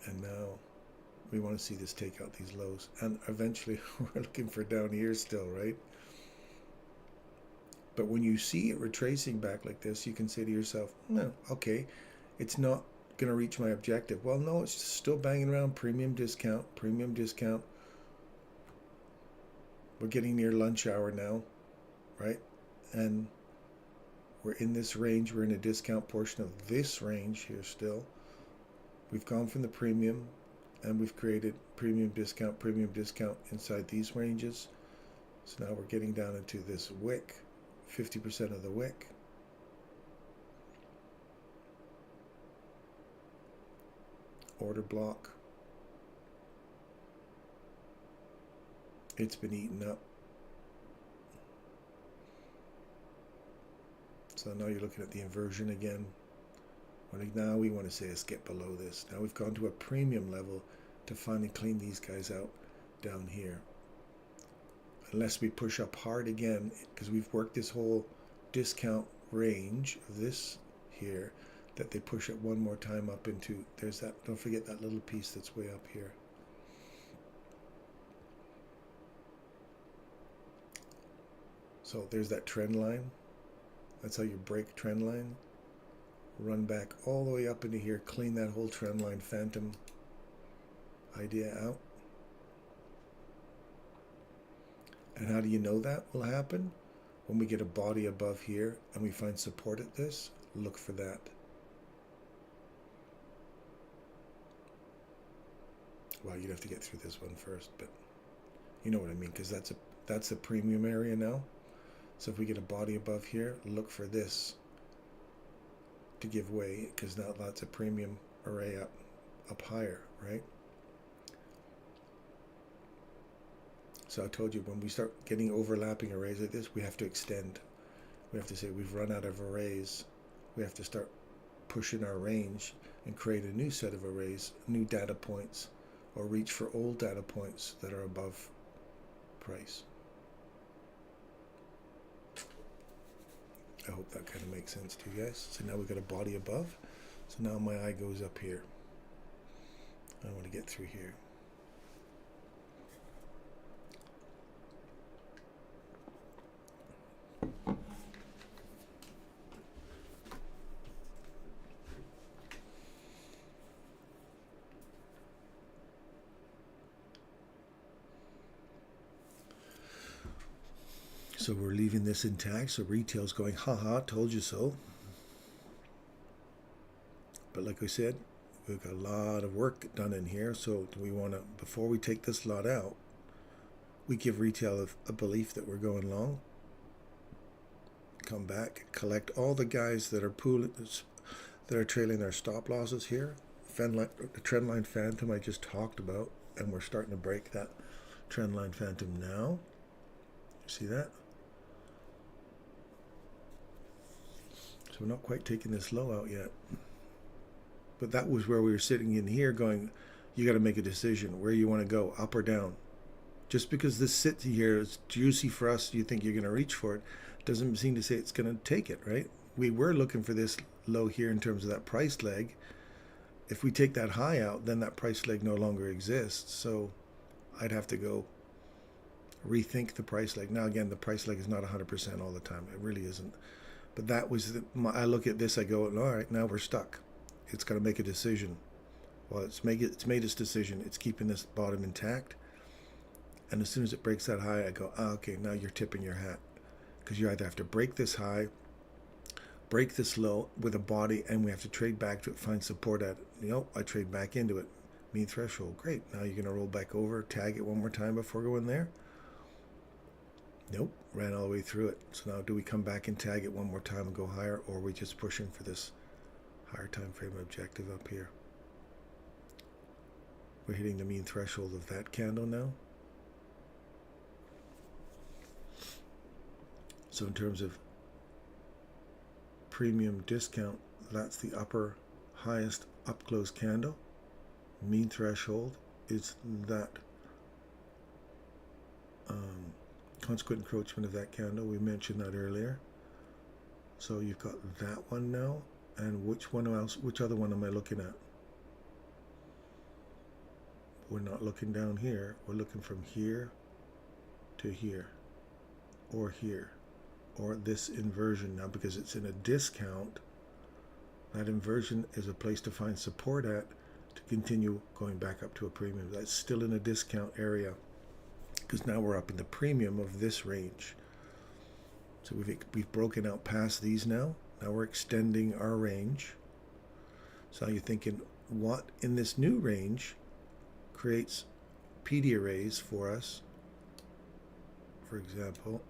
And now we want to see this take out these lows. And eventually we're looking for down here still, right? But when you see it retracing back like this, you can say to yourself, no, okay, it's not going to reach my objective. Well, no, it's still banging around premium discount, premium discount. We're getting near lunch hour now, right? And we're in this range. We're in a discount portion of this range here still. We've gone from the premium, and we've created premium discount inside these ranges. So now we're getting down into this wick, 50% of the wick. Order block. It's been eaten up. So now you're looking at the inversion again. Now we want to say let's get below this. Now we've gone to a premium level to finally clean these guys out down here. Unless we push up hard again, because we've worked this whole discount range of this here, that they push it one more time up into, there's that, don't forget that little piece that's way up here. So there's that trend line. That's how you break trend line. Run back all the way up into here, clean that whole trend line phantom idea out. And how do you know that will happen? When we get a body above here and we find support at this, look for that. Well, you'd have to get through this one first, but you know what I mean, because that's a premium area now. So if we get a body above here, look for this to give way, because now that's a premium array up higher, right? So I told you, when we start getting overlapping arrays like this, we have to extend. We have to say we've run out of arrays. We have to start pushing our range and create a new set of arrays, new data points, or reach for old data points that are above price. I hope that kind of makes sense to you guys. So now we've got a body above. So now my eye goes up here. I want to get through here. So we're leaving this intact. So retail's going, haha, told you so. But like I said, we've got a lot of work done in here. So do we want to, before we take this lot out, we give retail a belief that we're going long. Come back, collect all the guys that are trailing their stop losses here. The trend line phantom I just talked about, and we're starting to break that trend line phantom now. See that? So we're not quite taking this low out yet. But that was where we were sitting in here going, you got to make a decision where you want to go, up or down. Just because this sits here is juicy for us, you think you're going to reach for it, doesn't seem to say it's going to take it, right? We were looking for this low here in terms of that price leg. If we take that high out, then that price leg no longer exists. So I'd have to go rethink the price leg. Now again, the price leg is not 100% all the time. It really isn't. But that was I look at this, I go, all right, now we're stuck. It's got to make a decision. Well, it's made its decision. It's keeping this bottom intact. And as soon as it breaks that high, I go, okay, now you're tipping your hat. Because you either have to break this high, break this low with a body, and we have to trade back to it, find support at it. Nope, I trade back into it. Mean threshold, great. Now you're going to roll back over, tag it one more time before going there. Nope, ran all the way through it. So now do we come back and tag it one more time and go higher, or are we just pushing for this higher time frame objective up here? We're hitting the mean threshold of that candle now. So in terms of premium discount, that's the upper highest up close candle. Mean threshold is that consequent encroachment of that candle. We mentioned that earlier. So you've got that one now. And which other one am I looking at? We're not looking down here. We're looking from here to here, or here, or this inversion now, because it's in a discount. That inversion is a place to find support at to continue going back up to a premium. That's still in a discount area. because now we're up in the premium of this range. So we've broken out past these now. Now we're extending our range. So you're thinking, what in this new range creates PD arrays for us? For example,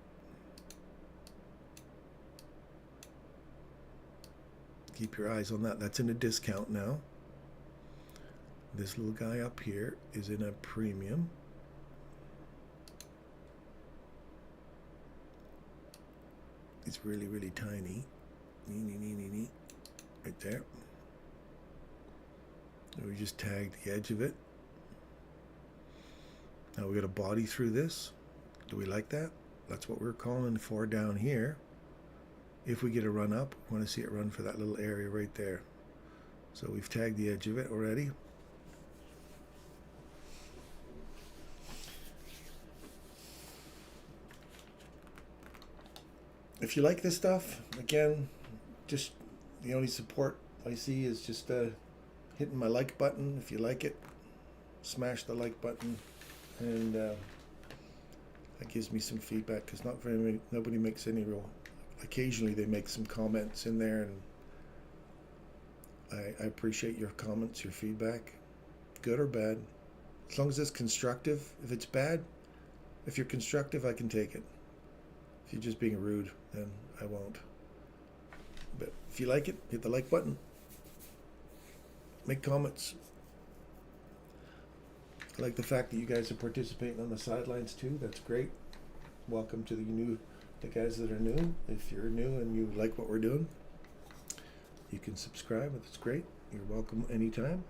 keep your eyes on that. That's in a discount now. This little guy up here is in a premium. It's really, really tiny. Right there. And we just tagged the edge of it. Now we got a body through this. Do we like that? That's what we're calling for down here. If we get a run up, we want to see it run for that little area right there. So we've tagged the edge of it already. If you like this stuff, again, just the only support I see is just hitting my like button. If you like it, smash the like button, and that gives me some feedback, because nobody makes any real. Occasionally they make some comments in there, and I appreciate your comments, your feedback, good or bad, as long as it's constructive. If it's bad, if you're constructive, I can take it. If you're just being rude, then I won't. But if you like it, hit the like button. Make comments. I like the fact that you guys are participating on the sidelines too. That's great. Welcome to the guys that are new. If you're new and you like what we're doing, you can subscribe. That's great. You're welcome anytime.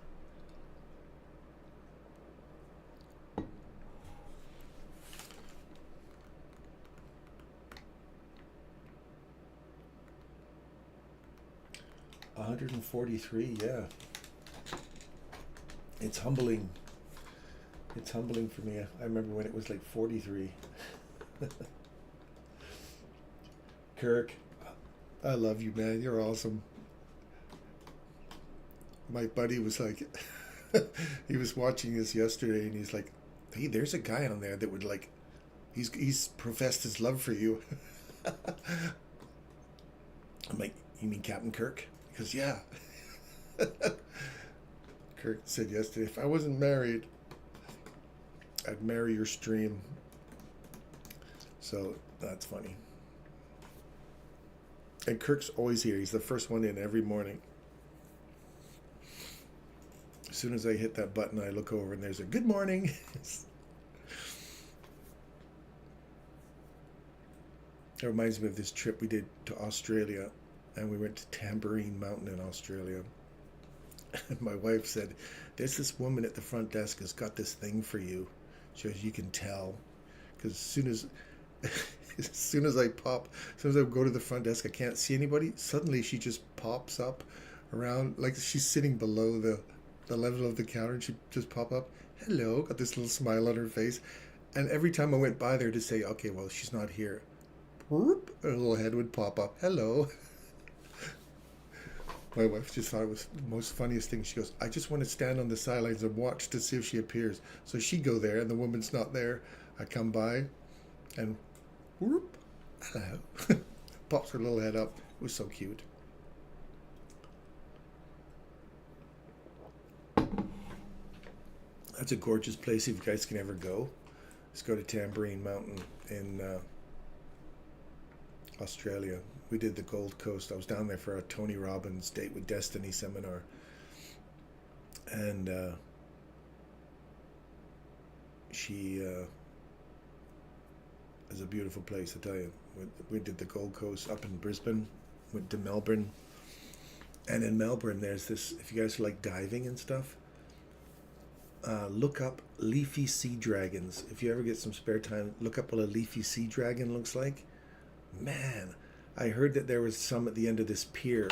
$143, yeah. It's humbling. It's humbling for me. I remember when it was like 43. Kirk, I love you, man. You're awesome. My buddy was like, he was watching this yesterday, and he's like, hey, there's a guy on there that would like, he's professed his love for you. I'm like, you mean Captain Kirk? He goes, yeah. Kirk said yesterday, if I wasn't married, I'd marry your stream. So that's funny. And Kirk's always here. He's the first one in every morning. As soon as I hit that button, I look over and there's a good morning. It reminds me of this trip we did to Australia, and we went to Tambourine Mountain in Australia. And my wife said, there's this woman at the front desk who's got this thing for you. She goes, you can tell. Because as soon as I go to the front desk, I can't see anybody. Suddenly she just pops up around, like she's sitting below the level of the counter, and she just pop up. Hello, got this little smile on her face. And every time I went by there to say, okay, well, she's not here, whoop, her little head would pop up. Hello. My wife just thought it was the most funniest thing. She goes, I just want to stand on the sidelines and watch to see if she appears. So she go there, and the woman's not there. I come by, and whoop, hello. Pops her little head up. It was so cute. That's a gorgeous place if you guys can ever go. Let's go to Tambourine Mountain in Australia. We did the Gold Coast. I was down there for a Tony Robbins Date with Destiny seminar. And she is a beautiful place, I tell you. We did the Gold Coast up in Brisbane, went to Melbourne. And in Melbourne, there's this, if you guys like diving and stuff, look up leafy sea dragons. If you ever get some spare time, look up what a leafy sea dragon looks like. Man, I heard that there was some at the end of this pier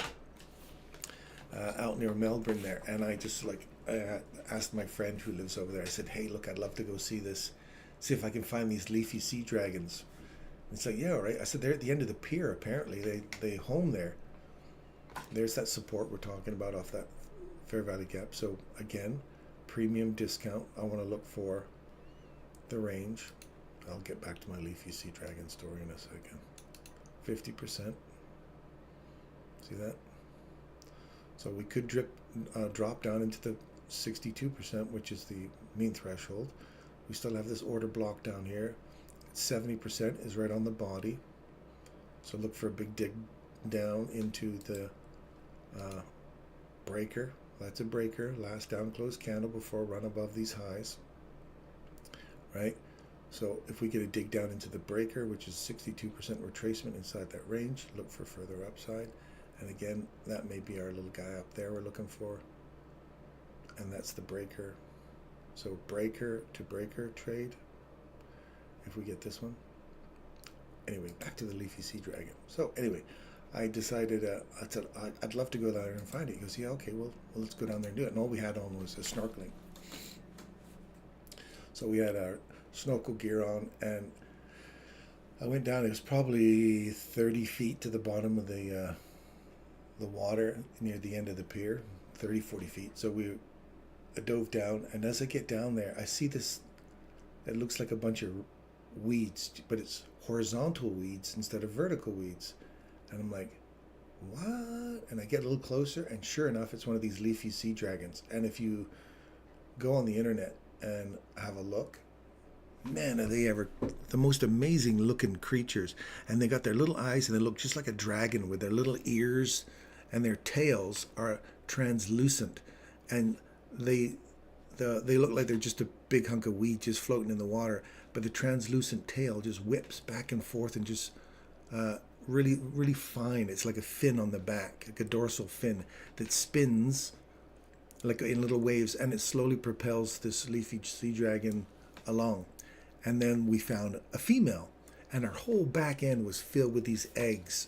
out near Melbourne there, and I just asked my friend who lives over there. I said, hey, look, I'd love to go see this, see if I can find these leafy sea dragons. And it's like, yeah, all right. I said, they're at the end of the pier, apparently. They home there. There's that support we're talking about off that Fair Valley Gap. So again, premium discount. I want to look for the range. I'll get back to my leafy sea dragon story in a second. 50%. See that? So we could drop down into the 62%, which is the mean threshold. We still have this order block down here. 70% is right on the body. So look for a big dig down into the breaker. That's a breaker. Last down close candle before run above these highs. Right? So if we get a dig down into the breaker, which is 62% retracement inside that range, look for further upside. And again, that may be our little guy up there we're looking for. And that's the breaker. So breaker to breaker trade, if we get this one. Anyway, back to the leafy sea dragon. So anyway, I decided, I said, I'd love to go down there and find it. He goes, yeah, okay, well, let's go down there and do it. And all we had on was a snorkeling. So we had our snorkel gear on, and I went down. It was probably 30 feet to the bottom of the water near the end of the pier, 30, 40 feet. So I dove down, and as I get down there, I see this, it looks like a bunch of weeds, but it's horizontal weeds instead of vertical weeds. And I'm like, what? And I get a little closer, and sure enough, it's one of these leafy sea dragons. And if you go on the internet and have a look, man, are they ever the most amazing looking creatures. And they got their little eyes, and they look just like a dragon with their little ears, and their tails are translucent, and they look like they're just a big hunk of weed just floating in the water, but the translucent tail just whips back and forth and just really, really fine. It's like a fin on the back, like a dorsal fin that spins like in little waves, and it slowly propels this leafy sea dragon along. And then we found a female, and her whole back end was filled with these eggs.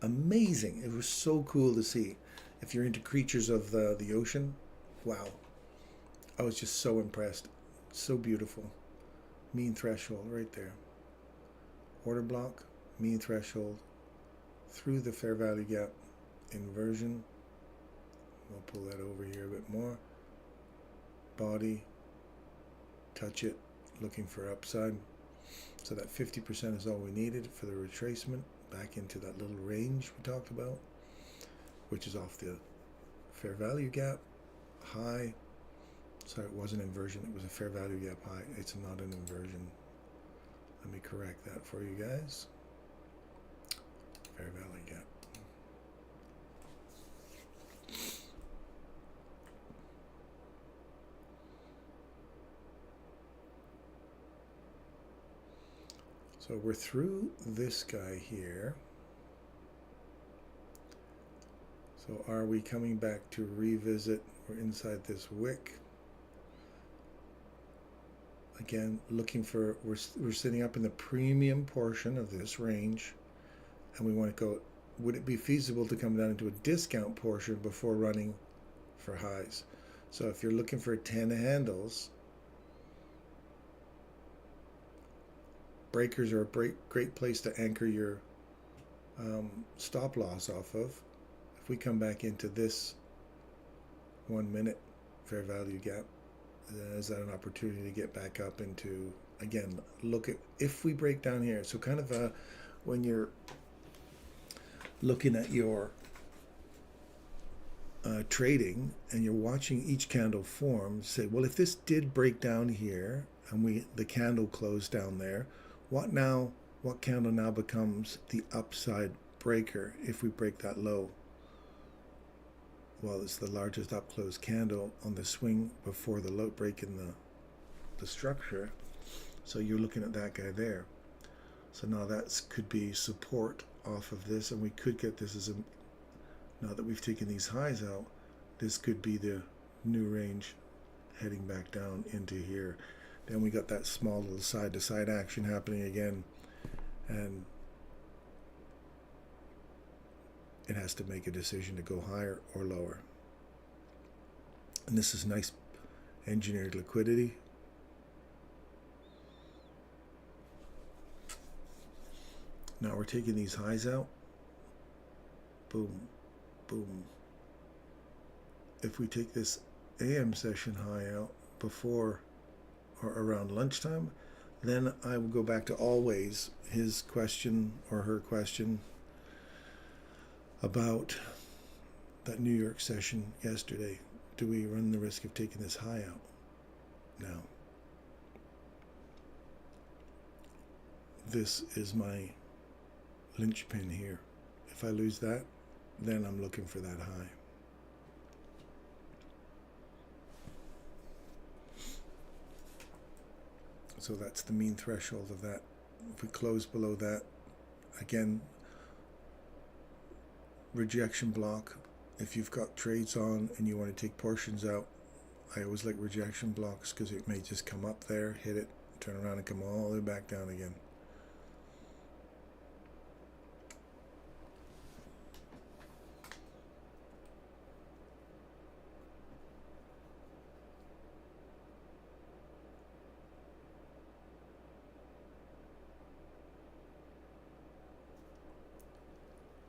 Amazing. It was so cool to see. If you're into creatures of the ocean, wow. I was just so impressed. So beautiful. Mean threshold right there. Order block, mean threshold, through the fair value gap, inversion. We'll pull that over here a bit more. Body, touch it, looking for upside. So that 50% is all we needed for the retracement back into that little range we talked about, which is off the fair value gap high. Sorry, it wasn't inversion, it was a fair value gap high. It's not an inversion. Let me correct that for you guys. Fair value gap. So we're through this guy here. So are we coming back to revisit? We're inside this wick. Again, looking for, we're sitting up in the premium portion of this range, and we want to go, would it be feasible to come down into a discount portion before running for highs? So if you're looking for 10 handles, breakers are a great place to anchor your stop loss off of. If we come back into this 1 minute fair value gap, is that an opportunity to get back up into, again, look at, if we break down here, so kind of when you're looking at your trading and you're watching each candle form, say, well, if this did break down here and the candle closed down there, what candle now becomes the upside breaker if we break that low? Well, it's the largest up close candle on the swing before the low break in the structure. So you're looking at that guy there. So now that could be support off of this, and we could get this as now that we've taken these highs out, this could be the new range heading back down into here. Then we got that small little side to side action happening again, and it has to make a decision to go higher or lower. And this is nice engineered liquidity. Now we're taking these highs out. Boom, boom. If we take this AM session high out before or around lunchtime, Then I will go back to always his question or her question about that New York session yesterday. Do we run the risk of taking this high out now? This is my linchpin here. If I lose that, then I'm looking for that high. So that's the mean threshold of that. If we close below that, again, rejection block. If you've got trades on and you want to take portions out, I always like rejection blocks because it may just come up there, hit it, turn around and come all the way back down again.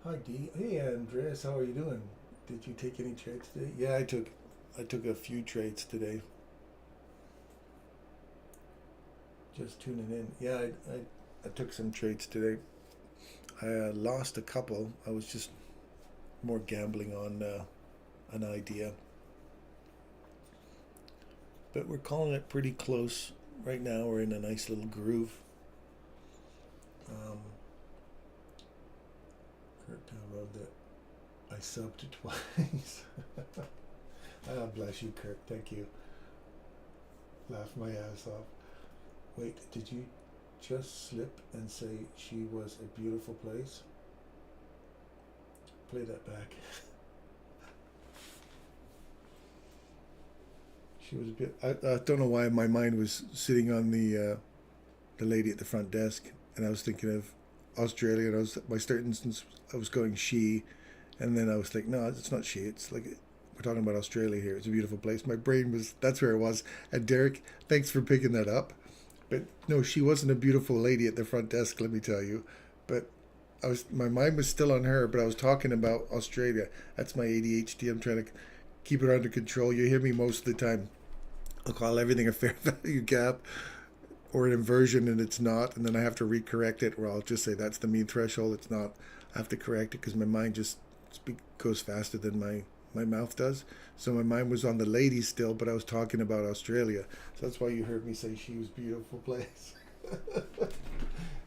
Hi Dee. Hey Andreas, how are you doing? Did you take any trades today? Yeah, I took a few trades today. Just tuning in. Yeah, I took some trades today. I lost a couple. I was just more gambling on an idea. But we're calling it pretty close right now. We're in a nice little groove. Kurt, I love that I subbed twice. Ah, bless you, Kurt. Thank you. Laugh my ass off. Wait, did you just slip and say she was a beautiful place? Play that back. She was a bit. I don't know why my mind was sitting on the lady at the front desk, and I was thinking of Australia, and my start instance I was going she, and then I was like, no, it's not she. It's like we're talking about Australia here. It's a beautiful place. My brain was, that's where it was. And Derek, thanks for picking that up. But no, she wasn't a beautiful lady at the front desk, let me tell you. But my mind was still on her, but I was talking about Australia. That's my ADHD. I'm trying to keep it under control. You hear me most of the time. I'll call everything a fair value gap or an inversion, and it's not, and then I have to recorrect it, or I'll just say that's the mean threshold. It's not. I have to correct it because my mind just goes faster than my mouth does. So my mind was on the lady still, but I was talking about Australia. So that's why you heard me say she was a beautiful place.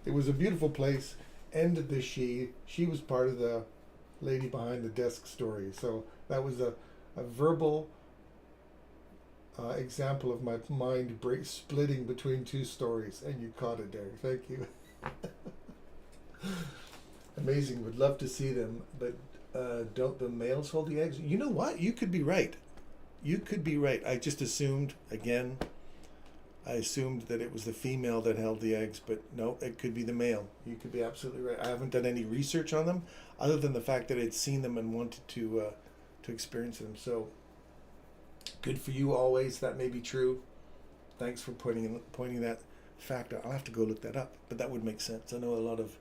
It was a beautiful place. End of the she was part of the lady behind the desk story. So that was a verbal example of my mind splitting between two stories, and you caught it, Derek. Thank you. Amazing. Would love to see them, but don't the males hold the eggs? You know what? You could be right. You could be right. I just assumed, again, I assumed that it was the female that held the eggs, but no, it could be the male. You could be absolutely right. I haven't done any research on them, other than the fact that I'd seen them and wanted to experience them. So good for you always. That may be true. Thanks for pointing that fact out. I'll have to go look that up, but that would make sense. I know a lot of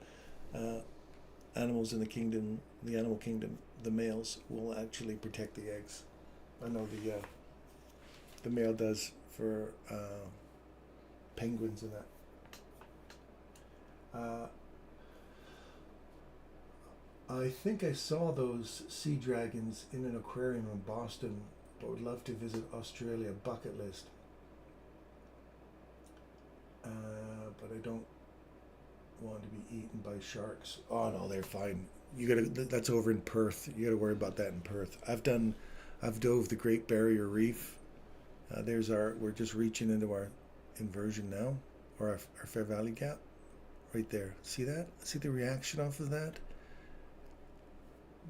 animals in the animal kingdom, the males will actually protect the eggs. I know the male does for penguins and that. I think I saw those sea dragons in an aquarium in Boston, but would love to visit Australia. Bucket list. But I don't want to be eaten by sharks. Oh no, they're fine. That's over in Perth. You gotta worry about that in Perth. I've dove the Great Barrier Reef. We're just reaching into our inversion now, or our fair value gap, right there. See that? See the reaction off of that?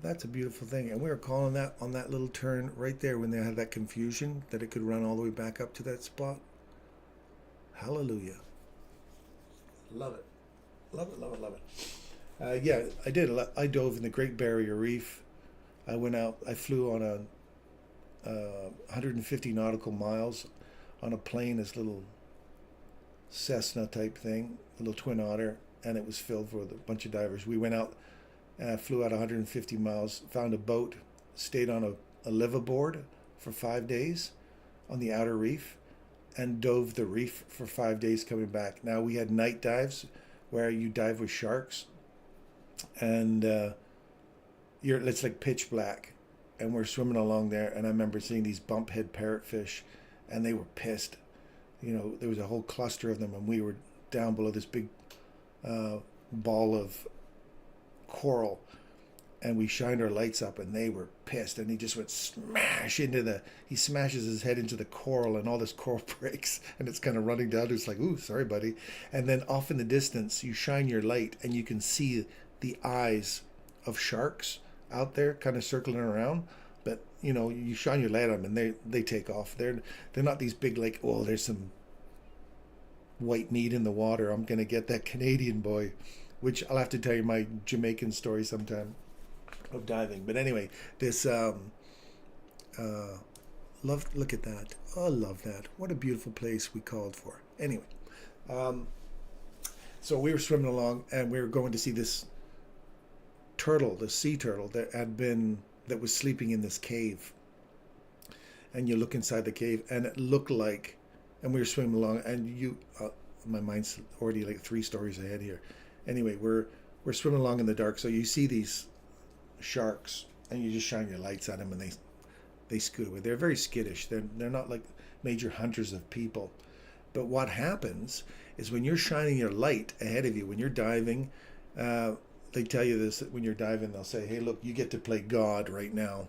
That's a beautiful thing. And we were calling that on that little turn right there when they had that confusion that it could run all the way back up to that spot. Hallelujah. Love it. Love it, love it, love it. Yeah, I did. I dove in the Great Barrier Reef. I went out. I flew on a 150 nautical miles on a plane, this little Cessna type thing, a little twin otter, and it was filled with a bunch of divers. We went out, flew out 150 miles, found a boat, stayed on a liveaboard for 5 days on the outer reef. and dove the reef for 5 days coming back. Now we had night dives where you dive with sharks, and it's like pitch black, and we're swimming along there, and I remember seeing these bumphead parrotfish, and they were pissed. You know, there was a whole cluster of them, and we were down below this big ball of coral, and we shined our lights up, and they were pissed, and he just went smash into he smashes his head into the coral, and all this coral breaks, and it's kind of running down. It's like, ooh, sorry, buddy. And then off in the distance, you shine your light, and you can see the eyes of sharks out there kind of circling around. But you know, you shine your light on them, and they take off. They're not these big, like, oh, there's some white meat in the water, I'm gonna get that Canadian boy, which I'll have to tell you my Jamaican story sometime of diving. But anyway, this look at that. Oh, I love that. What a beautiful place we called for. Anyway, so we were swimming along, and we were going to see this turtle, the sea turtle that was sleeping in this cave. And you look inside the cave, and it looked like, and we were swimming along, and my mind's already like 3 stories ahead here. Anyway, we're swimming along in the dark, so you see these sharks, and you just shine your lights at them, and they scoot away. They're very skittish. They're not like major hunters of people. But what happens is when you're shining your light ahead of you, when you're diving, they tell you this, when you're diving, they'll say, hey, look, you get to play God right now.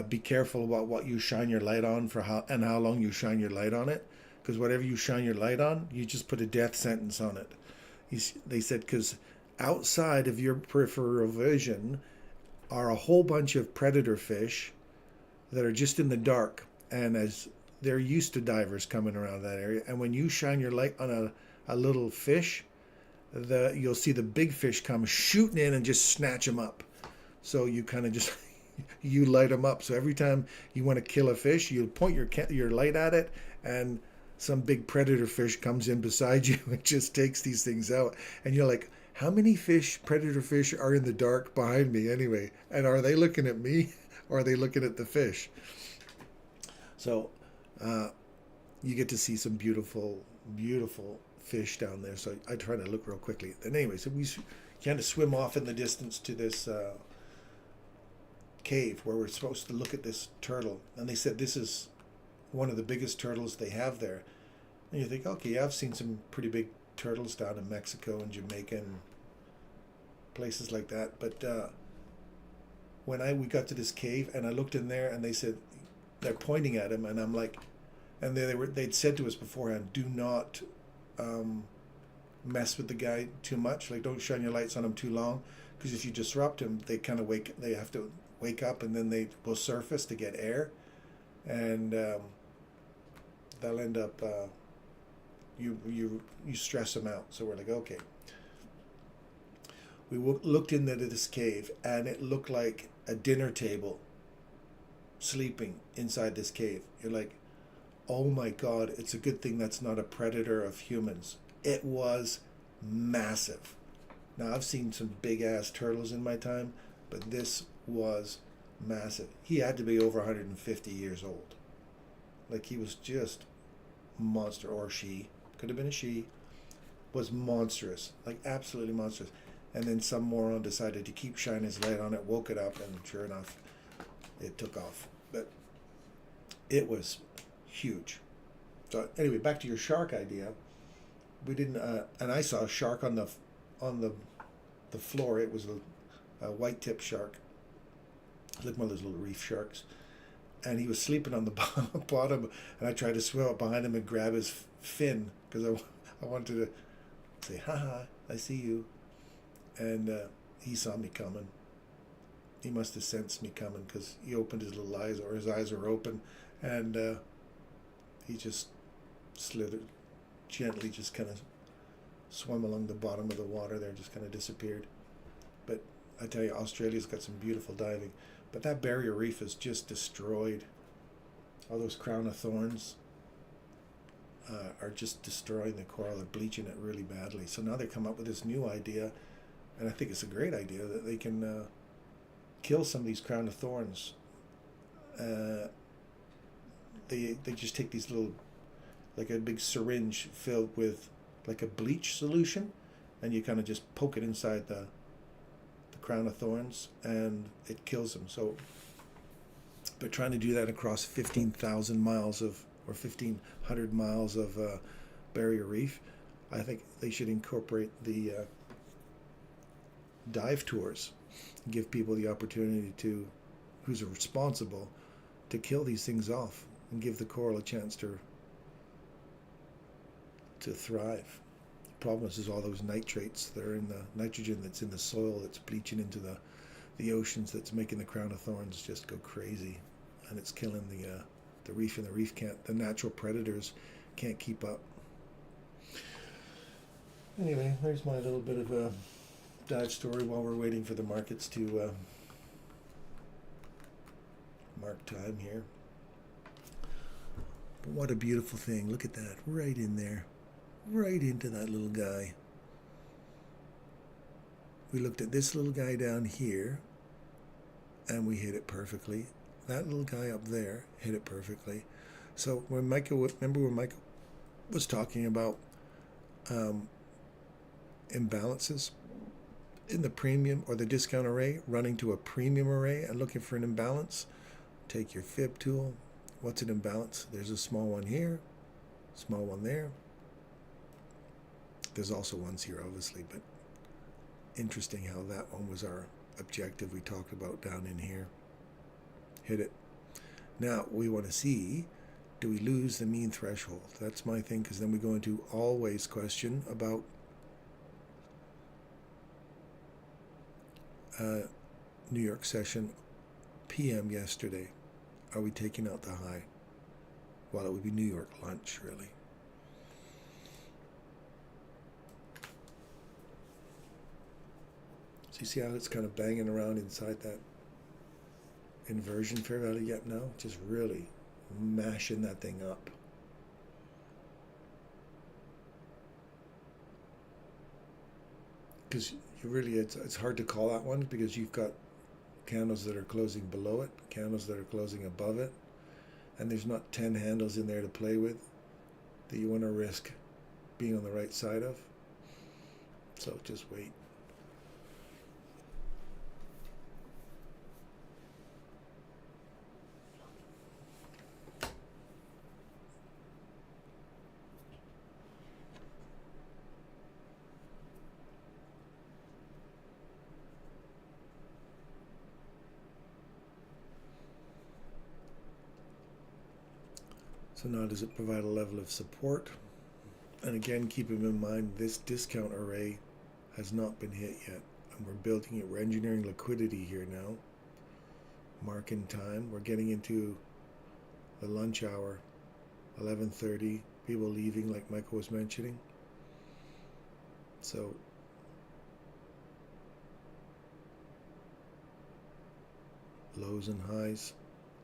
Be careful about what you shine your light on and how long you shine your light on it, because whatever you shine your light on, you just put a death sentence on it. They said, because outside of your peripheral vision are a whole bunch of predator fish that are just in the dark, and as they're used to divers coming around that area, and when you shine your light on a little fish, you'll see the big fish come shooting in and just snatch them up. So you kind of just you light them up. So every time you want to kill a fish, you point your light at it, and some big predator fish comes in beside you and just takes these things out. And you're like, how many predator fish are in the dark behind me anyway? And are they looking at me, or are they looking at the fish? So you get to see some beautiful, beautiful fish down there. So I try to look real quickly. And anyway, so we kind of swim off in the distance to this cave where we're supposed to look at this turtle. And they said this is one of the biggest turtles they have there. And you think, okay, I've seen some pretty big turtles down in Mexico and Jamaica and places like that. But when we got to this cave and I looked in there, and they said they're pointing at him, and I'm like, and they'd said to us beforehand, do not mess with the guy too much. Like, don't shine your lights on him too long, because if you disrupt him, they have to wake up, and then they will surface to get air, and they'll end up you stress them out. So we're like, okay. We looked into this cave, and it looked like a dinner table sleeping inside this cave. You're like, oh my God, it's a good thing that's not a predator of humans. It was massive. Now, I've seen some big ass turtles in my time, but this was massive. He had to be over 150 years old. Like, he was just monster, or she, could have been a she, was monstrous, like absolutely monstrous. And then some moron decided to keep shining his light on it, woke it up, and sure enough, it took off. But it was huge. So anyway, back to your shark idea. We didn't, and I saw a shark on the floor. It was a white tip shark, like one of those little reef sharks, and he was sleeping on the bottom. And I tried to swim up behind him and grab his fin, because I wanted to say, "Haha, I see you." And he saw me coming. He must have sensed me coming, because he opened his little eyes, or his eyes were open, and he just slithered, gently just kind of swam along the bottom of the water there, just kind of disappeared. But I tell you, Australia's got some beautiful diving. But that barrier reef is just destroyed. All those crown of thorns are just destroying the coral. They're bleaching it really badly. So now they come up with this new idea, and I think it's a great idea, that they can kill some of these crown of thorns. They just take these little like a big syringe filled with like a bleach solution, and you kind of just poke it inside the crown of thorns and it kills them. So they're trying to do that across 15,000 miles of, or 1,500 miles of barrier reef. I think they should incorporate the dive tours, give people the opportunity to, who's responsible, to kill these things off and give the coral a chance to thrive. The problem is all those nitrates that are in the nitrogen that's in the soil that's bleaching into the oceans, that's making the crown of thorns just go crazy, and it's killing the reef, and the reef can't, the natural predators can't keep up. Anyway, there's my little bit of a dive story while we're waiting for the markets to mark time here. But what a beautiful thing. Look at that, right in there, right into that little guy. We looked at this little guy down here and we hit it perfectly. That little guy up there hit it perfectly. So when Michael, remember when Michael was talking about imbalances in the premium or the discount array, running to a premium array and looking for an imbalance, take your fib tool. What's an imbalance? There's a small one here, small one there. There's also ones here, obviously, but interesting how that one was our objective we talked about down in here. Hit it. Now we want to see, do we lose the mean threshold? That's my thing, because then we go into always question about New York session PM yesterday. Are we taking out the high? Well, it would be New York lunch, really. So you see how it's kind of banging around inside that inversion fair value gap now? Just really mashing that thing up. Because you really, it's hard to call that one, because you've got candles that are closing below it, candles that are closing above it, and there's not 10 handles in there to play with that you want to risk being on the right side of. So just wait. So now does it provide a level of support? And again, keep in mind, this discount array has not been hit yet. And we're building it, we're engineering liquidity here now. Mark-in time, we're getting into the lunch hour, 11:30, people leaving like Michael was mentioning. So lows and highs,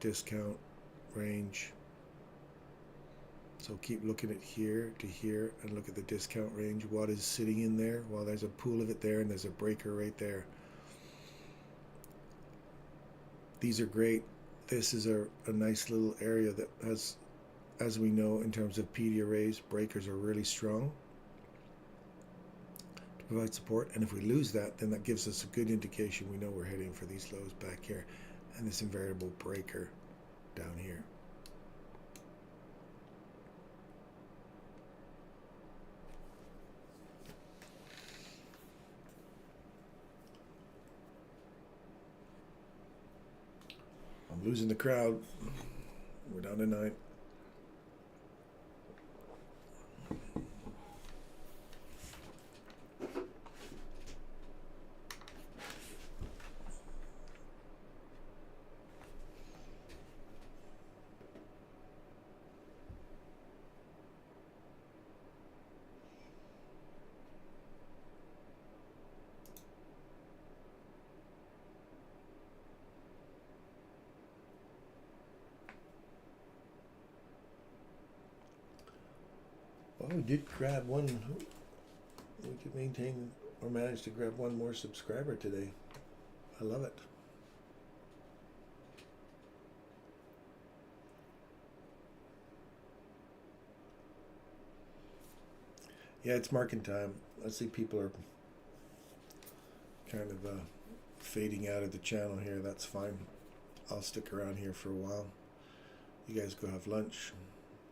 discount, range. So keep looking at here to here and look at the discount range. What is sitting in there? Well, there's a pool of it there, and there's a breaker right there. These are great. This is a nice little area that has, as we know, in terms of PD arrays, breakers are really strong to provide support. And if we lose that, then that gives us a good indication. We know we're heading for these lows back here and this invariable breaker down here. I'm losing the crowd. We're down to 9. Well, we did grab one. We could maintain or manage to grab one more subscriber today. I love it. Yeah, it's marking time. I see people are kind of fading out of the channel here. That's fine. I'll stick around here for a while. You guys go have lunch.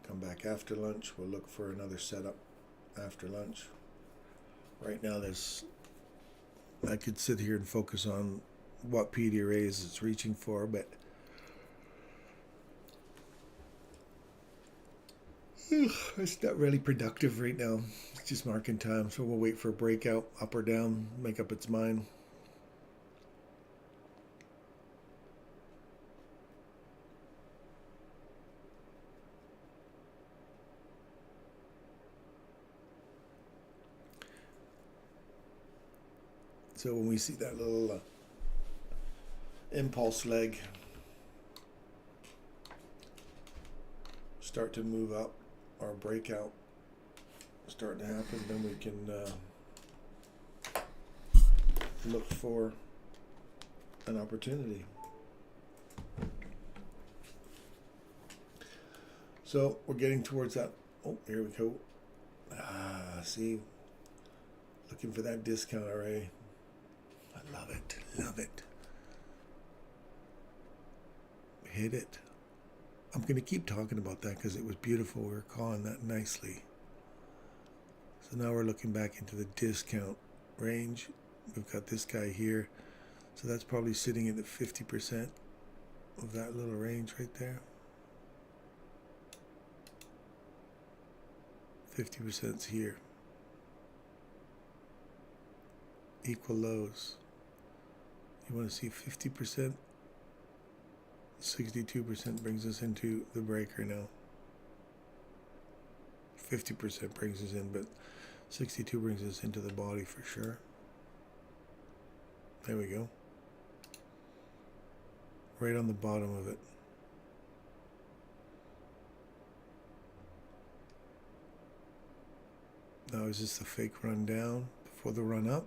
Come back after lunch. We'll look for another setup after lunch. Right now, I could sit here and focus on what PD arrays it's reaching for, but it's not really productive right now. It's just marking time, so we'll wait for a breakout, up or down, make up its mind. So when we see that little impulse leg start to move up, or breakout start to happen, then we can look for an opportunity. So we're getting towards that. Oh, here we go. See, looking for that discount array. I love it, love it. Hit it. I'm going to keep talking about that because it was beautiful. We were calling that nicely. So now we're looking back into the discount range. We've got this guy here. So that's probably sitting at the 50% of that little range right there. 50%'s here. Equal lows. You want to see 50%? 62% brings us into the breaker now. 50% brings us in, but 62 brings us into the body for sure. There we go. Right on the bottom of it. Now is this the fake run down before the run up?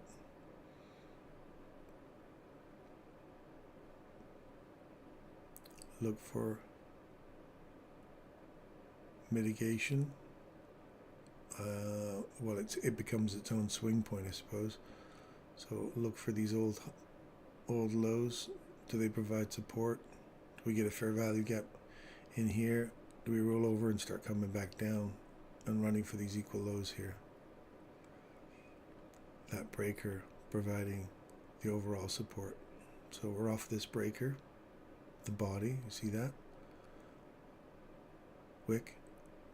Look for mitigation. Well, it becomes its own swing point, I suppose. So look for these old lows. Do they provide support? Do we get a fair value gap in here? Do we roll over and start coming back down and running for these equal lows here? That breaker providing the overall support. So we're off this breaker. The body, you see that? Wick,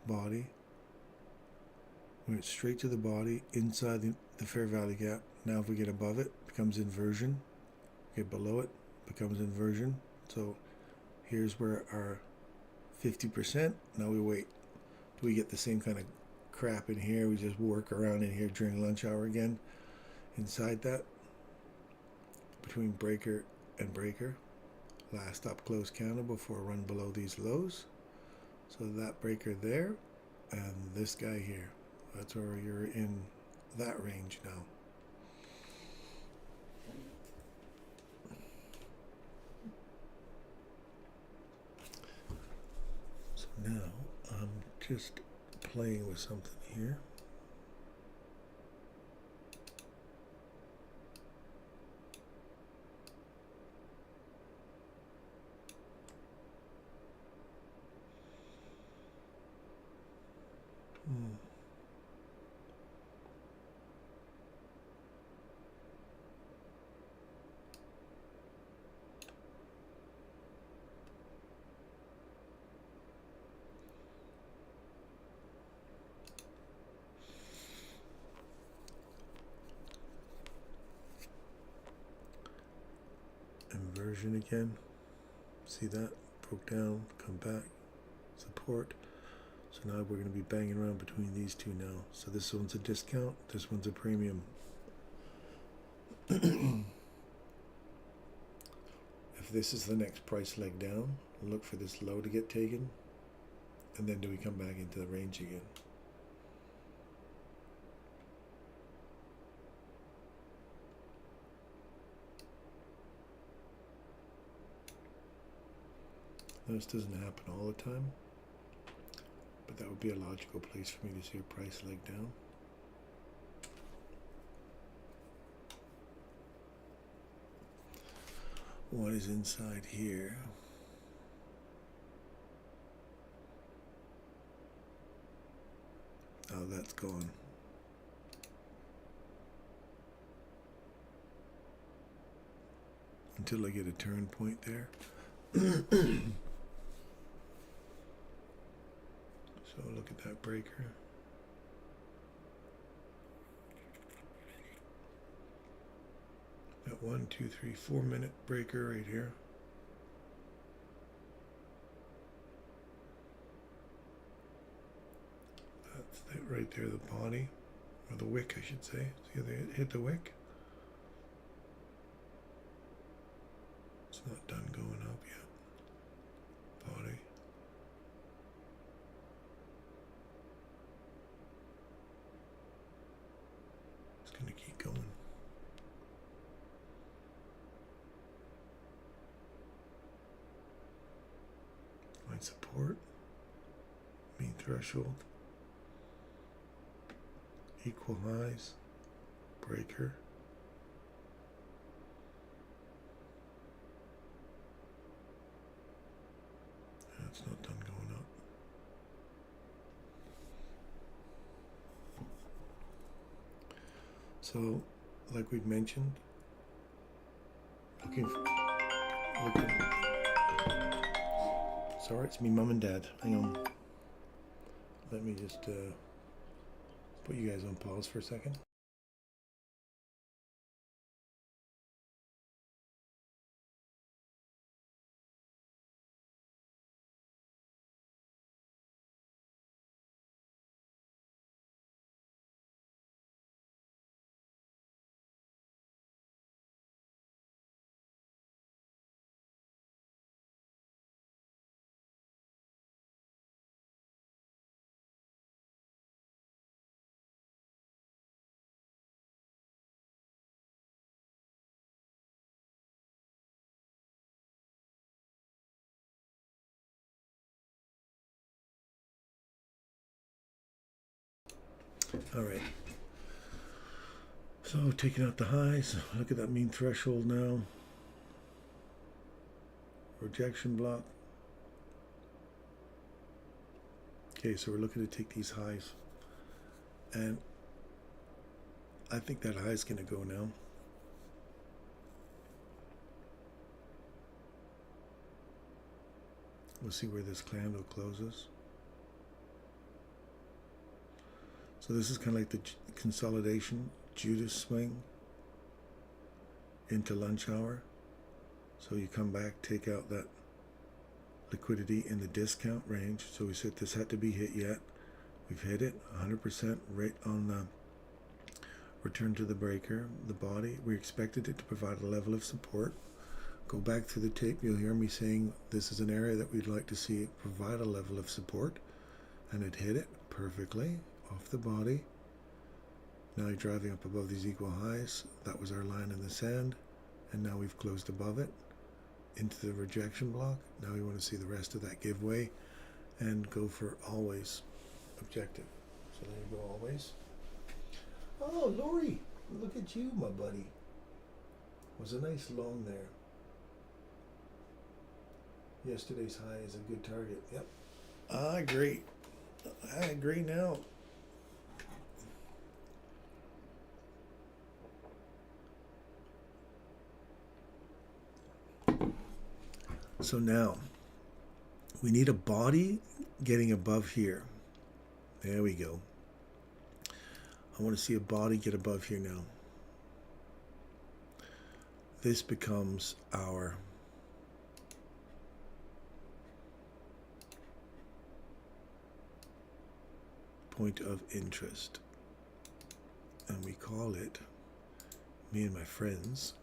body. We went straight to the body, inside the fair value gap. Now if we get above it, becomes inversion. Get below it, becomes inversion. So here's where our 50%. Now we wait. Do we get the same kind of crap in here? We just work around in here during lunch hour again. Inside that, between breaker and breaker. Last up close candle before run below these lows. So that breaker there and this guy here. That's where you're in that range now. So now I'm just playing with something here. Inversion again. See that? Broke down, come back, support. So now we're going to be banging around between these two now. So this one's a discount, this one's a premium. If this is the next price leg down, look for this low to get taken. And then do we come back into the range again? Now, this doesn't happen all the time, but that would be a logical place for me to see a price leg down. what is inside here. Oh, that's gone. Until I get a turn point there. So look at that breaker. That 1, 2, 3, 4 minute breaker right here. That's it right there, the body, or the wick, I should say. See how they hit the wick? It's not done going up yet. Body. It's going to keep going. Find support. Mean threshold. Equal highs. Breaker. It's not done going up. So, like we've mentioned, looking. Sorry, it's me, mum and dad. Hang on. Let me just put you guys on pause for a second. All right. So taking out the highs, look at that mean threshold now. Rejection block. Okay, so we're looking to take these highs. And I think that high is going to go now. We'll see where this candle closes. So this is kind of like the consolidation Judas swing into lunch hour. So you come back, take out that liquidity in the discount range. So we said this had to be hit yet. We've hit it 100% right on the return to the breaker, the body. We expected it to provide a level of support. Go back through the tape, you'll hear me saying this is an area that we'd like to see it provide a level of support, and it hit it perfectly off the body. Now you're driving up above these equal highs. That was our line in the sand, and now we've closed above it into the rejection block. Now we want to see the rest of that give way and go for always objective. So there you go, always. Oh, Lori, look at you, my buddy. Was a nice long there. Yesterday's high is a good target. Yep. I agree. I agree now. So now we need a body getting above here. There we go. I want to see a body get above here now. This becomes our point of interest. And we call it, me and my friends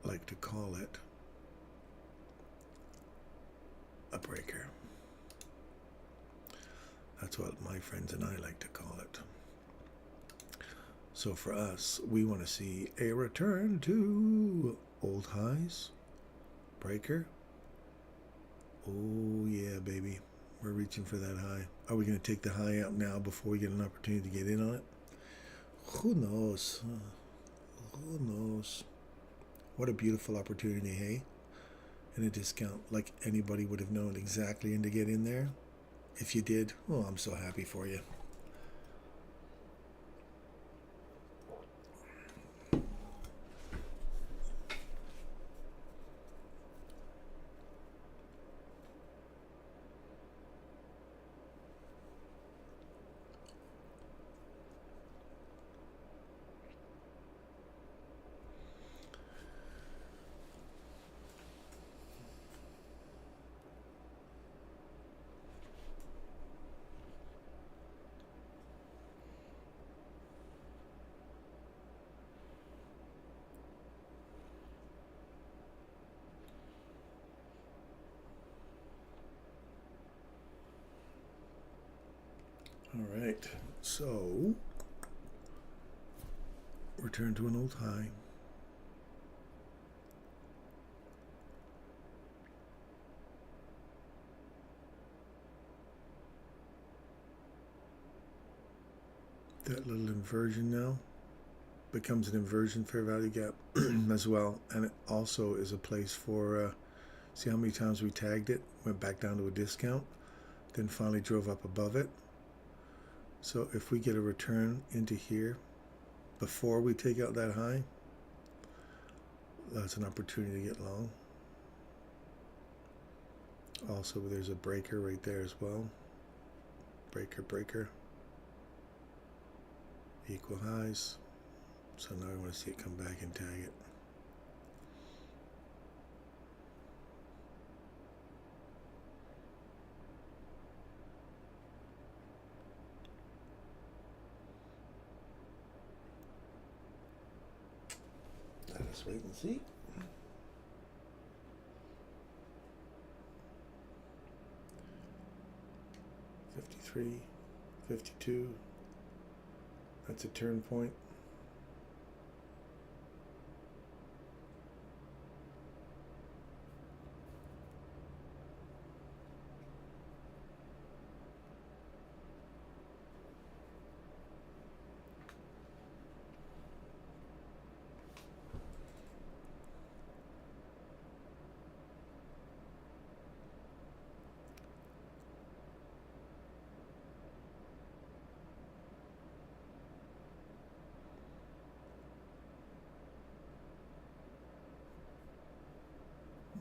like to call it, a breaker. That's what my friends and I like to call it. So for us, we want to see a return to old highs, breaker. Oh yeah, baby. We're reaching for that high. Are we going to take the high out now before we get an opportunity to get in on it? Who knows? Who knows? What a beautiful opportunity, hey? in a discount like anybody would have known exactly when to get in there. If you did, oh, I'm so happy for you. All right, so return to an old high. That little inversion now becomes an inversion fair value gap as well, and it also is a place for see how many times we tagged it, went back down to a discount, then finally drove up above it. So if we get a return into here before we take out that high, that's an opportunity to get long. Also, there's a breaker right there as well. Breaker. Equal highs. So now I want to see it come back and tag it. Let us wait and see. $53, $52. That's a turn point.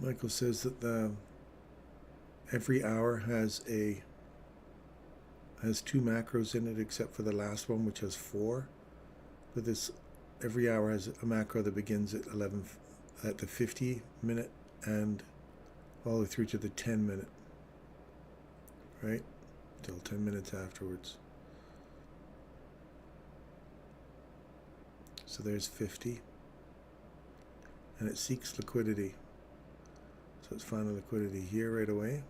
Michael says that every hour has two macros in it, except for the last one, which has 4. But this every hour has a macro that begins at the 50-minute and all the way through to the 10-minute, right? Till 10 minutes afterwards. So there's 50, and it seeks liquidity. So it's finding liquidity here right away.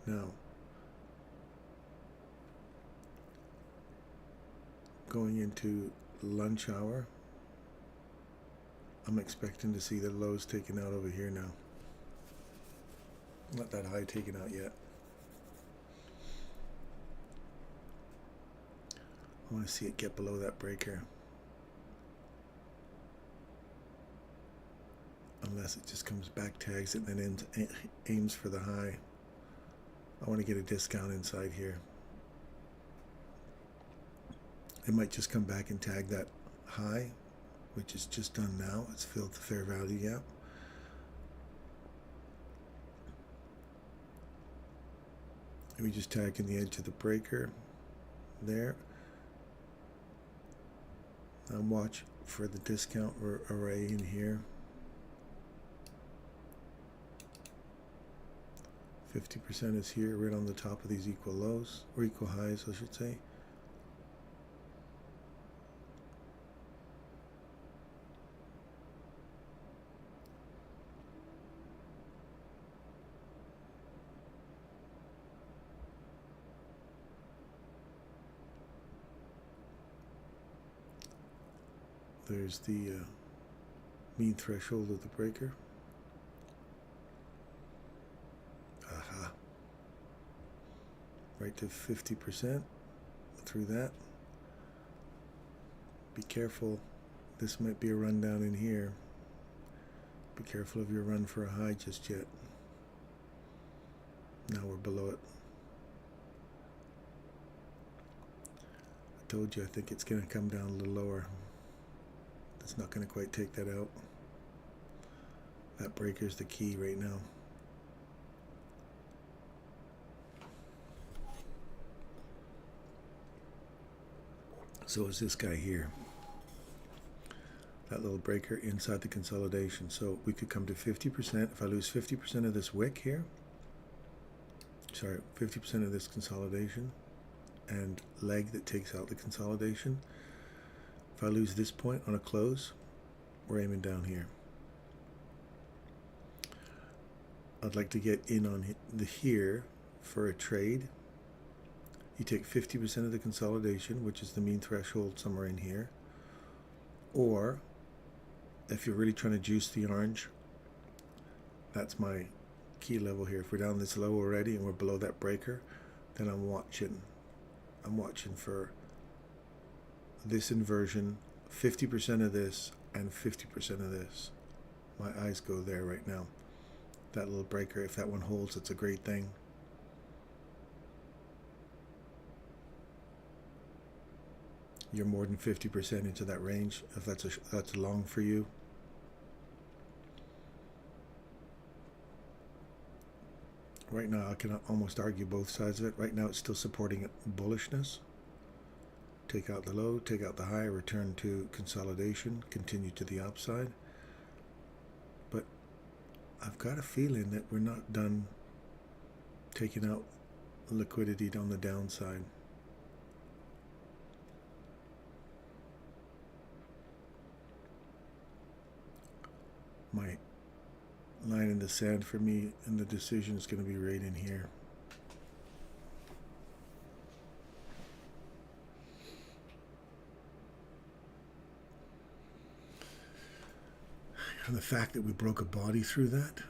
Now, going into lunch hour, I'm expecting to see the lows taken out over here now. Not that high taken out yet. I want to see it get below that breaker. Unless it just comes back, tags it, and then aims for the high. I want to get a discount inside here. It might just come back and tag that high, which is just done now. It's filled the fair value gap. And we just tag in the edge of the breaker there. Now watch for the discount array in here. 50% is here, right on the top of these equal lows, or equal highs, I should say. There's the mean threshold of the breaker. Aha. Right to 50% through that. Be careful. This might be a rundown in here. Be careful of your run for a high just yet. Now we're below it. I told you I think it's going to come down a little lower. It's not going to quite take that out. That breaker's the key right now. So is this guy here. That little breaker inside the consolidation. So we could come to 50%. If I lose 50% of this wick here, sorry, 50% of this consolidation and leg that takes out the consolidation, if I lose this point on a close, we're aiming down here. I'd like to get in on the here for a trade. You take 50% of the consolidation, which is the mean threshold somewhere in here. Or if you're really trying to juice the orange, that's my key level here. If we're down this low already and we're below that breaker, then I'm watching for this inversion, 50% of this and 50% of this. My eyes go there right now. That little breaker, if that one holds, it's a great thing. You're more than 50% into that range if that's long for you. Right now I can almost argue both sides of it. Right now it's still supporting bullishness. Take out the low, take out the high, return to consolidation, continue to the upside. But I've got a feeling that we're not done taking out liquidity on the downside. My line in the sand for me and the decision is going to be right in here. And the fact that we broke a body through that,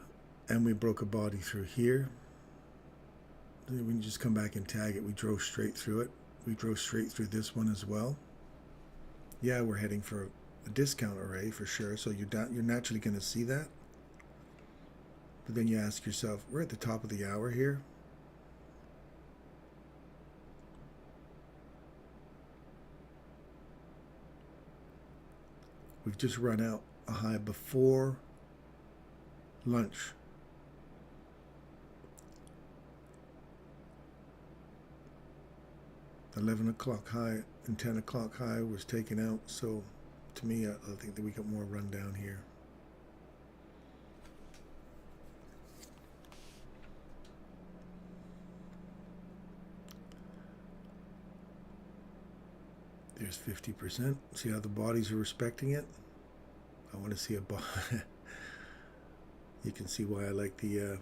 and we broke a body through here, then we can just come back and tag it. We drove straight through it. We drove straight through this one as well. Yeah, we're heading for a discount array for sure, so you're naturally going to see that. But then you ask yourself, we're at the top of the hour here. We've just run out a high before lunch. The 11 o'clock high and 10 o'clock high was taken out, so to me, I think that we got more run down here. There's 50%. See how the bodies are respecting it? I want to see a body. You can see why I like the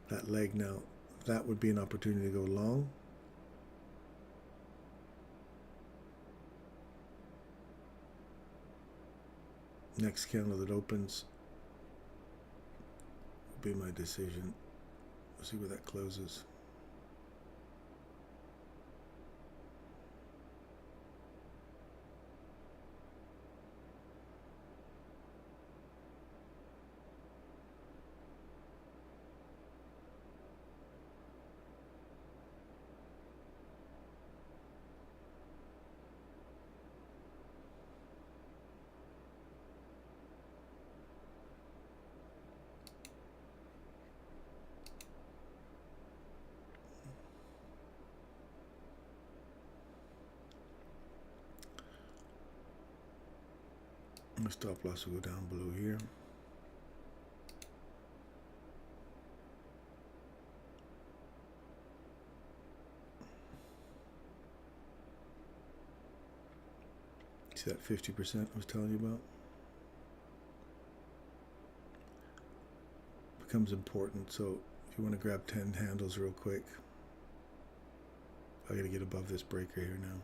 that leg now. That would be an opportunity to go long. Next candle that opens will be my decision. We'll see where that closes. The stop loss will go down below here. See that 50% I was telling you about? Becomes important. So if you want to grab 10 handles real quick, I got to get above this breaker here now.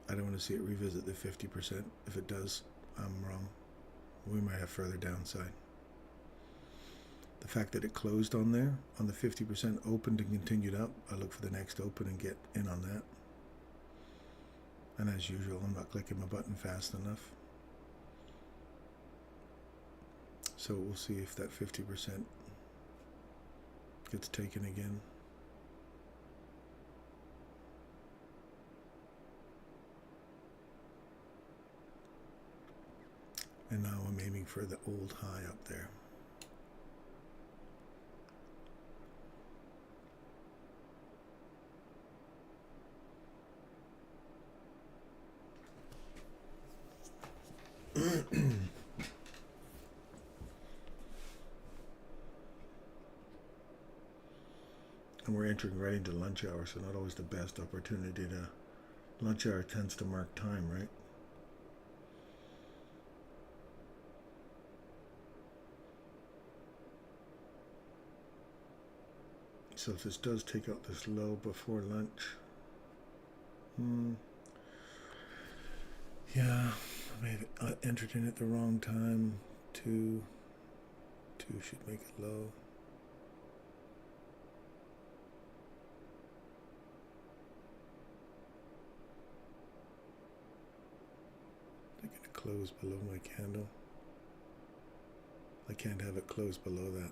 I don't want to see it revisit the 50%. If it does, I'm wrong. We might have further downside. The fact that it closed on there, on the 50%, opened and continued up, I look for the next open and get in on that. And as usual, I'm not clicking my button fast enough. So we'll see if that 50% gets taken again. And now I'm aiming for the old high up there. And we're entering right into lunch hour, so not always the best opportunity to... Lunch hour tends to mark time, right? So if this does take out this low before lunch... yeah, I may have entered in at the wrong time. Two should make it low. They're going to close below my candle. I can't have it close below that.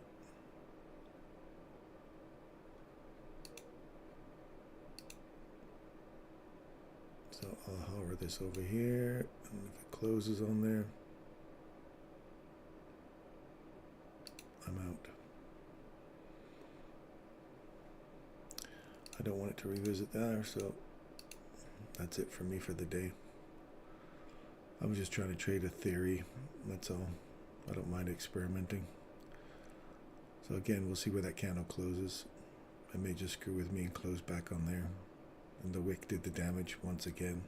So I'll hover this over here, and if it closes on there, I'm out. I don't want it to revisit there, so that's it for me for the day. I was just trying to trade a theory, that's all. I don't mind experimenting. So again, we'll see where that candle closes. It may just screw with me and close back on there. And the wick did the damage once again,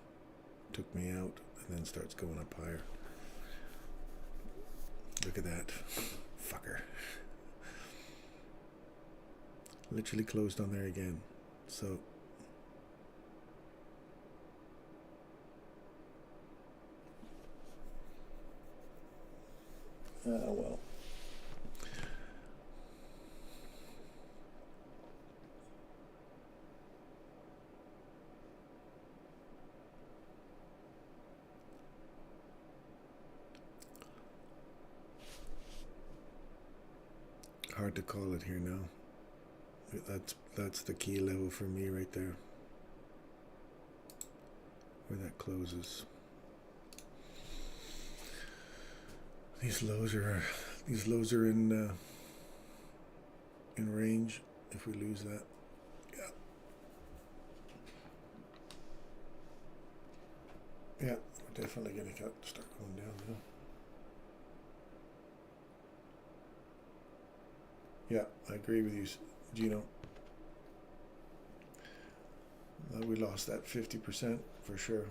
took me out, and then starts going up higher. Look at that, fucker. Literally closed on there again. So well. Hard to call it here now. That's the key level for me right there, where that closes. These lows are in range. If we lose that, yeah, we're definitely gonna start going down now. Yeah, I agree with you, Gino. We lost that 50% for sure.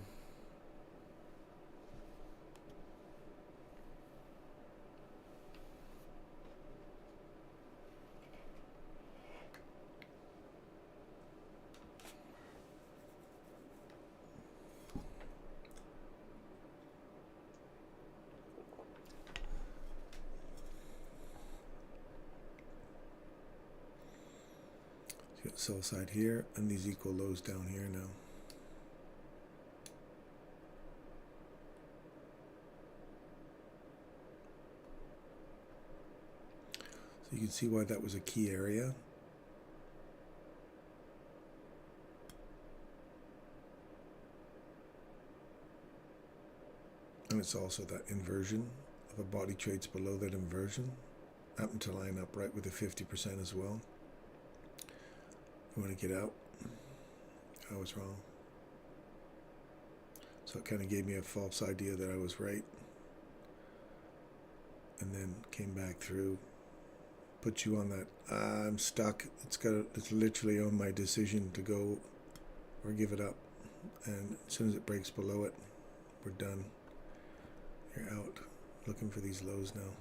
Got sell side here, and these equal lows down here now. So you can see why that was a key area. And it's also that inversion of a body trades below that inversion. Happened to line up right with the 50% as well. You want to get out? I was wrong. So it kind of gave me a false idea that I was right. And then came back through. Put you on that, I'm stuck. It's literally on my decision to go or give it up. And as soon as it breaks below it, we're done. You're out. Looking for these lows now.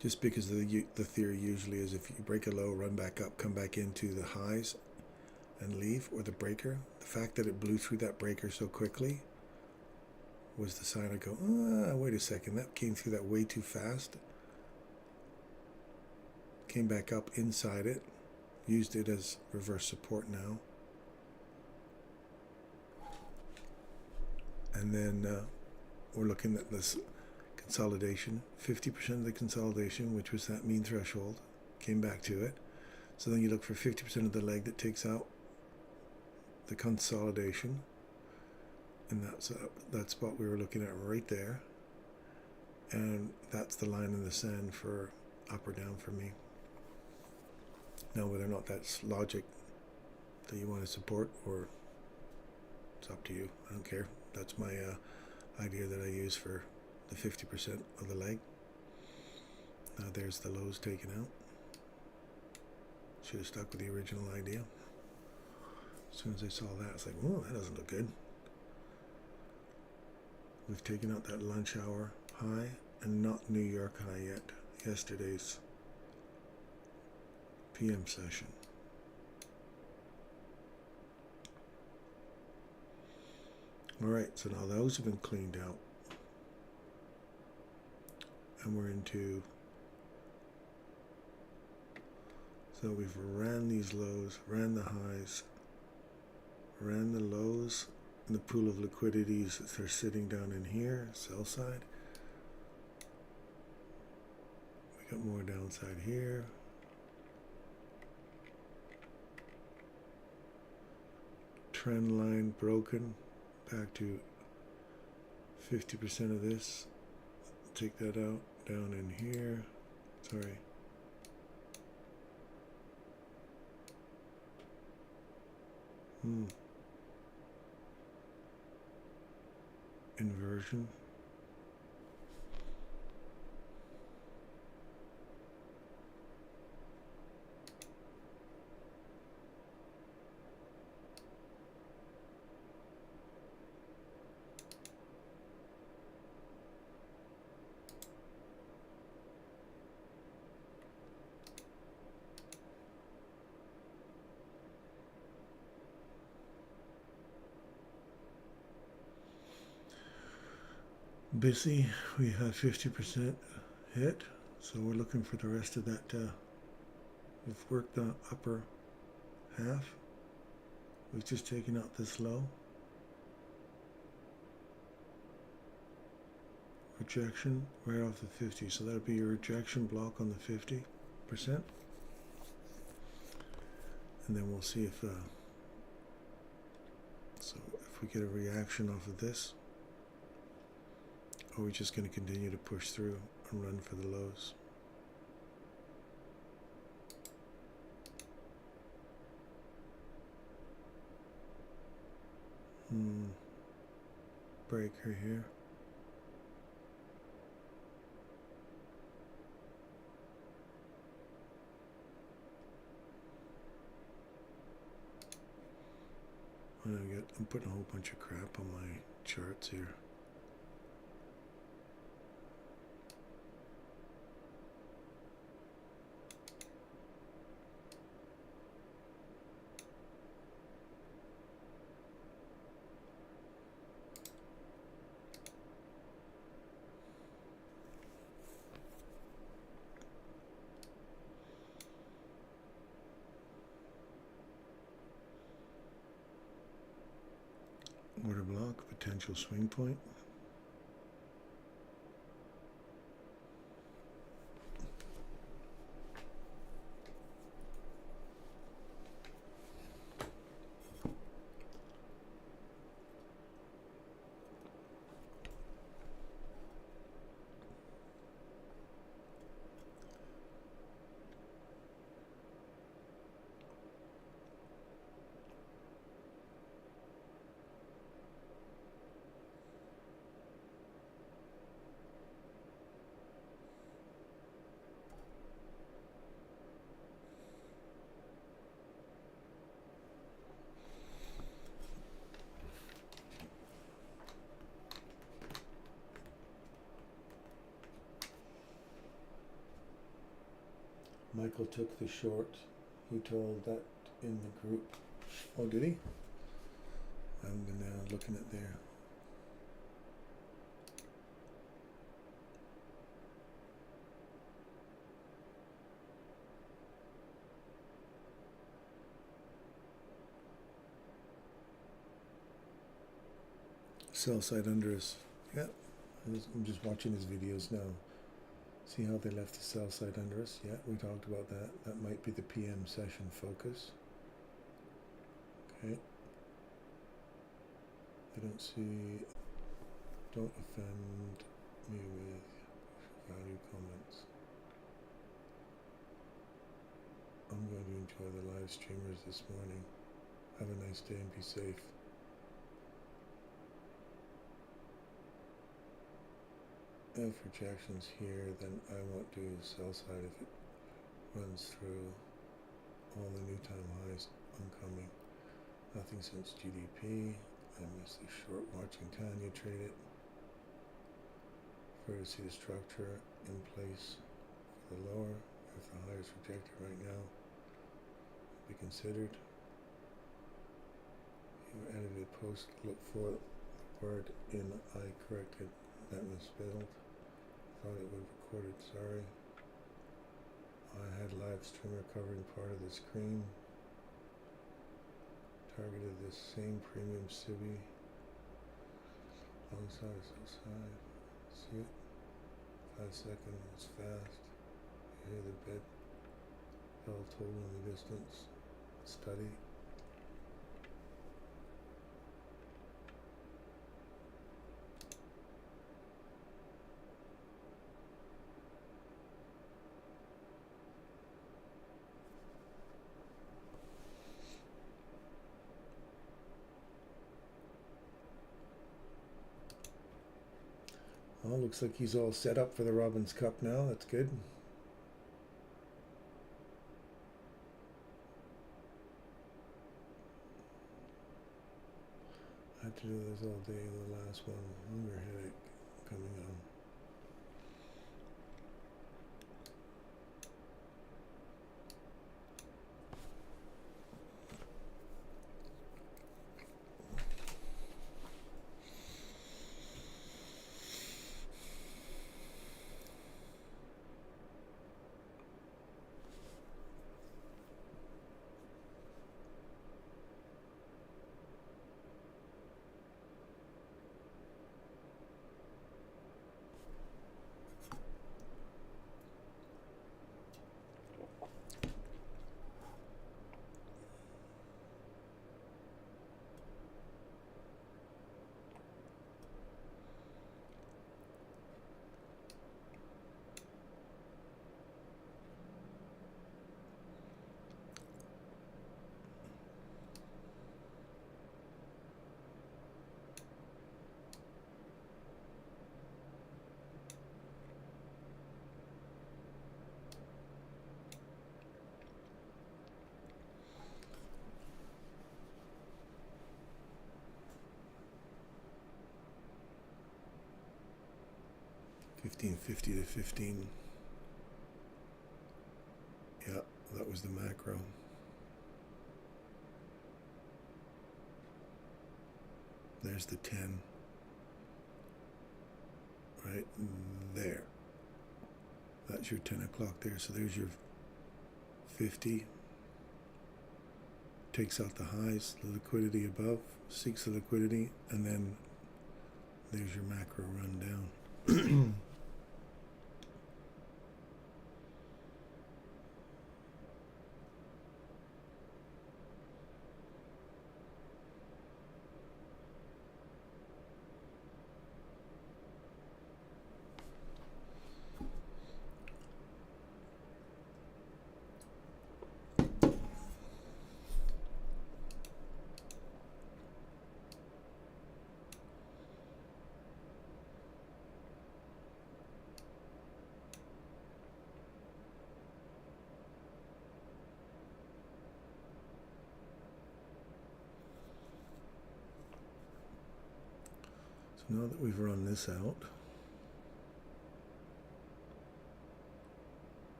Just because the theory usually is if you break a low, run back up, come back into the highs and leave, or the breaker. The fact that it blew through that breaker so quickly was the sign I go, wait a second, that came through that way too fast. Came back up inside it, used it as reverse support now. And then we're looking at this consolidation, 50% of the consolidation, which was that mean threshold, came back to it. So then you look for 50% of the leg that takes out the consolidation, and that's what we were looking at right there. And that's the line in the sand for up or down for me. Now, whether or not that's logic that you want to support, or it's up to you. I don't care. That's my idea that I use for the 50% of the leg. Now there's the lows taken out. Should have stuck with the original idea. As soon as I saw that, it's like, oh, that doesn't look good. We've taken out that lunch hour high and not New York high yet. Yesterday's PM session. Alright, so now those have been cleaned out. And we're into, so we've ran these lows, ran the highs, ran the lows, and the pool of liquidities that are sitting down in here, sell side. We got more downside here. Trend line broken, back to 50% of this. Take that out, down in here. Sorry. Inversion. Busy, we had 50% hit, so we're looking for the rest of that. We've worked the upper half. We've just taken out this low. Rejection right off the 50, so that'll be your rejection block on the 50%. And then we'll see if so if we get a reaction off of this. Or we're just going to continue to push through and run for the lows. Breaker here. I'm putting a whole bunch of crap on my charts here. Order block, potential swing point. Michael took the short. He told that in the group. Oh, did he? I'm now looking at there. sell side under us. Yeah, I'm just watching his videos now. See how they left the sell side under us? Yeah, we talked about that. That might be the PM session focus. Okay. I don't see, don't offend me with value comments. I'm going to enjoy the live streamers this morning. Have a nice day and be safe. If rejections here, then I won't do sell side if it runs through all the new time highs oncoming. Nothing since GDP. I missed the short watching Tanya trade it. Prefer to see the structure in place for the lower. If the high is rejected right now, be considered. You edited post, look for word in I corrected that misspelled. Thought it would record it, sorry. I had live streamer covering part of the screen. Targeted this same premium civvy. Alongside, outside. See it? 5 seconds, it's fast. You hear the bed bell toll in the distance. Study. Well, looks like he's all set up for the Robbins Cup now. That's good. I had to do this all day. The last one, hunger headache coming on. $15.50 to 15. Yeah, that was the macro. There's the 10. Right there. That's your 10 o'clock there. So there's your 50. Takes out the highs, the liquidity above, seeks the liquidity, and then there's your macro run down. Now that we've run this out,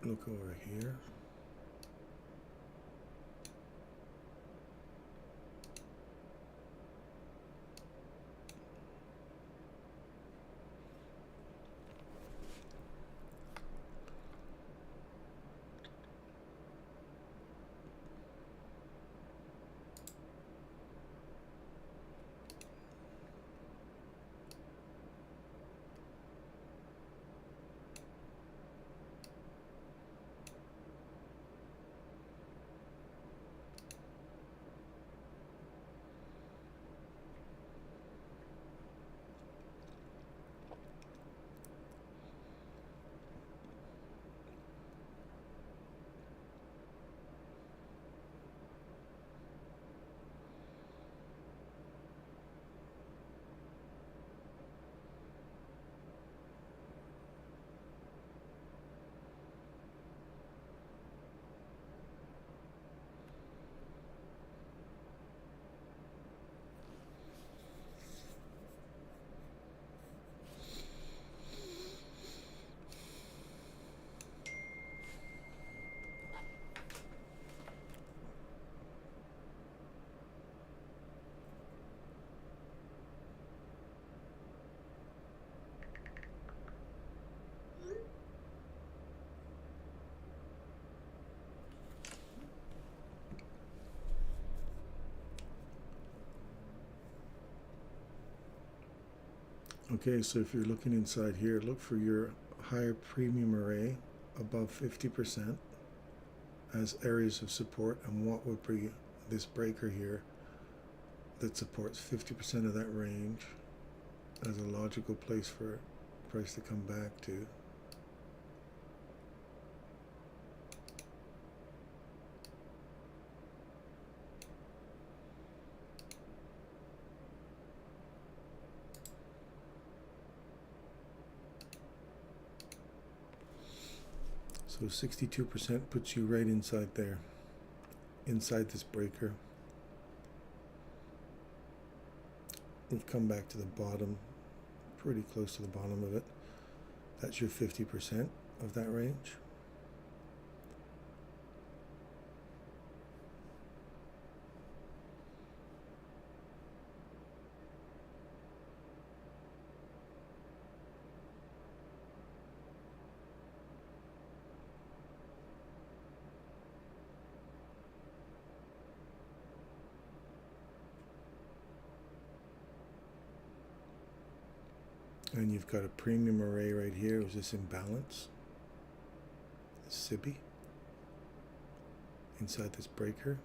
look over here. Okay, so if you're looking inside here, look for your higher premium array above 50% as areas of support, and what would be this breaker here that supports 50% of that range as a logical place for price to come back to. So 62% puts you right inside there, inside this breaker. We've come back to the bottom, pretty close to the bottom of it. That's your 50% of that range. And you've got a premium array right here. Is this imbalance? SIBI inside this breaker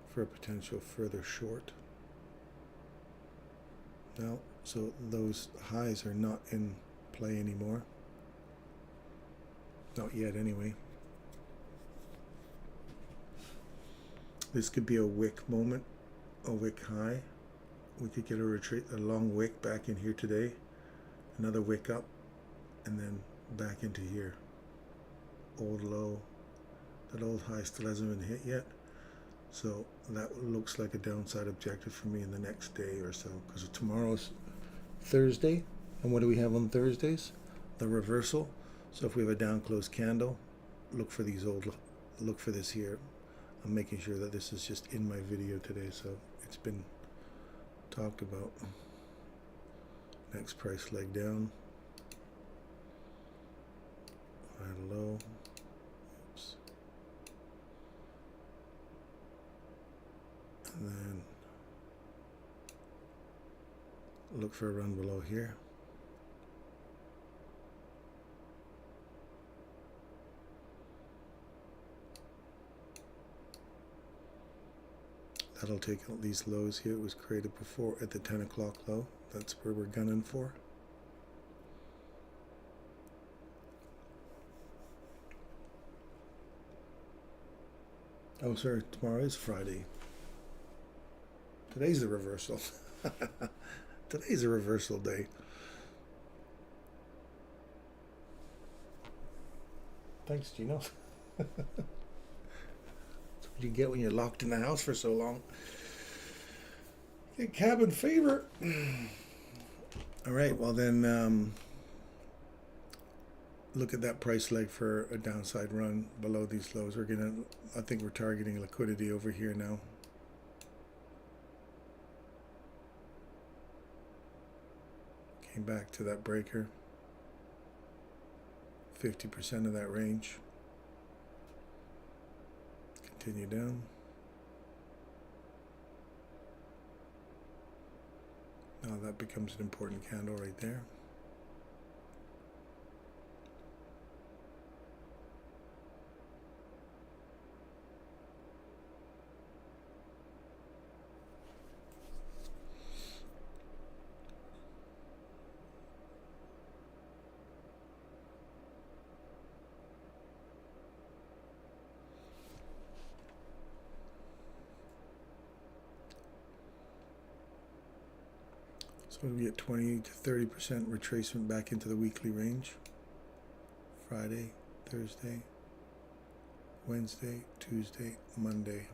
for a potential further short. Now, so those highs are not in play anymore. Not yet, anyway. This could be a wick moment, a wick high. We could get a retreat, a long wick back in here today, another wick up, and then back into here. Old low, that old high still hasn't been hit yet, so that looks like a downside objective for me in the next day or so, because tomorrow's Thursday, and what do we have on Thursdays? The reversal. So if we have a down close candle, look for these look for this here. I'm making sure that this is just in my video today, so it's been talked about. Next price leg down, high low. Oops. And then look for a run below here. That'll take out these lows here. It was created before at the 10 o'clock low. That's where we're gunning for. Oh, sorry, tomorrow is Friday. Today's the reversal. Today's a reversal day. Thanks, Gino. That's what you get when you're locked in the house for so long. Get cabin fever. All right, well then, look at that price leg for a downside run below these lows. I think we're targeting liquidity over here now. Came back to that breaker. 50% of that range. Continue down. Now that becomes an important candle right there. So we get 20 to 30% retracement back into the weekly range. Friday, Thursday, Wednesday, Tuesday, Monday.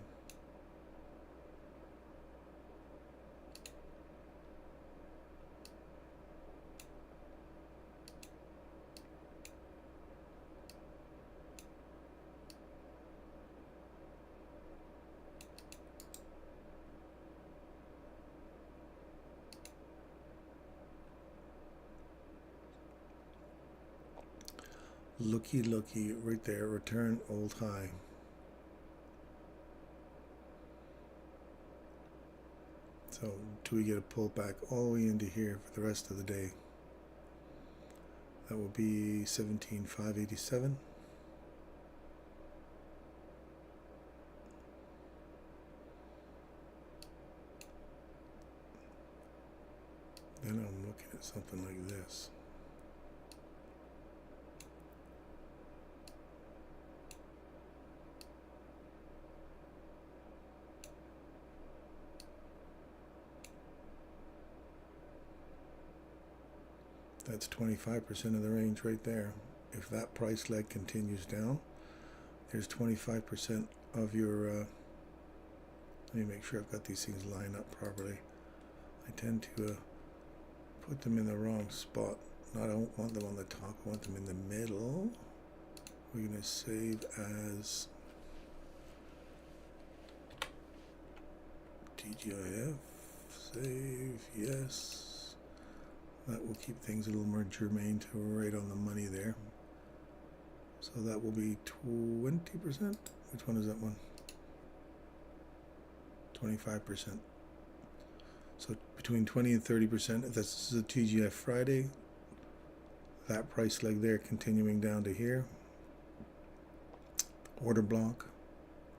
Looky, right there, return old high. So do we get a pullback all the way into here for the rest of the day? That will be 17,587. Then I'm looking at something like this. That's 25% of the range right there. If that price leg continues down, there's 25% of your, let me make sure I've got these things lined up properly. I tend to put them in the wrong spot. No, I don't want them on the top, I want them in the middle. We're going to save as TGIF, save, yes. That will keep things a little more germane to right on the money there. So that will be 20%. Which one is that one? 25%. So between 20 and 30%. If this is a TGF Friday, that price leg there continuing down to here. Order block.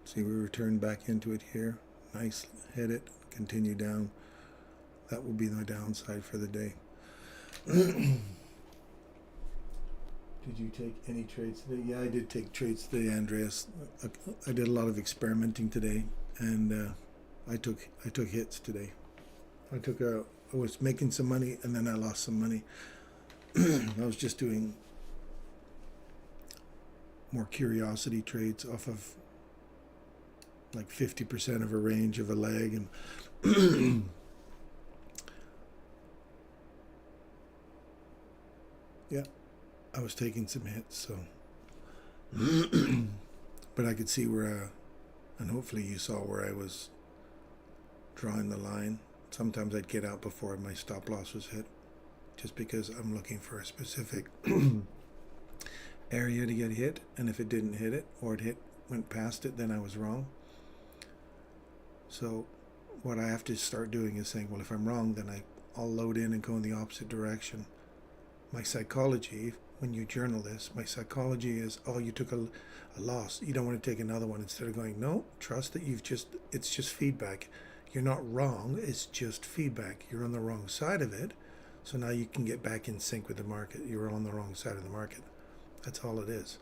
See, we return back into it here. Nice, hit it, continue down. That will be the downside for the day. Did you take any trades today? Yeah, I did take trades today, Andreas. I did a lot of experimenting today, and I took hits today. I was making some money, and then I lost some money. I was just doing more curiosity trades off of like 50% of a range of a leg, and yeah, I was taking some hits, so but I could see where and hopefully you saw where I was drawing the line. Sometimes I'd get out before my stop loss was hit, just because I'm looking for a specific area to get hit, and if it didn't hit it, or it went past it, then I was wrong. So what I have to start doing is saying, well, if I'm wrong, then I'll load in and go in the opposite direction. My psychology, when you journal this, my psychology is, oh, you took a loss, you don't want to take another one. Instead of going, no, trust that it's just feedback. You're not wrong, it's just feedback. You're on the wrong side of it, so now you can get back in sync with the market. You're on the wrong side of the market. That's all it is.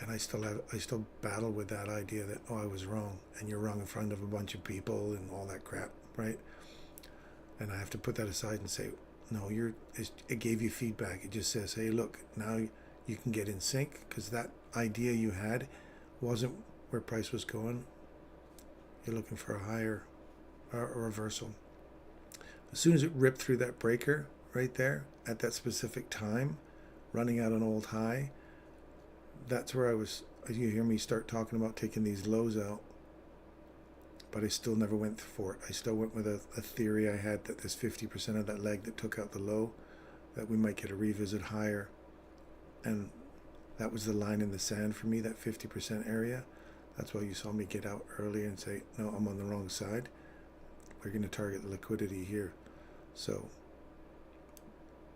And I still battle with that idea that, oh, I was wrong, and you're wrong in front of a bunch of people and all that crap, right? And I have to put that aside and say, no, it gave you feedback. It just says, hey, look, now you can get in sync, because that idea you had wasn't where price was going. You're looking for a higher reversal. As soon as it ripped through that breaker right there at that specific time, running out an old high, that's where you hear me start talking about taking these lows out, but I still never went for it. I still went with a theory I had that there's 50% of that leg that took out the low, that we might get a revisit higher, and that was the line in the sand for me, that 50% area. That's why you saw me get out early and say, no, I'm on the wrong side. We're going to target the liquidity here. So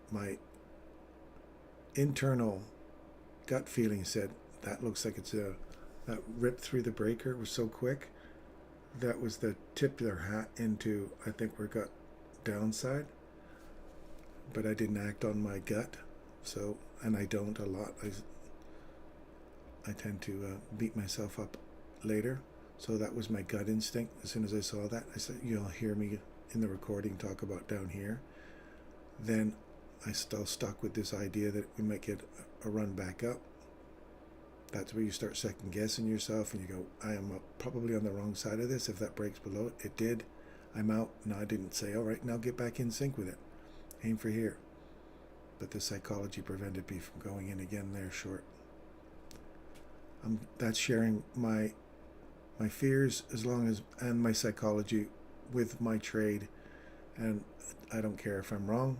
my internal gut feeling said, that looks like that rip through the breaker was so quick. That was the tip of their hat into, I think we got downside, but I didn't act on my gut. So, and I don't a lot. I tend to beat myself up later. So that was my gut instinct. As soon as I saw that, I said, you'll hear me in the recording talk about down here. Then I still stuck with this idea that we might get a run back up. That's where you start second guessing yourself, and you go, I am probably on the wrong side of this. If that breaks below it, it did. I'm out. No, I didn't say, all right, now get back in sync with it. Aim for here. But the psychology prevented me from going in again there short. That's sharing my fears and my psychology with my trade, and I don't care if I'm wrong.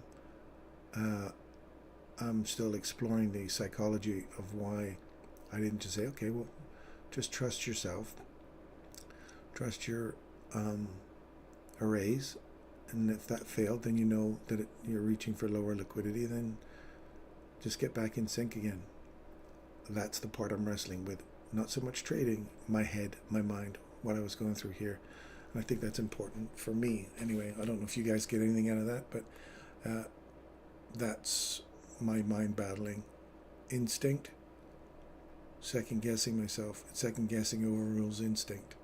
I'm still exploring the psychology of why I didn't just say, okay, well, just trust yourself, trust your a raise, and if that failed, then you know that you're reaching for lower liquidity, then just get back in sync again. That's the part I'm wrestling with. Not so much trading, my head, my mind, what I was going through here. And I think that's important for me. Anyway, I don't know if you guys get anything out of that, but that's my mind battling instinct, second guessing myself. Second guessing overrules instinct.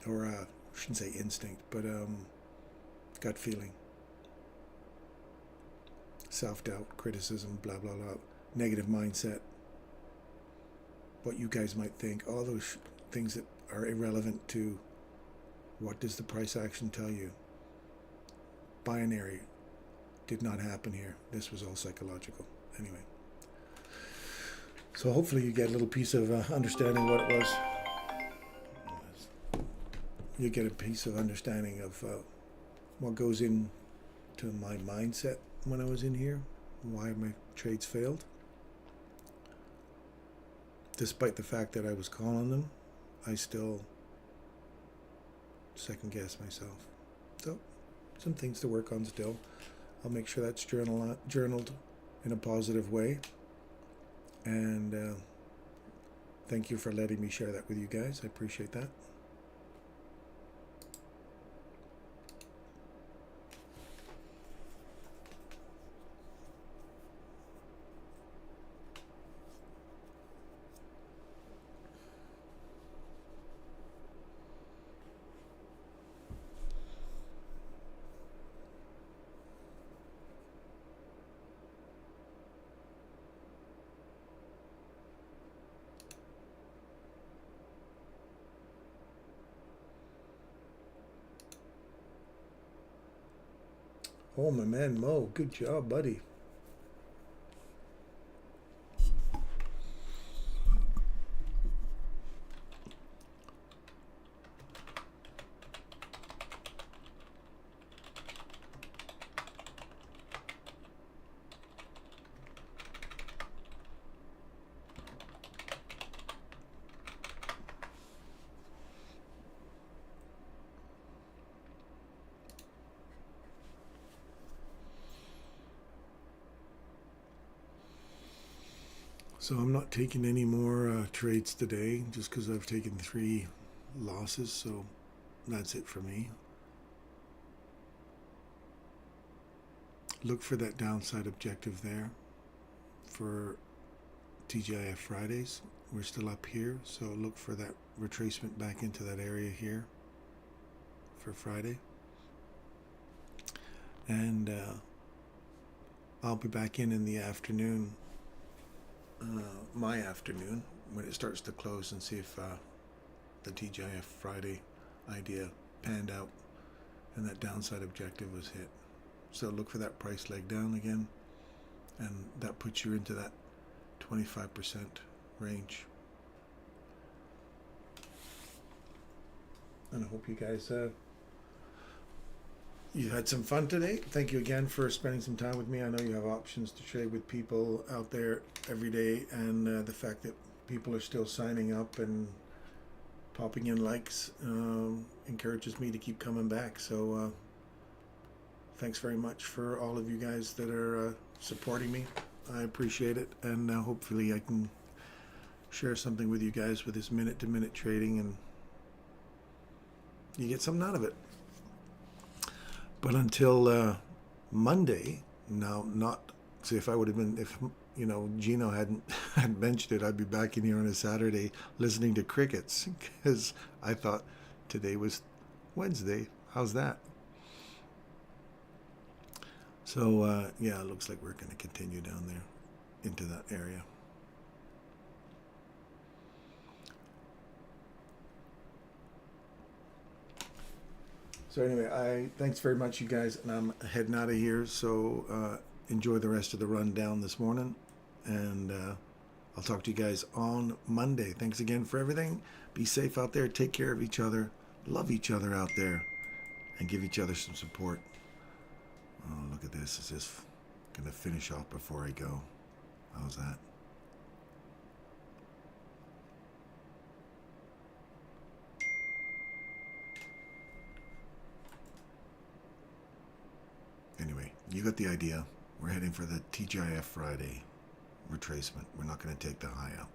Or I shouldn't say instinct, but gut feeling. Self-doubt, criticism, blah, blah, blah. Negative mindset. What you guys might think. All those things that are irrelevant to what does the price action tell you. Binary did not happen here. This was all psychological. Anyway. So hopefully you get a little piece of understanding what it was. You get a piece of understanding of what goes into my mindset when I was in here, why my trades failed. Despite the fact that I was calling them, I still second guess myself. So, some things to work on still. I'll make sure that's journaled in a positive way. And thank you for letting me share that with you guys. I appreciate that. Oh, my man, Mo. Good job, buddy. So I'm not taking any more trades today just because I've taken 3 losses. So that's it for me. Look for that downside objective there for TGIF Fridays. We're still up here, so look for that retracement back into that area here for Friday. And I'll be back in the afternoon, my afternoon, when it starts to close, and see if the TGIF Friday idea panned out and that downside objective was hit. So look for that price leg down again, and that puts you into that 25% range. And I hope you guys you had some fun today. Thank you again for spending some time with me. I know you have options to trade with people out there every day, and the fact that people are still signing up and popping in likes encourages me to keep coming back. So thanks very much for all of you guys that are supporting me. I appreciate it, and hopefully I can share something with you guys with this minute-to-minute trading, and you get something out of it. But until Monday, now, not, see, if I would have been, if, you know, Gino hadn't mentioned it, I'd be back in here on a Saturday listening to crickets, because I thought today was Wednesday. How's that? So, yeah, it looks like we're going to continue down there into that area. So anyway, thanks very much, you guys, and I'm heading out of here. So enjoy the rest of the run down this morning, and I'll talk to you guys on Monday. Thanks again for everything. Be safe out there. Take care of each other. Love each other out there, and give each other some support. Oh, look at this. It's just going to finish off before I go. How's that? You got the idea. We're heading for the TGIF Friday retracement. We're not going to take the high out.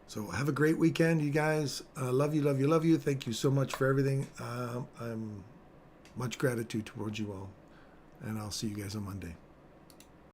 So have a great weekend, you guys. Love you, love you, love you. Thank you so much for everything. I'm much gratitude towards you all. And I'll see you guys on Monday.